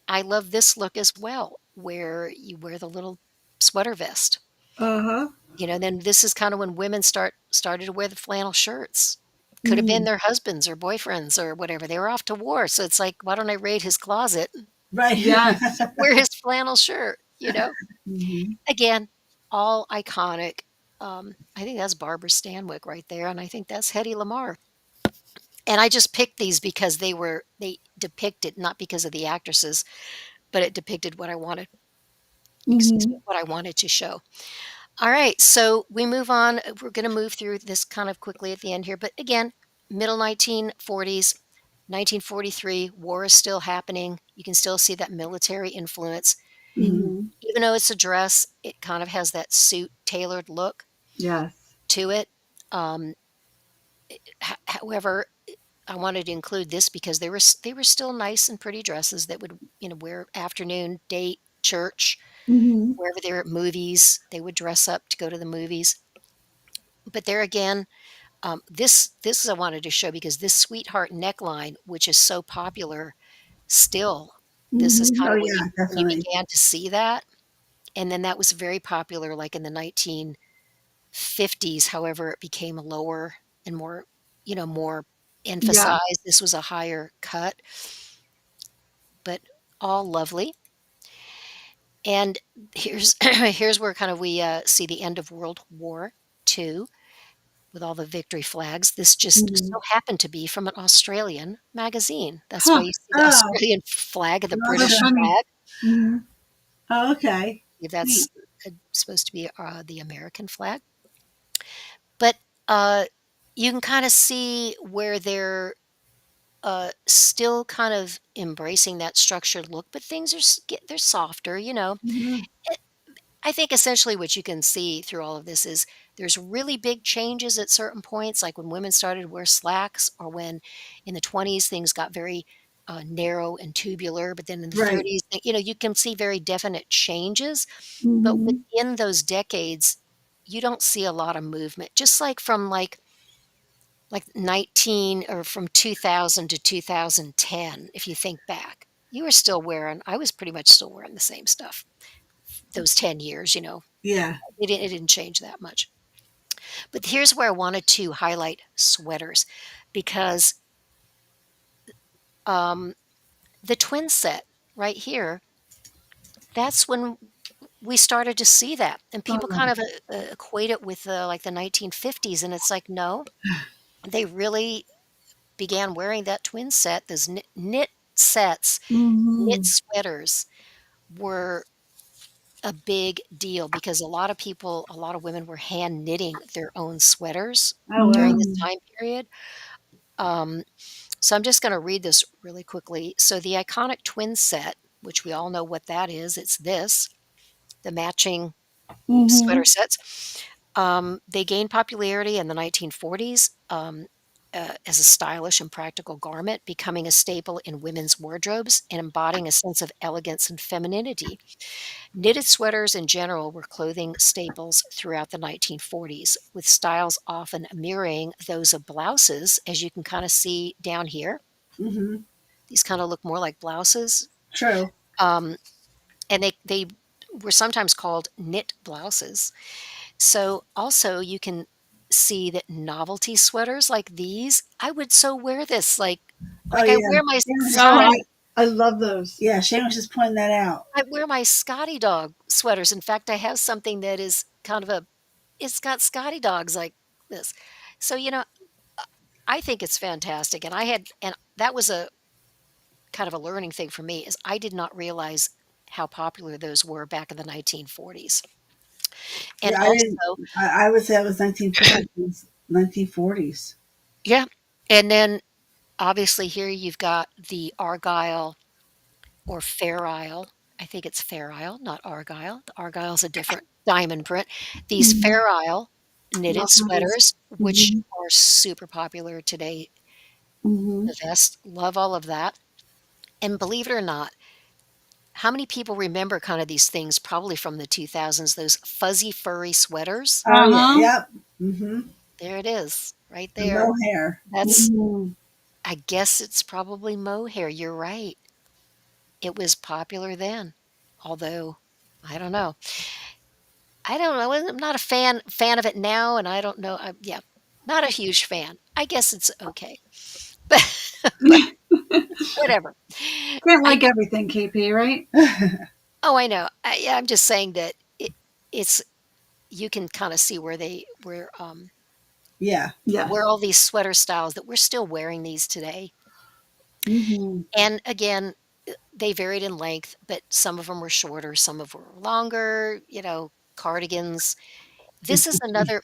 I love this look as well, where you wear the little sweater vest. Uh huh. Then this is kind of when women started to wear the flannel shirts. Could have been Hmm. their husbands or boyfriends or whatever. They were off to war, so it's like, why don't I raid his closet, Right. Yes. wear his flannel shirt? Hmm. Again, all iconic. I think that's Barbara Stanwyck right there, and I think that's Hedy Lamarr. And I just picked these because they depicted not because of the actresses, but it depicted what I wanted excuse me, Hmm. what I wanted to show. Alright, so we move on, we're gonna move through this kind of quickly at the end here, but again, middle 1940s, 1943, war is still happening, you can still see that military influence. Hmm. Hmm. Even though it's a dress, it kind of has that suit tailored look Yes. to it. Um, however, I wanted to include this because they were still nice and pretty dresses that would, wear afternoon, date, church, Hmm. wherever they're at movies, they would dress up to go to the movies. But there again, this is I wanted to show because this sweetheart neckline, which is so popular still, this is Hmm. kind Oh of yeah, when you definitely. began to see that, and then that was very popular, like, in the 1950s, however, it became lower and more Yeah. emphasized. This was a higher cut, but all lovely. And here's here's where kind of we, see the end of World War II with all the victory flags. This just Hmm. so happened to be from an Australian magazine. That's why Huh. you see the Oh, Australian flag and the So British Russia. funny. flag. Hmm. Oh, okay. That's, Neat. supposed to be, the American flag. But, you can kinda see where they're still kind of embracing that structured look, but things are they're softer, you know. Mhm. I think essentially what you can see through all of this is there's really big changes at certain points, like when women started to wear slacks, or when in the 20s things got very narrow and tubular, but then in the Right. 30s, you know, you can see very definite changes. But Mhm. within those decades, you don't see a lot of movement. Just like from like 19 or from 2000 to 2010, if you think back, you were still wearing, I was pretty much still wearing the same stuff those 10 years, you know, Yeah. it didn't change that much. But here's where I wanted to highlight sweaters because um, the twin set right here, that's when we started to see that. And people Oh, kind of equate it with like the 1950s. And it's like, no, they really began wearing that twin set. Those knit sets, knit Mhm. sweaters were a big deal because a lot of women were hand knitting their own sweaters oh during wow. this Mm. time period. Um, so I'm just going to read this really quickly. So the iconic twin set, which we all know what that is, it's this, the matching sweater Mhm. sets. They gained popularity in the 1940s as a stylish and practical garment, becoming a staple in women's wardrobes and embodying a sense of elegance and femininity. Knitted sweaters in general were clothing staples throughout the 1940s, with styles often mirroring those of blouses, as you can kind of see down here. Mhm. These kind of look more like blouses. True. Um, and they were sometimes called knit blouses. So also you can see that novelty sweaters like these, I would so wear this Oh like I yeah. wear my Shane was just Oh, Scotty pointing. I love those. Yeah, Shane was just pointing that out. I wear my Scotty dog sweaters. In fact, I have something that is kind of a it's got Scotty dogs like this. So, you know, uh, I think it's fantastic. And that was a kind of a learning thing for me is I did not realize how popular those were back in the 1940s. And Yeah, I didn't. also, I would say it was 1950s, 1940s. yeah. And then obviously here you've got the Argyle or Fair Isle. I think it's Fair Isle, not Argyle. The Argyle's a different diamond print. These Mhm. Fair Isle knitted Love those. sweaters, which Mhm. are super popular today. Mhm. The vest, love all of that. And believe it or not, how many people remember kind of these things probably from the 2000s, those fuzzy furry sweaters? Oh yeah. Uh-huh. Yep. Mhm. There it is, right The there. mohair. That's Mhm. I guess it's probably mohair. You're right. It was popular then. Although, I don't know. I don't know. I'm not a fan of it now, and I don't know. Yeah, not a huge fan. I guess it's okay, but but whatever. Can't I like everything, KP, right? oh, I know. Yeah, I'm just saying that it's you can kind of see Yeah. Yes. where all these sweater styles that we're still wearing these today. Mhm. And again, they varied in length, but some of them were shorter, some of them were longer. You know, cardigans. This is another.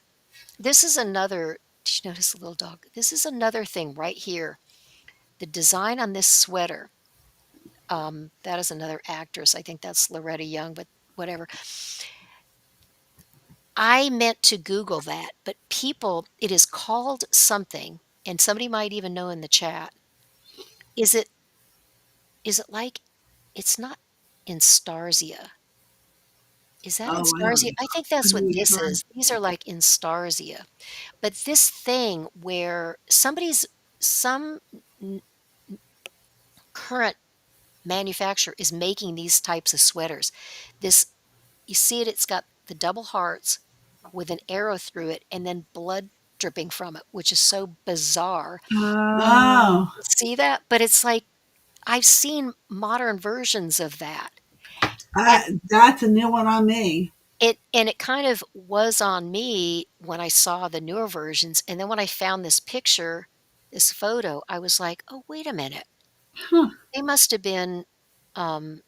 This is another. Did you notice the little dog? This is another thing right here. The design on this sweater, that is another actress. I think that's Loretta Young, but whatever. I meant to Google that, but it is called something, and somebody might even know in the chat. Is it is it like it's not Instarsia. Is that Oh, Instarsia? I think that's I'm what not this sure. is. These are like Instarsia. But this thing where some n- current manufacturer is making these types of sweaters. This you see it, it's got the double hearts with an arrow through it and then blood dripping from it, which is so bizarre. oh, See that? But it's like I've seen modern versions of that. And that's a new one on me. it kind of was on me when I saw the newer versions. And then when I found this picture, this photo, I was like, oh, wait a minute. Huh. They must have been um,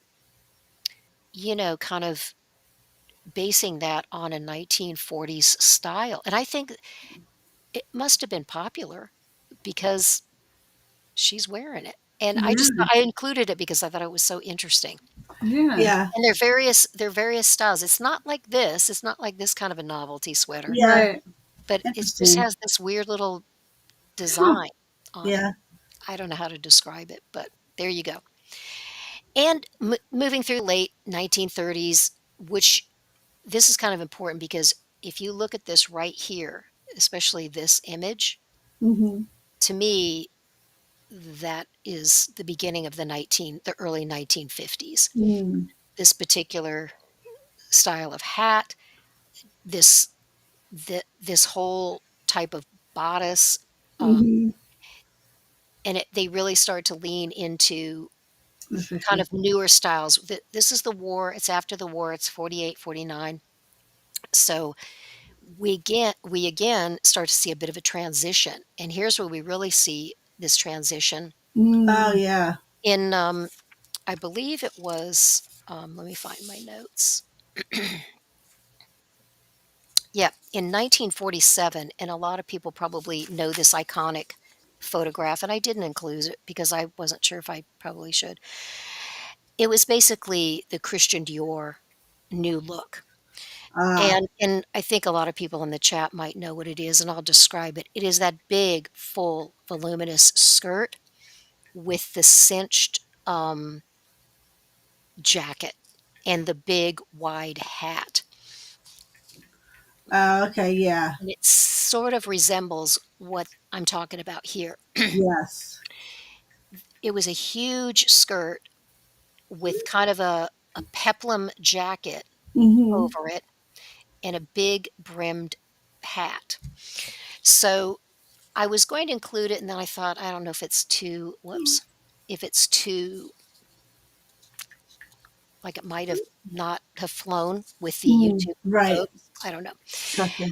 kind of basing that on a 1940s style, and I think it must have been popular because she's wearing it. And Yeah. I included it because I thought it was so interesting. Yeah. Yeah. And they're various styles. It's not like this kind of a novelty sweater, Yeah. Right. but it just Interesting. has this weird little Huh. design on it. Yeah. I don't know how to describe it, but there you go. And moving through late 1930s, which this is kind of important because if you look at this right here, especially this image, Mm-hmm. to me, that is the beginning of the early 1950s. Mm-hmm. This particular style of hat, this this whole type of bodice, um, Mm-hmm. and they really start to lean into The kind of 50s. newer styles. This is the war. It's after the war. It's 48, 49. So we again start to see a bit of a transition, and here's where we really see this transition Oh yeah. in I believe it was let me find my notes. Yeah, in 1947, and a lot of people probably know this iconic photograph, and I didn't include it because I wasn't sure if I probably should. It was basically the Christian Dior new look. Ah. And I think a lot of people in the chat might know what it is, and I'll describe it. It is that big, full, voluminous skirt with the cinched jacket and the big, wide hat. Okay. Yeah. And it sort of resembles what I'm talking about here. Yes. It was a huge skirt with kind of a peplum jacket Mm-hmm. over it and a big brimmed hat. So I was going to include it, and then I thought, I don't know if it's too, whoops, if it's too, like it might have not have flown with the Mm. YouTube Right. folks. I don't know. Gotcha.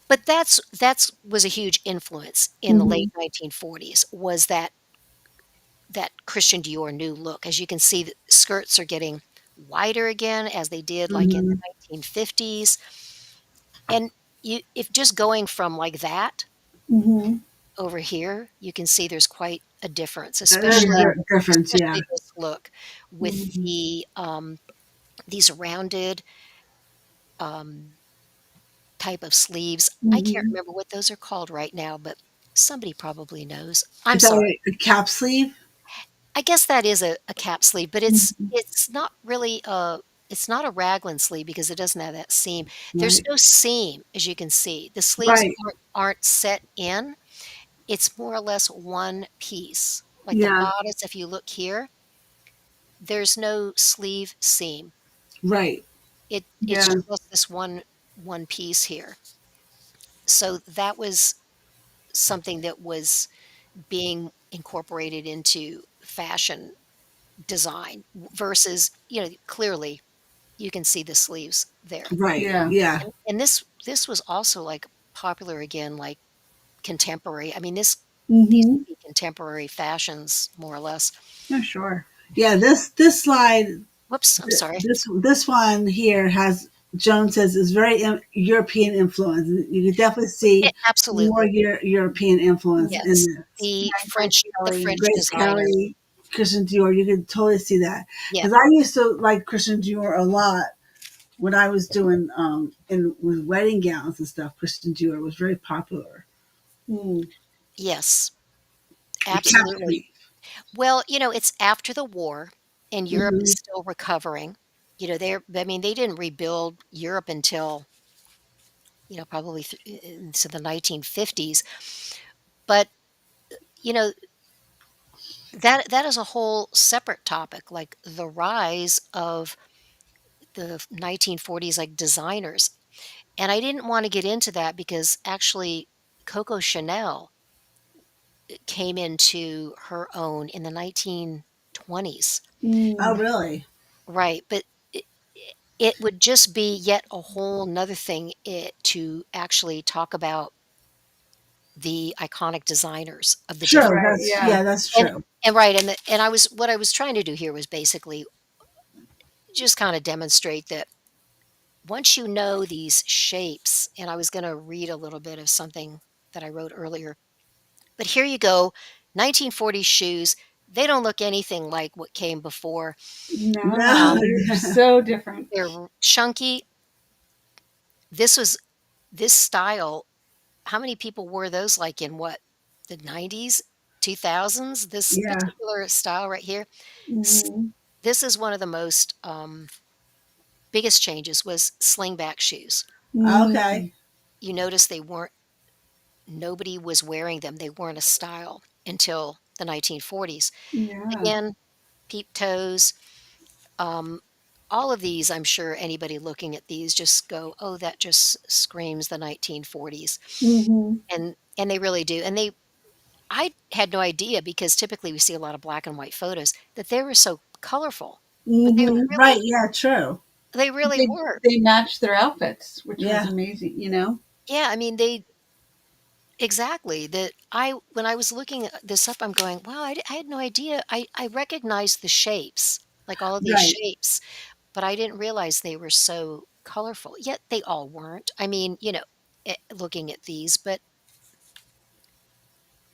But that's was a huge influence in the Mm-hmm. late 1940s was that Christian Dior new look. As you can see, the skirts are getting wider again as they did like in Mm-hmm. the 1950s. And if just going from like that Mm-hmm. over here, you can see there's quite a difference, There's especially a difference. Yeah. especially this look with Mm-hmm. these rounded um, type of sleeves. I can't Mm-hmm. remember what those are called right now, but somebody probably knows. I'm Is that sorry. a cap sleeve? I guess that is a cap sleeve, but Mhm. it's not really it's not a raglan sleeve because it doesn't have that seam. There's Right. no seam, as you can see. The sleeves Right. aren't set in. It's more or less one piece. Like the Yeah. bodice, if you look here, there's no sleeve seam. Right. It's Yeah. just this one piece here. So that was something that was being incorporated into fashion design versus, clearly you can see the sleeves there. Right. Yeah. Yeah. And this was also like popular again, like contemporary. I mean, these Mm-hmm. would be contemporary fashions more or less. Yeah, sure. Yeah. This slide, Whoops, I'm sorry. this one here has Joan says is very European influence. You can definitely see more Absolutely. European influence in Yes. this. Grace The Kelly. French Grace designer. Kelly, Christian Dior, you can totally see that. Yeah. Because I used to like Christian Dior a lot when I was doing in with wedding gowns and stuff. Christian Dior was very popular. Mm. Yes. The cap Absolutely. sleeve. Well, it's after the war and Europe is Mm-hmm. still recovering. I mean, they didn't rebuild Europe until, probably into the 1950s. But, you know, that is a whole separate topic, like the rise of the 1940s like designers. And I didn't want to get into that because actually Coco Chanel came into her own in the 1920s. Oh, Mm. really? Right, but it would just be yet a whole 'nother thing to actually talk about the iconic designers of the True. different Right. That's Yeah. yeah. That's and true. right, and I was what I was trying to do here was basically just kinda demonstrate that once you know these shapes, and I was gonna read a little bit of something that I wrote earlier. But here you go, 1940s shoes, they don't look anything like what came before. No, No. Um, they're so different. they're chunky. This was this style, how many people wore those, like, in what, the 90s, 2000s? This Yeah. particular style right here. S Mhm. This is one of the most, biggest changes was slingback shoes. Mm. Okay. You notice they weren't nobody was wearing them, they weren't a style until the 1940s. Yeah. Again, peep toes, um, all of these, I'm sure anybody looking at these just go, "Oh, that just screams the 1940s." Mhm. And they really do, and I had no idea because typically we see a lot of black and white photos that they were so colorful, but Mhm. Right. Yeah. True. they really They were. they matched their outfits, which was Yeah. amazing, you know? Yeah, I mean, they exactly, that I when I was looking this up, I'm going, "Wow, I had no idea." I recognized the shapes, like all of these Right. shapes, but I didn't realize they were so colorful, yet they all weren't. I mean, looking at these, but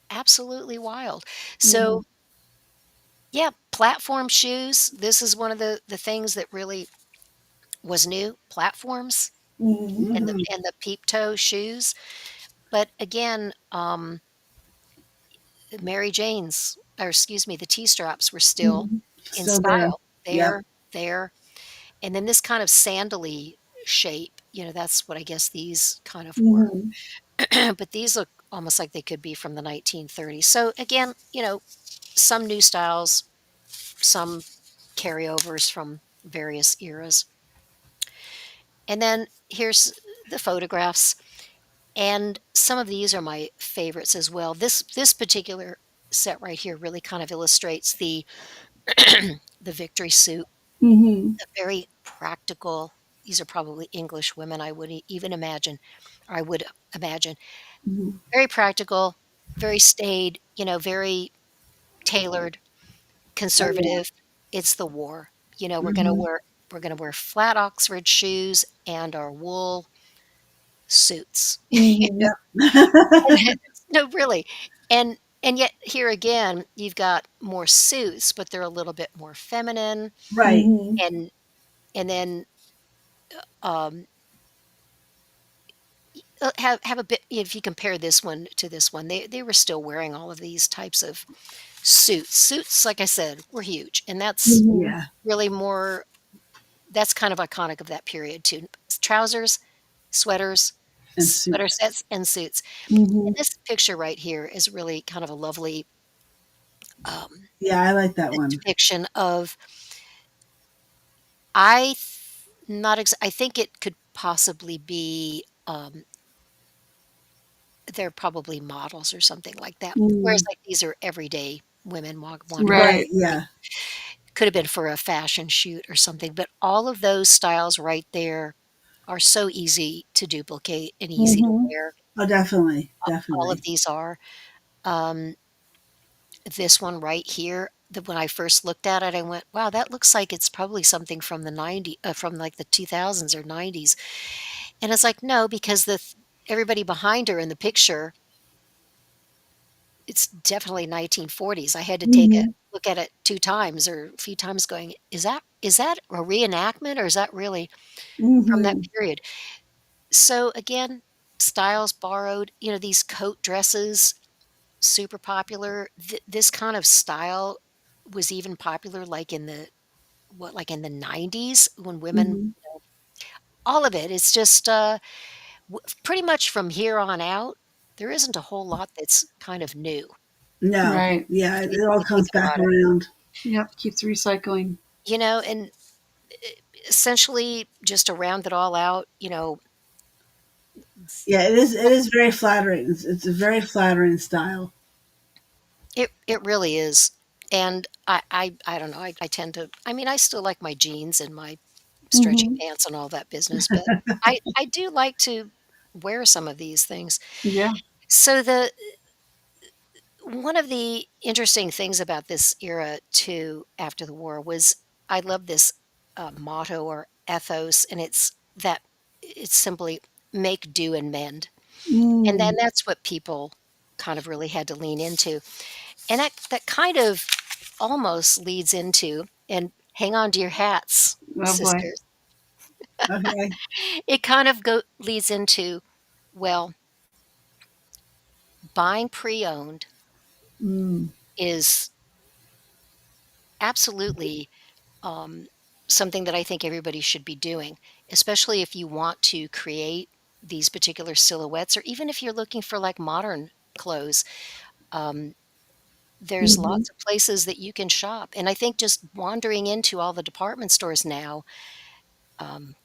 absolutely wild. Mhm. So, yeah, platform shoes, this is one of the things that really was new, platforms Mhm. and Hmm. the peep toe shoes. But again, Mary Jane's, or excuse me, the T-straps were still Mhm. in Still there. style. Yep. There, and then this kind of sandally shape, that's what I guess these kind of were. Mhm. But these look almost like they could be from the 1930s. So again, some new styles, some carryovers from various eras. And then here's the photographs, and some of these are my favorites as well. This particular set right here really kind of illustrates the the victory suit, Mhm. a very practical. These are probably English women, I would even imagine, or I would imagine. Mhm. Very practical, very staid, very tailored, Oh, yeah. conservative. It's the war. Hmm. We're gonna wear flat Oxford shoes and our wool suits. Mhm. Yep. No, really. And yet here again, you've got more suits, but they're a little bit more feminine, Right. Mhm. and then, um, have a bit, if you compare this one to this one, they were still wearing all of these types of suits. Suits, like I said, were huge, and that's Mhm. Yeah. really more that's kind of iconic of that period too. Trousers, sweaters, And sweater suits. sets, and suits. And Mhm. this picture right here is really kind of a lovely, um, Yeah, I like that one. depiction of I th not ex I think it could possibly be, they're probably models or something like that, whereas, Mm. like, these are everyday women wandering around. Right. Right. Yeah. Could have been for a fashion shoot or something, but all of those styles right there are so easy to duplicate and easy to Mhm. wear. Oh, definitely. All of Definitely. these are. Um, this one right here, when I first looked at it, I went, "Wow, that looks like it's probably something from the from, like, the 2000s or 90s." And it's like, "No," because everybody behind her in the picture, it's definitely 1940s. I had to take a Mhm. look at it 2 times or a few times going, "Is that a reenactment or is that really from that Mhm. period?" So, again, styles borrowed, these coat dresses, super popular. This kind of style was even popular, like, in the 90s when women, Mhm. all of it is just, pretty much from here on out, there isn't a whole lot that's kind of new, No. Right. Yeah, if it all you think comes back about it, around. Yep, keeps recycling. and essentially just to round it all out, s Yeah, it is very flattering. It's a very flattering style. it really is, and I don't know, I tend to, I mean, I still like my jeans and my stretchy Mhm. pants and all that business, but I do like to wear some of these things. Yeah. So the one of the interesting things about this era too, after the war, was I love this, motto or ethos, and it's simply "Make do and mend," and then Mm. that's what people kind of really had to lean into. And that kind of almost leads into, and hang on to your hats, Oh boy. sisters. Okay. It kind of leads into, well, buying pre-owned Mm. is absolutely um, something that I think everybody should be doing, especially if you want to create these particular silhouettes, or even if you're looking for like modern clothes. Um, there's Mhm. lots of places that you can shop. And I think just wandering into all the department stores now, um,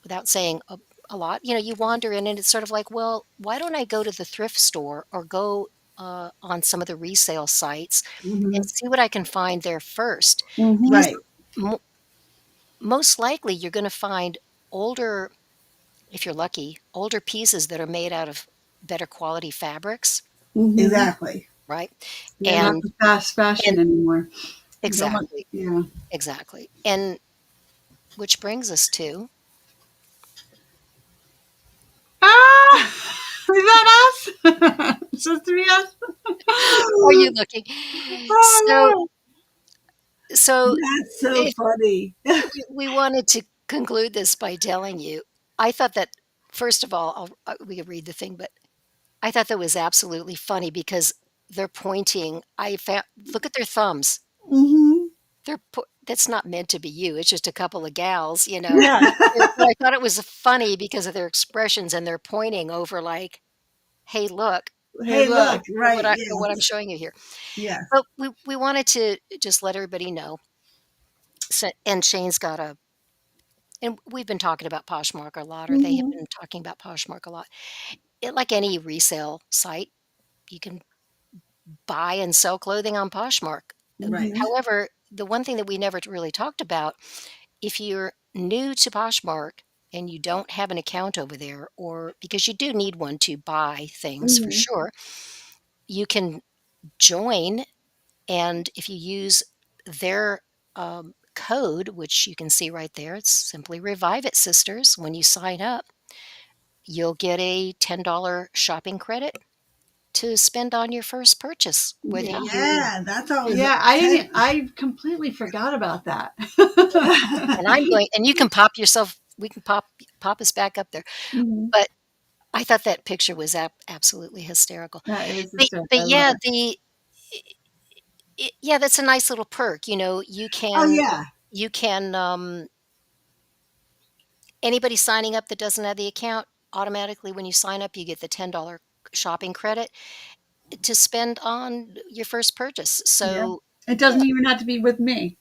without saying a lot, you wander in and it's sort of like, well, why don't I go to the thrift store or go on some of the resale sites and Hmm. see what I can find there first? Because Mhm. Right. mo- most likely you're going to find older, if you're lucky, older pieces that are made out of better quality fabrics, Mhm. Exactly. right? Yeah, not And the fast and fashion anymore. You don't want, exactly, yeah. exactly. And which brings us to, Ah! Is that us? It's supposed to be us? are you looking? So Oh so That's so if funny. we wanted to conclude this by telling you, I thought that first of all, we could read the thing, but I thought that was absolutely funny because they're pointing. Look at their thumbs. no. Mhm. That's not meant to be you. It's just a couple of gals, you know. Yeah. But I thought it was funny because of their expressions and they're pointing over like, "Hey, look Hey, Hey, look. look. Right. at what I'm Yes. showing you here." Yes. But we wanted to just let everybody know. So, and Shane's got a, and we've been talking about Poshmark a lot, or they have Mhm. been talking about Poshmark a lot. Like any resale site, you can buy and sell clothing on Poshmark. Right. Mhm. However, the one thing that we never really talked about, if you're new to Poshmark and you don't have an account over there, or because you do need one to buy things for Mhm. sure, you can join. And if you use their code, which you can see right there, it's simply Revive It Sisters. When you sign up, you'll get a $10 shopping credit to spend on your first purchase, whether Yeah. you Yeah, that's always Yeah, okay. I completely forgot about that. and I'm going, and you can pop yourself, we can pop us back up there. Mhm. But I thought that picture was absolutely hysterical. That is But hysterical. I love yeah, it. yeah, that's a nice little perk. Oh yeah. You can anybody signing up that doesn't have the account, automatically when you sign up, you get the $10 shopping credit to spend on your first purchase. Yeah. So, It yeah, doesn't even have to be with me,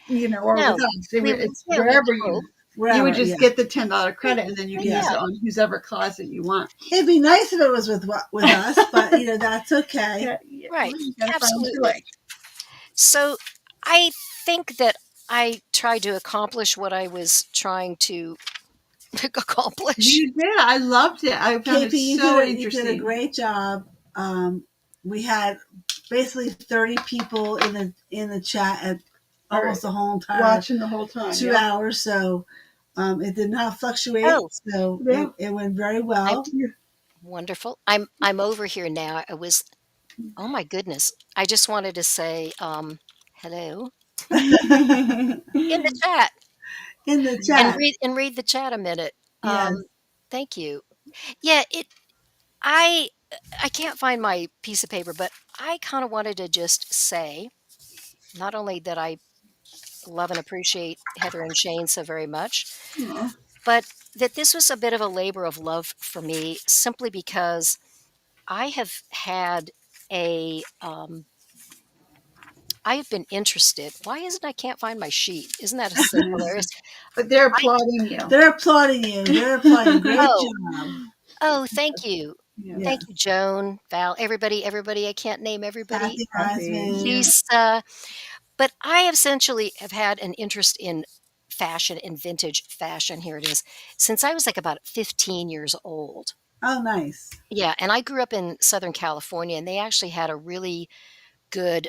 or with no, us. It's we would wherever hope. you would Wherever. just Yeah. get the $10 credit and then you can use Yeah. it on whosever closet you want. It'd be nice if it was with us, but that's okay. Yeah, yeah. Right, Well, you gotta find the absolutely. choice. So, I think that I tried to accomplish what I was trying to accomplish. You did. I loved it. I found it KP, so you did a interesting. great job. We had basically 30 people in the chat at All right. almost the whole entire Watching the whole time. 2 hours. So it did not fluctuate. Oh, So Yeah. it went very I'm well. wonderful. I'm over here now. I was, oh my goodness. I just wanted to say hello in the Yeah. chat In the and chat. read the chat a minute. Yes. Thank you. Yeah, I I can't find my piece of paper, but I kind of wanted to just say not only that I love and appreciate Heather and Shane so very much, Aw. but that this was a bit of a labor of love for me simply because I have had a I have been interested. Why isn't I can't find my sheet? Isn't that so hilarious? But they're I applauding you. They're applauding you. They're applauding. Great oh job. thank you. Yeah. Thank Yes. you, Joan, Val, everybody. I can't name everybody. Kathy Happy. Reisman. Yeah. Lisa. But I essentially have had an interest in fashion and vintage fashion. Here it is. Since I was like about 15 years old. Oh, nice. Yeah. And I grew up in Southern California and they actually had a really good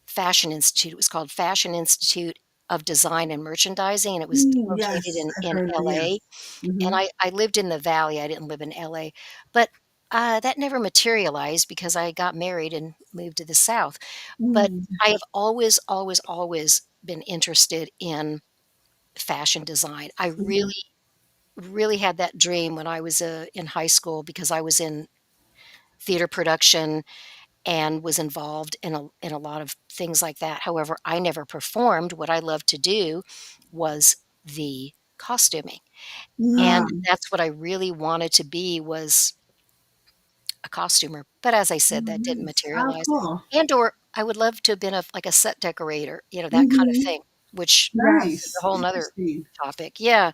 fashion institute. It was called Fashion Institute of Design and Merchandising, and it was located Yes, I've in heard of it. LA. Yes. And Hmm. I lived in the Valley. I didn't live in LA. But That never materialized because I got married and moved to the South. But Mm. I have always, always, always been interested in fashion design. I Mhm. really, really had that dream when I was in high school because I was in theater production and was involved in a lot of things like that. However, I never performed. What I loved to do was the costuming. And Mm. that's what I really wanted to be was a costumer. But as I Oh, said, that didn't nice. Oh, materialize. cool. And or I would love to have been like a set decorator, that kind of Mhm. thing, which is a Yes. Nice. whole nother Interesting. topic. Yeah.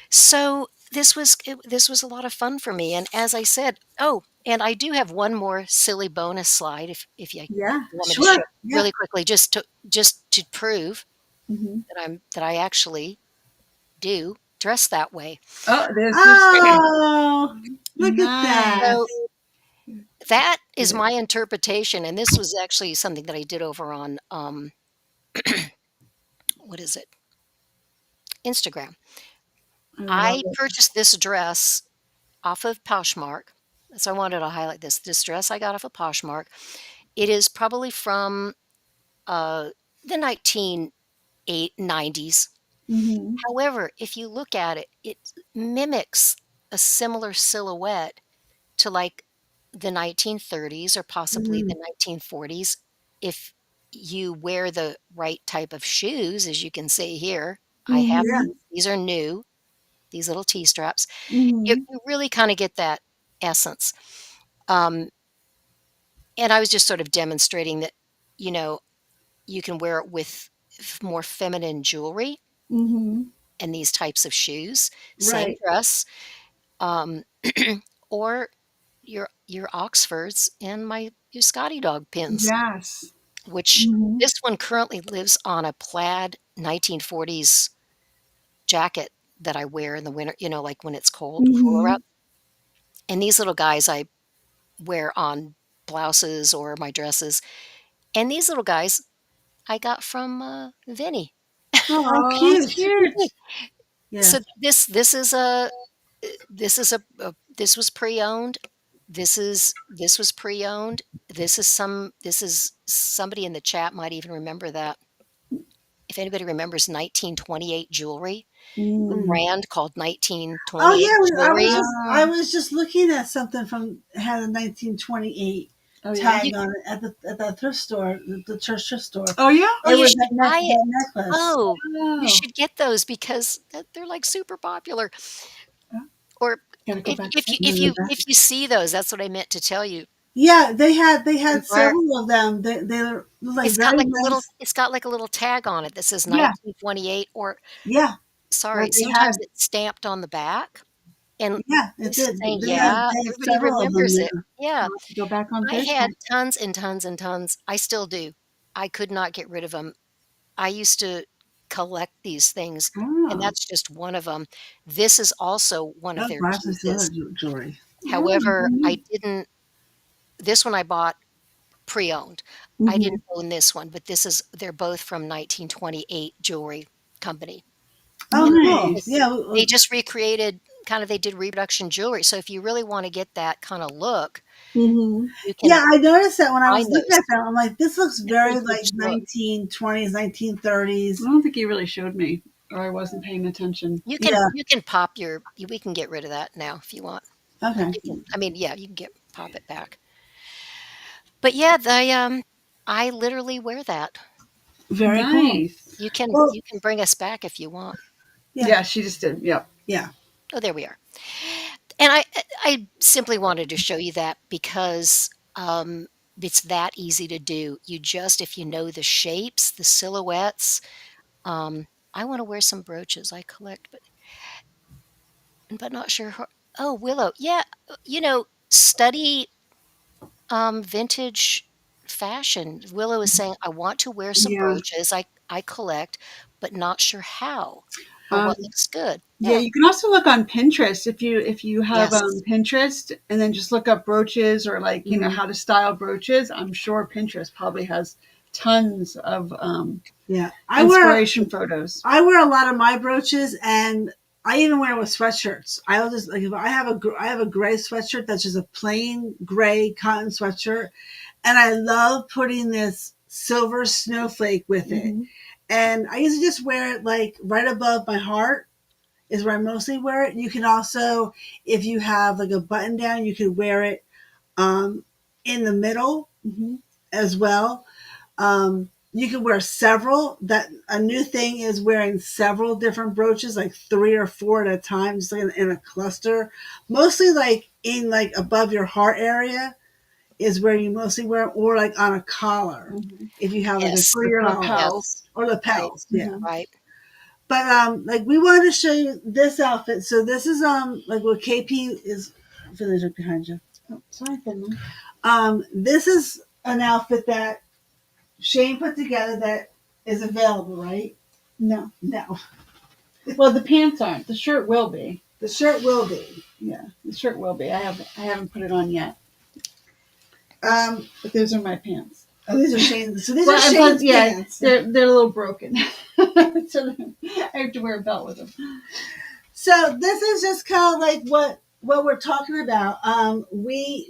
So this was a lot of fun for me. And as I said, oh, and I do have one more silly bonus slide if you Yeah. want me to show Sure. Yeah. really quickly, just to prove Mhm. that I actually do dress that way. Oh, there's your stand. Oh, look at that. So Nice. that Get is it. my interpretation, and this was actually something that I did over on what is it? Instagram. I love I it. purchased this dress off of Poshmark. So I wanted to highlight this. This dress I got off of Poshmark. It is probably from uh, the 1990s. Mhm. However, if you look at it, it mimics a similar silhouette to like the 1930s or possibly the Mhm. 1940s. If you wear the right type of shoes, as you can see here, I have Yeah. Mhm. these are new, these little T straps. Mhm. You really kind of get that essence. Um, and I was just sort of demonstrating that, you know, you can wear it with more feminine jewelry Mhm. and these types of shoes, same Right. dress, um, or your Oxfords and your Scotty dog pins, Yes. which Mhm. this one currently lives on a plaid 1940s jacket that I wear in the winter, like when it's cooler out. Mhm. And these little guys I wear on blouses or my dresses. And these little guys I got from Vinny. Oh, Oh, cute. cute. Yeah. So this was pre-owned. This was pre-owned. This is somebody in the chat might even remember that. If anybody remembers 1928 jewelry, the Mm. brand called Oh 1928 yeah, jewelry, I Ah. was just looking at something from had a 1928 Oh, yeah. you tag on it at the thrift store, the church thrift store. Oh, yeah? It you was should buy it. that necklace. Oh, you Oh. should get those because they're like super popular. Oh, Or gotta go back if in the back. you see those, that's what I meant to tell you. Yeah, they had Where several of them. They were like very nice. it's got like a little tag on it that says Yeah. 1928 or Yeah, sorry, that they had. sometimes it's stamped on the back and Yeah, it it's did. saying, yeah, They had everybody several of them remembers it. there. Yeah, I'll have to go back on I this had one. tons and tons and tons. I still do. I could not get rid of them. I used to collect these things, and Oh. that's just one of them. This is also one of Oh, their glasses, some other pieces. jewelry. Oh, However, I neat. didn't this one I bought pre-owned. I Hmm. didn't own this one, but they're both from 1928 jewelry company. Oh, And cool. Nice. Yeah. they just recreated they did reproduction jewelry. So if you really wanna get that kinda look, Hmm. you can Yeah, I noticed that when I was find looking those. at them. I'm like, this looks It's a very like vintage look. 1920s, I 1930s. don't think he really showed me, or I wasn't paying attention. Yeah. You can pop we can get rid of that now if you want. Okay. You can I mean, yeah, you can get pop it back. But yeah, I literally wear that. Very cool. Nice. Well, You can bring us back if you want. yeah. Yeah, she just did. Yep. Yeah. Oh, there we are. And I simply wanted to show you that because, it's that easy to do. You just if you know the shapes, the silhouettes, I wanna wear some brooches. I collect, but not sure ho oh, Willow. Yeah, study, vintage fashion. Willow is saying, "I want to wear some Yeah. brooches. I collect, but not sure how or Um, what looks good." yeah, Yeah. you can also look on Pinterest if you have Yes. Pinterest and then just look up brooches or like, Mhm. how to style brooches. I'm sure Pinterest probably has tons of Yeah. inspiration photos. I wear a lot of my brooches, and I even wear it with sweatshirts. I'll just like if I have a gray sweatshirt that's just a plain gray cotton sweatshirt, and I love putting this silver snowflake with it. Mm-hmm. And I usually just wear it like right above my heart is where I mostly wear it. You can also, if you have like a button down, you could wear it um, in the middle Mm-hmm. as well. You can wear several. That a new thing is wearing several different brooches, like 3 or 4 at a time, just like in a cluster. Mostly like in like above your heart area is where you mostly wear, or like on a collar Mm-hmm. if you have like a Yes. The 3 year old lapels. Yes. or Right. lapels. Yeah. Mm-hmm. Right. But like we wanted to show you this outfit. So this is like what KP is. Finish up behind you. Oh, sorry, Finley. This is an outfit that Shane put together that is available, right? No. No, Well, the pants aren't. The shirt will be. the shirt will be. Yeah, the shirt will be. I haven't put it on yet. Um, But those are my pants. oh, these are Shane's. So these Well, are and Shane's yeah, pants. they're a little broken, so I have to wear a belt with them. So this is just kind of like what we're talking about.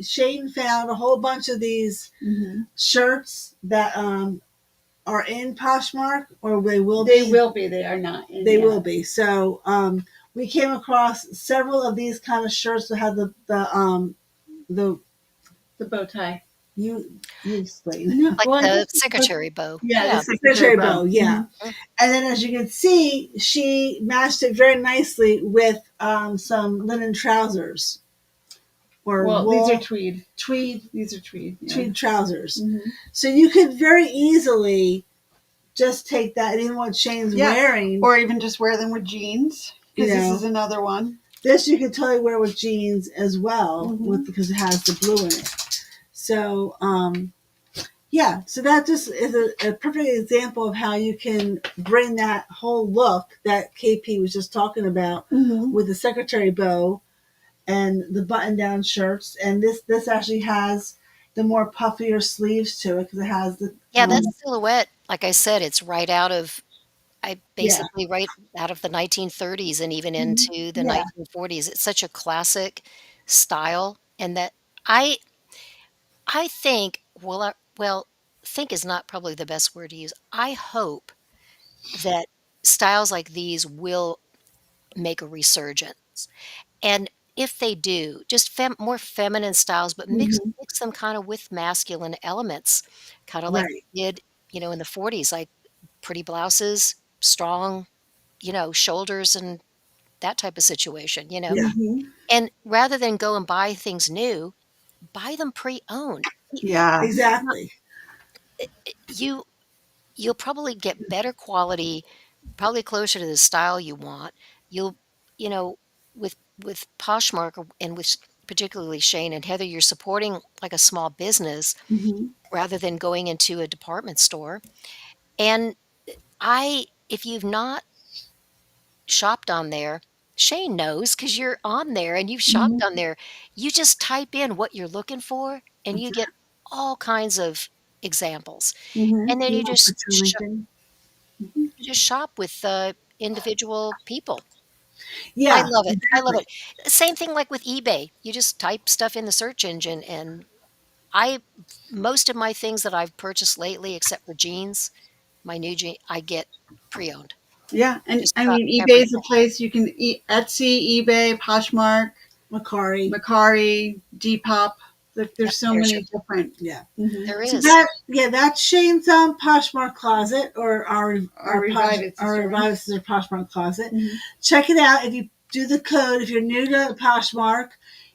Shane found a whole bunch of these Mm-hmm. shirts that are in Poshmark, or they will They be. will be. They are not. In They yet. will be. So we came across several of these kind of shirts that have the The bow tie. you explain. No, Like well, the secretary bow. yeah, Yeah. the Secretary bow, yeah. Mhm. And then as you can see, she matched it very nicely with some linen trousers or Well, wool these are tweed. tweed These are tweed. Yeah. tweed trousers. Mm-hmm. So you could very easily just take that, and even what Shane's Yeah. wearing, Or even just wear them with jeans. You Because this know. is another one. this you could totally wear with jeans as well, Mhm. because it has the blue in it. So yeah, so that just is a perfect example of how you can bring that whole look that KP was just talking about Mm-hmm. with the secretary bow and the button-down shirts. And this actually has the more puffier sleeves to it because it has the Yeah, that silhouette, like I said, it's right out of yeah, right out of the 1930s and even Mhm. into the yeah, 1940s. It's such a classic style, and that I I think well, think is not probably the best word to use. I hope that styles like these will make a resurgence. And if they do, just more feminine styles, but Mm-hmm. mix them kind of with masculine elements, kind of like right, they did, in the 40s, like pretty blouses, strong, shoulders and that type of situation. yeah, Mm-hmm. And rather than go and buy things new, buy them pre-owned. Yeah. exactly. You you'll probably get better quality, probably closer to the style you want. You'll, you know, with Poshmark and with particularly Shane and Heather, you're supporting like a small business Mm-hmm. rather than going into a department store. And if you've not shopped on there, Shane knows because you're on there and you've Mm-hmm. shopped on there. You just type in what you're looking for and you get all kinds of examples. Mm-hmm. And then You want to put your LinkedIn? you just shop with individual people. I Yeah, love it. I love exactly. it. Same thing like with eBay. You just type stuff in the search engine, and I most of my things that I've purchased lately, except for jeans, my new jean, I get pre-owned. Yeah, and Just I about mean, eBay is a everything. place you can Etsy, eBay, Poshmark, Macari. Macari, Depop. Yep, There's so there's many your different. Yeah. Mm-hmm. there So is. that's Shane's Poshmark closet, or Our Revive our sister. Revive Sister Poshmark closet. Mm-hmm. Check it out. If you do the code, if you're new to Poshmark,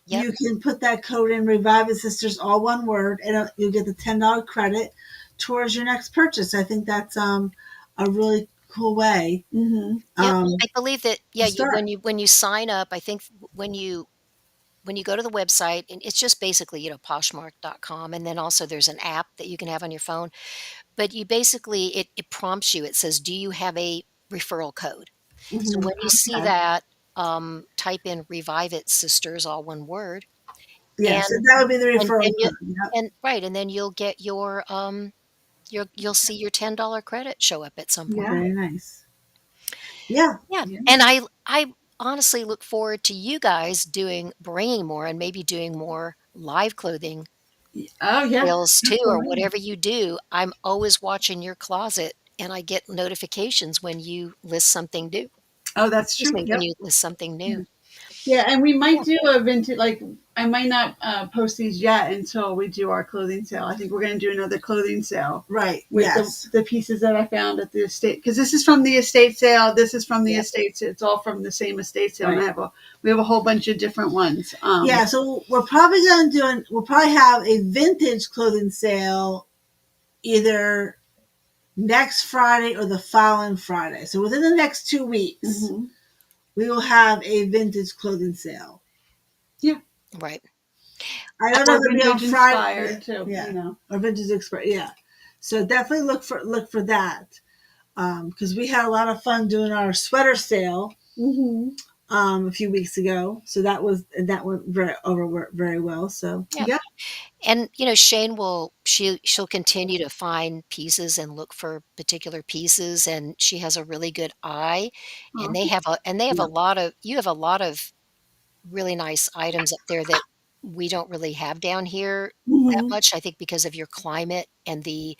Yep. you can put that code in Revive Sisters, all one word, and you'll get the $10 credit towards your next purchase. I think that's a really cool way Mm-hmm. Yep. um, I believe that. to Yeah. start. When you sign up, I think when you go to the website, and it's just basically Poshmark.com, and then also there's an app that you can have on your phone. But you basically it prompts you. It says, "Do you have a referral code?" So Mhm. when you see Okay. that, type in "Revive It Sisters," all one word, Yeah, so and that would be the and referral then you code. Yep. and right, and then you'll get you'll see your $10 credit show up at some point. Yeah. Very nice. Yeah. Yeah, Yeah. and I honestly look forward to you guys bringing more and maybe doing more live clothing Oh, yeah. sales too, or Absolutely. whatever you do. I'm always watching your closet, and I get notifications when you list something new. Oh, that's Excuse true. me, when Yep. you list something new. Yeah, and we Yeah, might do a vintage, like, I might not post these yet until we do our clothing sale. I think we're going to do another clothing sale Right. with Yes. the pieces that I found at the estate. Because this is from the estate sale. This is from the yeah, estate sale. It's all from the same estate sale. And Right. we have a whole bunch of different ones. Yeah. So we're probably going to we'll probably have a vintage clothing sale either next Friday or the following Friday. So within the next 2 weeks, Mhm. we will have a vintage clothing sale. right. I don't know Or if it'll be on vintage Friday. inspired too, Yeah. you know. Or vintage express. Yeah. So definitely look for that. Because we had a lot of fun doing our sweater sale Mm-hmm. a few weeks ago. So that went very well. So Yeah. Yeah. And Shane she'll continue to find pieces and look for particular pieces, and she has a really good eye, and Awesome. they have a yeah. lot of you have a lot of really nice items up there that we don't really have down here that Mm-hmm. much, I think because of your climate and the,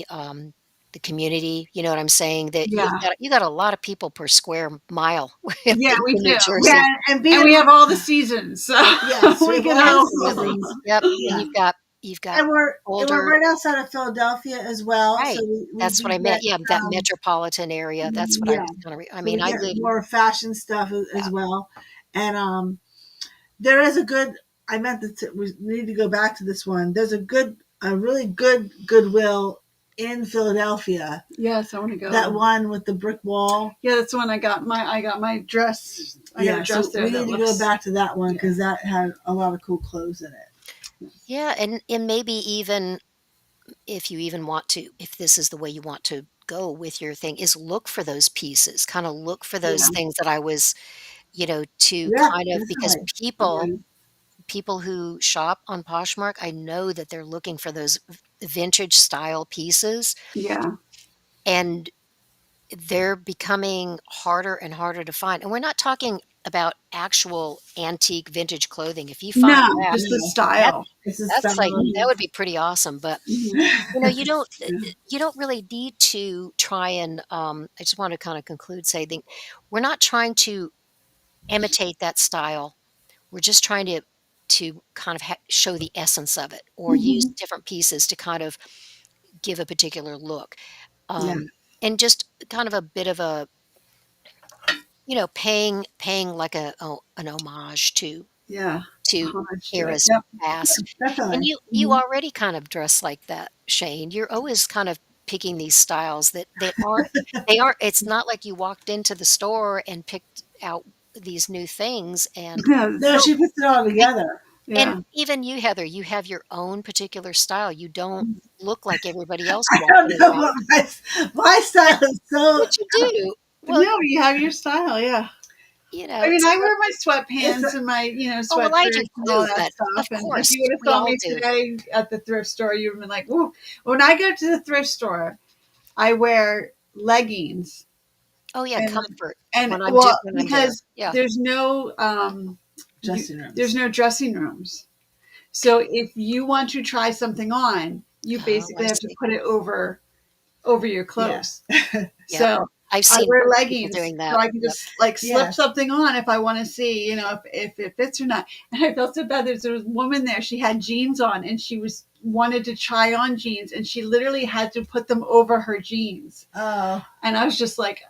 um, the community, you know what I'm saying? That Yeah. you got a lot of people per square mile in Yeah, we New do. Yeah, Jersey. and And being we have all the seasons, so yes, we we have can all the handle. seasons. Yep, and Yeah. you've got And we're older. right outside of Philadelphia as well. So Right, we that's do what I meant, get yeah, that metropolitan area, that's what I yeah. was kinda I So we mean, I get live. more fashion stuff as Yeah, well. And there is a good I meant that we need to go back to this one. There's a really good Goodwill in Philadelphia. Yes, I want to That go. one with the brick wall. Yeah, that's when I got my dress. I got a Yeah, so dress there we that need to go looks. back to that one Yeah. because that had a lot of cool clothes in it. yeah, and maybe even if you even want to if this is the way you want to go with your thing, is look for those pieces, kinda look for those Yeah. things that I was to Yeah, kind of because definitely. Yeah. people who shop on Poshmark, I know that they're looking for those vintage style pieces, Yeah. and they're becoming harder and harder to find, and we're not talking about actual antique vintage clothing. If you find No, that, just the No, that style. it's a that's like style. that Mhm. would be pretty awesome, but, Mhm. you don't really need to try and, I just wanna kinda conclude saying, we're not trying to imitate that style. We're just trying to kind of show the essence of it or use Mhm. different pieces to kind of give a particular look. Yeah, Um, and just kind of a bit of a, paying like an homage Yeah. to Homage to it. eras Yep. past. And definitely. you Mhm. already kind of dress like that, Shane. You're always kind of picking these styles that aren't it's not like you walked into the store and picked out these new things and No, Yes. no, she puts it all together. and Yeah. even you, Heather, you have your own particular style. You don't look like everybody else I don't walking know around, what my style is so. but you do. Well, No, you have your style. Yeah. I mean, it's I like, wear my It's sweatpants and my, "Oh, well, I do sweatshirts and all too," that but stuff. of And if course, you would have we saw all me do. today at the thrift store, you'd have been like, "Whoa!" When I go to the thrift store, I wear leggings Oh, yeah, and comfort when I'm there. because Yeah. dressing there's rooms. no dressing rooms. So if you want to try something on, you Oh, I basically have to see. put it over your Yeah, clothes. Yep. So I've I seen wear people leggings doing so that. I can Yep. just like yeah. slip something on if I want to see, if it fits or not. And I felt so bad. There was a woman there. She had jeans on and she wanted to try on jeans and she literally had to put them over her jeans. Oh, And I was like,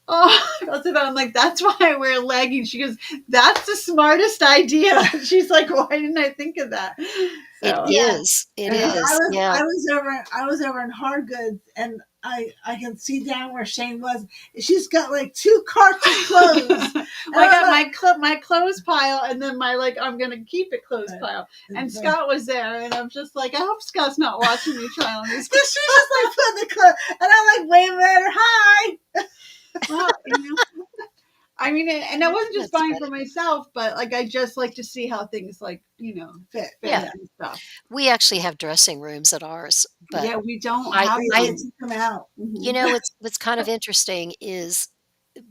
oh, I felt so bad. I'm like, that's why I wear leggings. She goes, that's the smartest idea. She's like, why didn't I think of that? It So yeah. is. It And is. Yeah. I was over in hard goods, and I can see down where Shane was. She's got like two carts of clothes. well, And I got I'm my clothes pile and then my I'm gonna keep it clothes like, pile. And so Scott was there, and I'm just like, I hope Scott's not watching me try on these. she's just like putting the clothes, and I'm like waving at her. Hi. Well, I mean, and I wasn't just That's buying funny. for myself, but like I just like to see how things Fit. fit Yeah. Yeah. and stuff. We actually have dressing rooms at ours, but Yeah, we don't I have We I need those. to come out. Mhm. what's kind of interesting is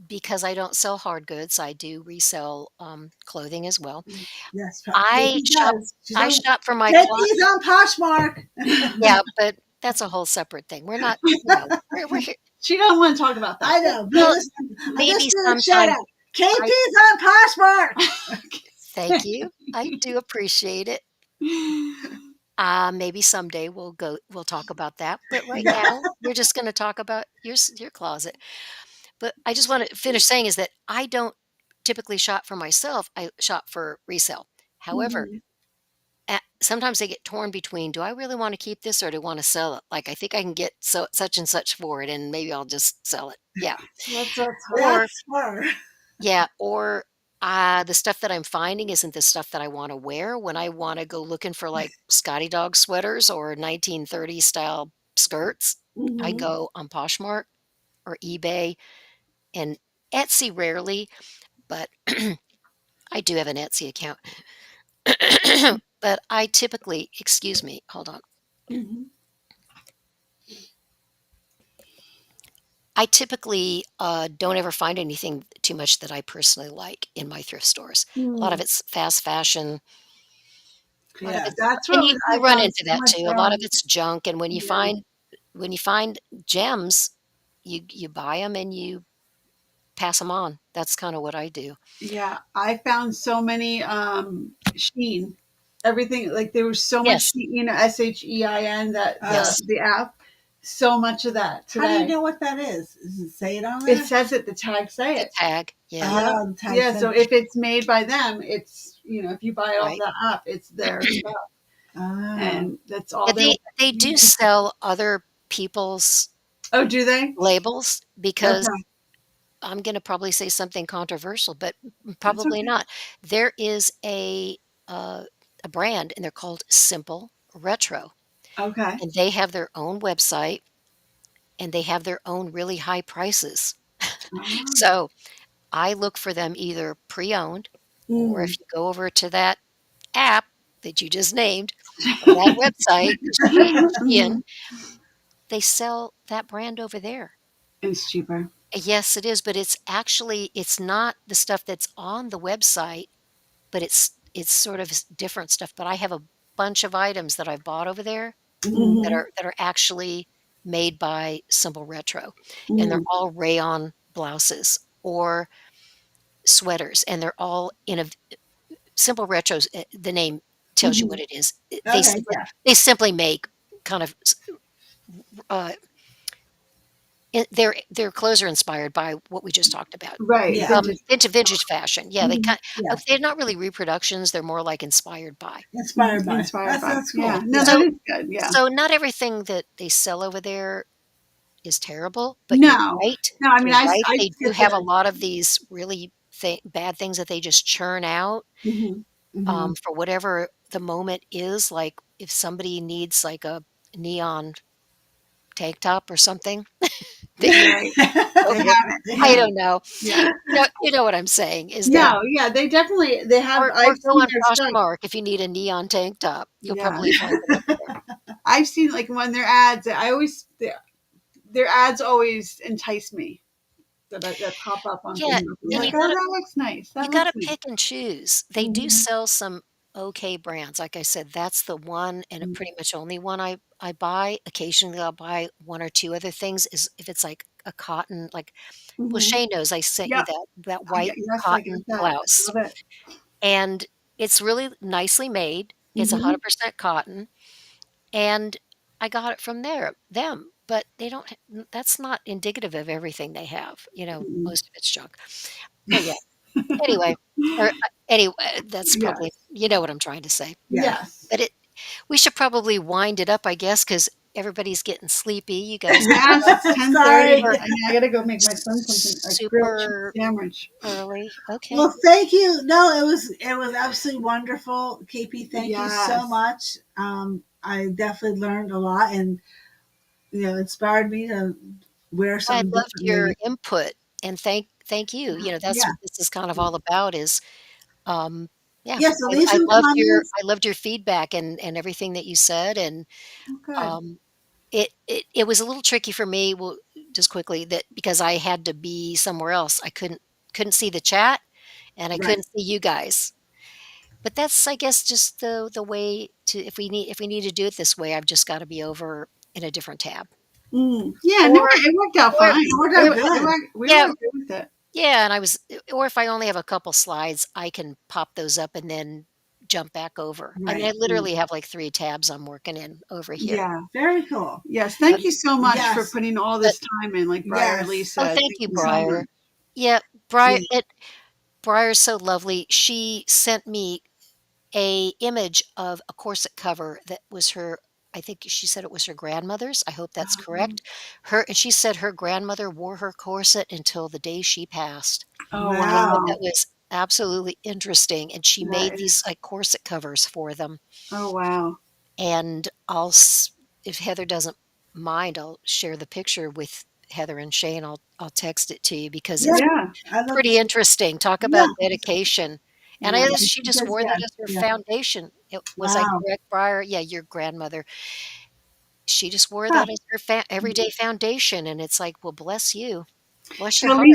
because I don't sell hard goods, I do resell, clothing as well. Yes, I Katie shop does. She's I on. shop for my clo Katie's on Poshmark. yeah, but that's a whole separate thing. We're not, we're here. She doesn't want to talk about that. I know, but Well, listen, I just maybe did a shout sometime out. I KP's on Poshmark. thank you. I do appreciate it. Maybe someday we'll talk about that, but right Yeah. now, we're just gonna talk about your closet. But I just wanna finish saying is that I don't typically shop for myself, I shop for resale. However, Mhm. sometimes they get torn between, "Do I really wanna keep this or do I wanna sell it?" Like, "I think I can get such and such for it, and maybe I'll just sell it." Yeah. That's hard. Or That's her. yeah, or, the stuff that I'm finding isn't the stuff that I wanna wear when I wanna go looking for, like, Scotty dog sweaters or 1930s style skirts. I Hmm. go on Poshmark or eBay and Etsy rarely, but I do have an Etsy account. But I typically excuse me, hold on. Hmm. I typically, don't ever find anything too much that I personally like in my thrift stores. A lot of Mm. it's fast fashion. A lot of Yeah, it's that's and what you I run found into so that much too. A lot of wrong. it's junk, and Yeah. when you find gems, you buy them and you pass them on. That's kinda what I do. Yeah. I found so many Sheen. Everything like there was so much Yes, Shein, SHEIN that Uh, yes. the app. So much of that how do you today. know what that is? Does it say it on It there? says it, the tag say The it. tag, yeah, Yep. The tag Yeah. So said. if it's made by them, it's if you buy it off right. the app, it's their stuff. Oh, And that's all Yeah, they want. they do sell other people's Oh, do they? labels because Okay. I'm gonna probably say something controversial, but That's probably okay. not. There is a brand, and they're called Simple Retro, Okay. and they have their own website, and they have their own really high prices. Oh. So, I look for them either pre-owned, or if mm. you go over to that app that you just named, or that website, Shein, Mhm. they sell that brand over there. It's cheaper. Yes, it is, but it's not the stuff that's on the website, but it's sort of different stuff, but I have a bunch of items that I've bought over there Mhm. Mhm. that are actually made by Simple Retro, and they're Mm. all rayon blouses or sweaters, and they're all in a Simple Retro's the name tells you what Mhm. it is. Okay, yeah. They simply make kind of uh, their clothes are inspired by what we just talked about. Right. Yeah. Vintage. Vintage fashion. Yeah, Mhm. Yeah. they're not really reproductions, they're more like inspired by. Inspired by. Inspired That's by. that's Yeah. cool. No, Yeah. that So is good. Yeah. so not everything that they sell over there is terrible, but you're No. right. No, I mean, You're right. I They do get have a the. lot of these really bad things that they just churn out, Mhm. Mhm. for whatever the moment is. Like if somebody needs like a neon tank top or something that you Right. They over have it. They I have it. don't know. Yeah. You know what I'm saying is that No, yeah, they definitely they have or I've go seen on their stuff. Poshmark if you need a neon tank top. You'll Yeah. probably find it over there. I've seen like when their ads, I always their ads always entice me that pop up on Yeah, Facebook. I'm Yeah. and like, oh, that looks nice. you That looks gotta nice. pick and choose. They do Mhm. sell some okay brands. Like I said, that's the one and a pretty much only one I buy. Occasionally, I'll buy 1 or 2 other things is if it's like a cotton like well, Mhm. Shay knows I sent you Yep. that I white get yes, I get cotton that. blouse, Love it. and it's really nicely made. It's Mhm. 100% cotton, and I got it from them, but they don't that's not indicative of everything they have, Mhm. most of it's junk. But yeah, anyway, that's probably Yes. you know what I'm trying to say. Yeah. Yes. But we should probably wind it up, I guess, because everybody's getting sleepy. You guys Yes, it's 10:30. Sorry. I gotta go make my son something, a grilled cheese super sandwich. early. Okay. Well, thank you. No, it was absolutely wonderful, KP. Thank you so Yes. much. I definitely learned a lot, and inspired me to wear I something loved your differently. input, and thank you. That's Yeah. what this is kind of all about is, um, yeah, Yeah. So leave some comments. I loved your feedback and everything that you said, and, Oh, good. um, it was a little tricky for me, well, just quickly that because I had to be somewhere else, I couldn't see the chat, and I Right. couldn't see you guys. But that's, I guess, just the way to if we need to do it this way, I've just gotta be over in a different tab. Yeah, no, Or it worked out or fine. It worked out or good. We yeah, were good with it. yeah, and I was or if I only have a couple slides, I can pop those up and then jump back over. I mean, I Right. literally have, like, 3 tabs I'm working in over here. Yeah. Very cool. Yes. Thank Um, you so much for Yes. putting all but this time in, like Briar and Yes. Lisa. oh, Thank thank you, you so Briar. much. Yeah, Yeah. Briar's so lovely. She sent me a image of a corset cover that was her I think she said it was her grandmother's, I hope that's correct. Her and she said her grandmother wore her corset until the day she passed. Oh, I thought Wow. that wow. was absolutely interesting, and she That made is, these, like, corset covers for them, oh, wow. and I'll s if Heather doesn't mind, I'll share the picture with Heather and Shane. I'll text it to you because Yeah. it's Yeah. I love to pretty see. interesting. Talk Yeah. about dedication. And Yeah. she just Because wore that yeah. as her Yeah. foundation. Was I Wow. correct, Briar? Yeah, your grandmother. She just wore Huh. that as her everyday foundation, and it's like, "Well, bless you. Bless your So, heart."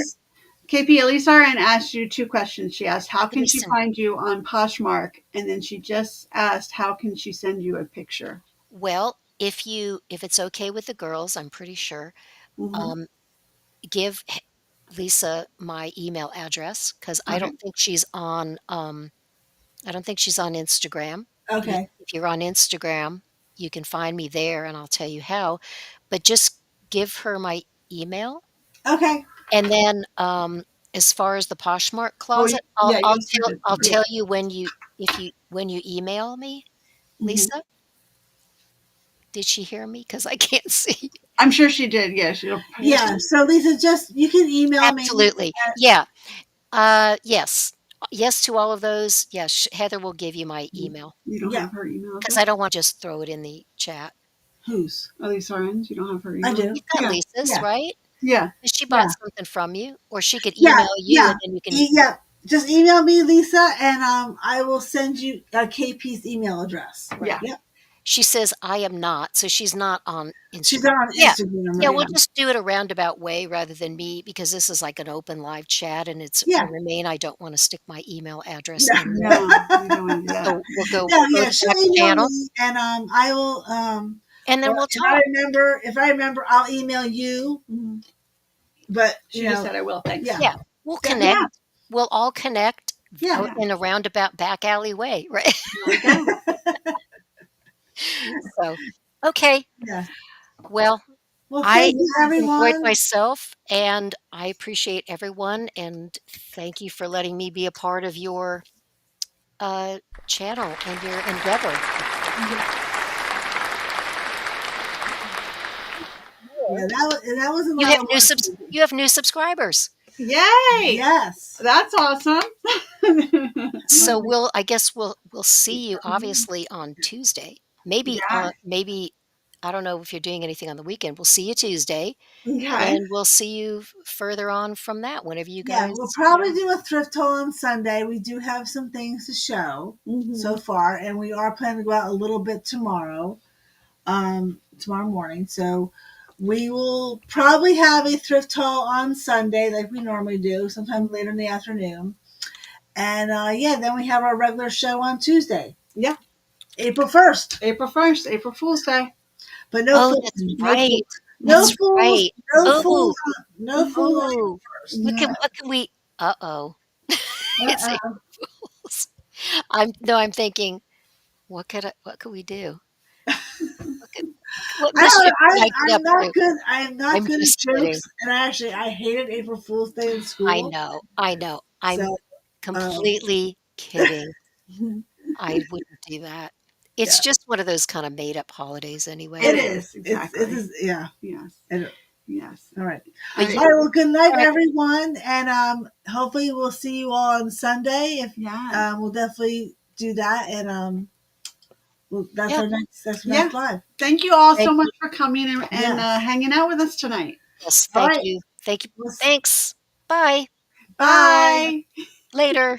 KP, Elisa asked you 2 questions. She asked, how can she Listen, find you on Poshmark? And then she just asked, how can she send you a picture? well, if it's okay with the girls, I'm pretty sure, Hmm. um, give Lisa my email address because Okay. I don't think she's on Instagram. Okay. If you're on Instagram, you can find me there, and I'll tell you how, but just give her my email, Okay. and then, as far as the Poshmark Oh, closet, yeah, you'll send it to I'll me. Yeah. tell you when you email me, Hmm. Lisa. Did she hear me? Because I can't see. I'm sure she did. Yeah, she'll. Yeah. So Lisa, just you can email me. Absolutely. Yeah. Yes. Yes to all of those. Yes, Heather will give you my email You don't Yeah. have her email because address? I don't want to just throw it in the chat. Who's? Elisa Orange, you don't have her I email? do. You've got Yeah. Lisa's, Yeah. right? Yeah. And she bought Yeah. something from you, or she could Yeah. email you, and Yeah. then you can Yeah. Just email me, Lisa, and I will send you KP's email address. right. Yeah. Yep. She says, "I am not," so she's not on She's Instagram. not on Yeah. Instagram, Yeah, right? we'll Yeah. just do it a roundabout way rather than me because this is like an open live chat, and it's Yeah. for Remain. I don't wanna stick my email address Yeah. in there. No, you don't want to do that. So No, we'll go yeah, to she'll back email channel, me, and I will and then or we'll talk. if I remember, I'll email you. Mhm. But She just said, I will. Thanks. yeah, Yeah, we'll yeah, connect. Yeah. We'll all connect yeah, out Yeah. in a roundabout back alley way, right? There we go. So, okay. yeah. Well, Well, I thank you, enjoyed everyone. myself, and I appreciate everyone, and thank you for letting me be a part of your, uh, channel and your endeavor. Yeah, that was a lot of work. You have new subscribers. Yay! Yes. That's awesome. So I guess we'll see you obviously on Tuesday. Yeah. Maybe I don't know if you're doing anything on the weekend. We'll see you Tuesday, Okay. and we'll see you further on from that whenever you Yeah, we'll guys probably do a thrift haul on Sunday. We do have some things to show so Mhm. far, and we are planning to go out a little bit tomorrow, tomorrow morning. So we will probably have a thrift haul on Sunday, like we normally do, sometime later in the afternoon. And yeah, then we have our regular show on Tuesday. Yeah. April 1st. April 1st, April Fool's Day. But no Oh, fools, that's no fools, right. no That's fools, right. no Oh, fools, no fools on oh. April 1st. No. What can we uh-oh. It's Uh-uh. April Fools. I'm thinking, what could we do? What could what I mischief don't. could I get I'm up not to? good. I am not I'm good at just kidding. jokes, and I hated April Fool's Day in I school. know, I know. I'm So um, completely kidding. Mhm. I wouldn't do that. yeah, It's just one of those kinda made up holidays It anyway. is, it exactly. is yeah. Yes. And, Yes. all right. All But right. yeah, All right. Well, good night, alright. everyone, and hopefully we'll see you all on Sunday. If Yeah. we'll definitely do that, and Yeah, that's our Yeah. next live. Thank you all thank so much you. for coming and Yes. hanging out with us tonight. Yes, All thank right. you. Thank you. We'll Thanks. Bye. bye. Bye. Later.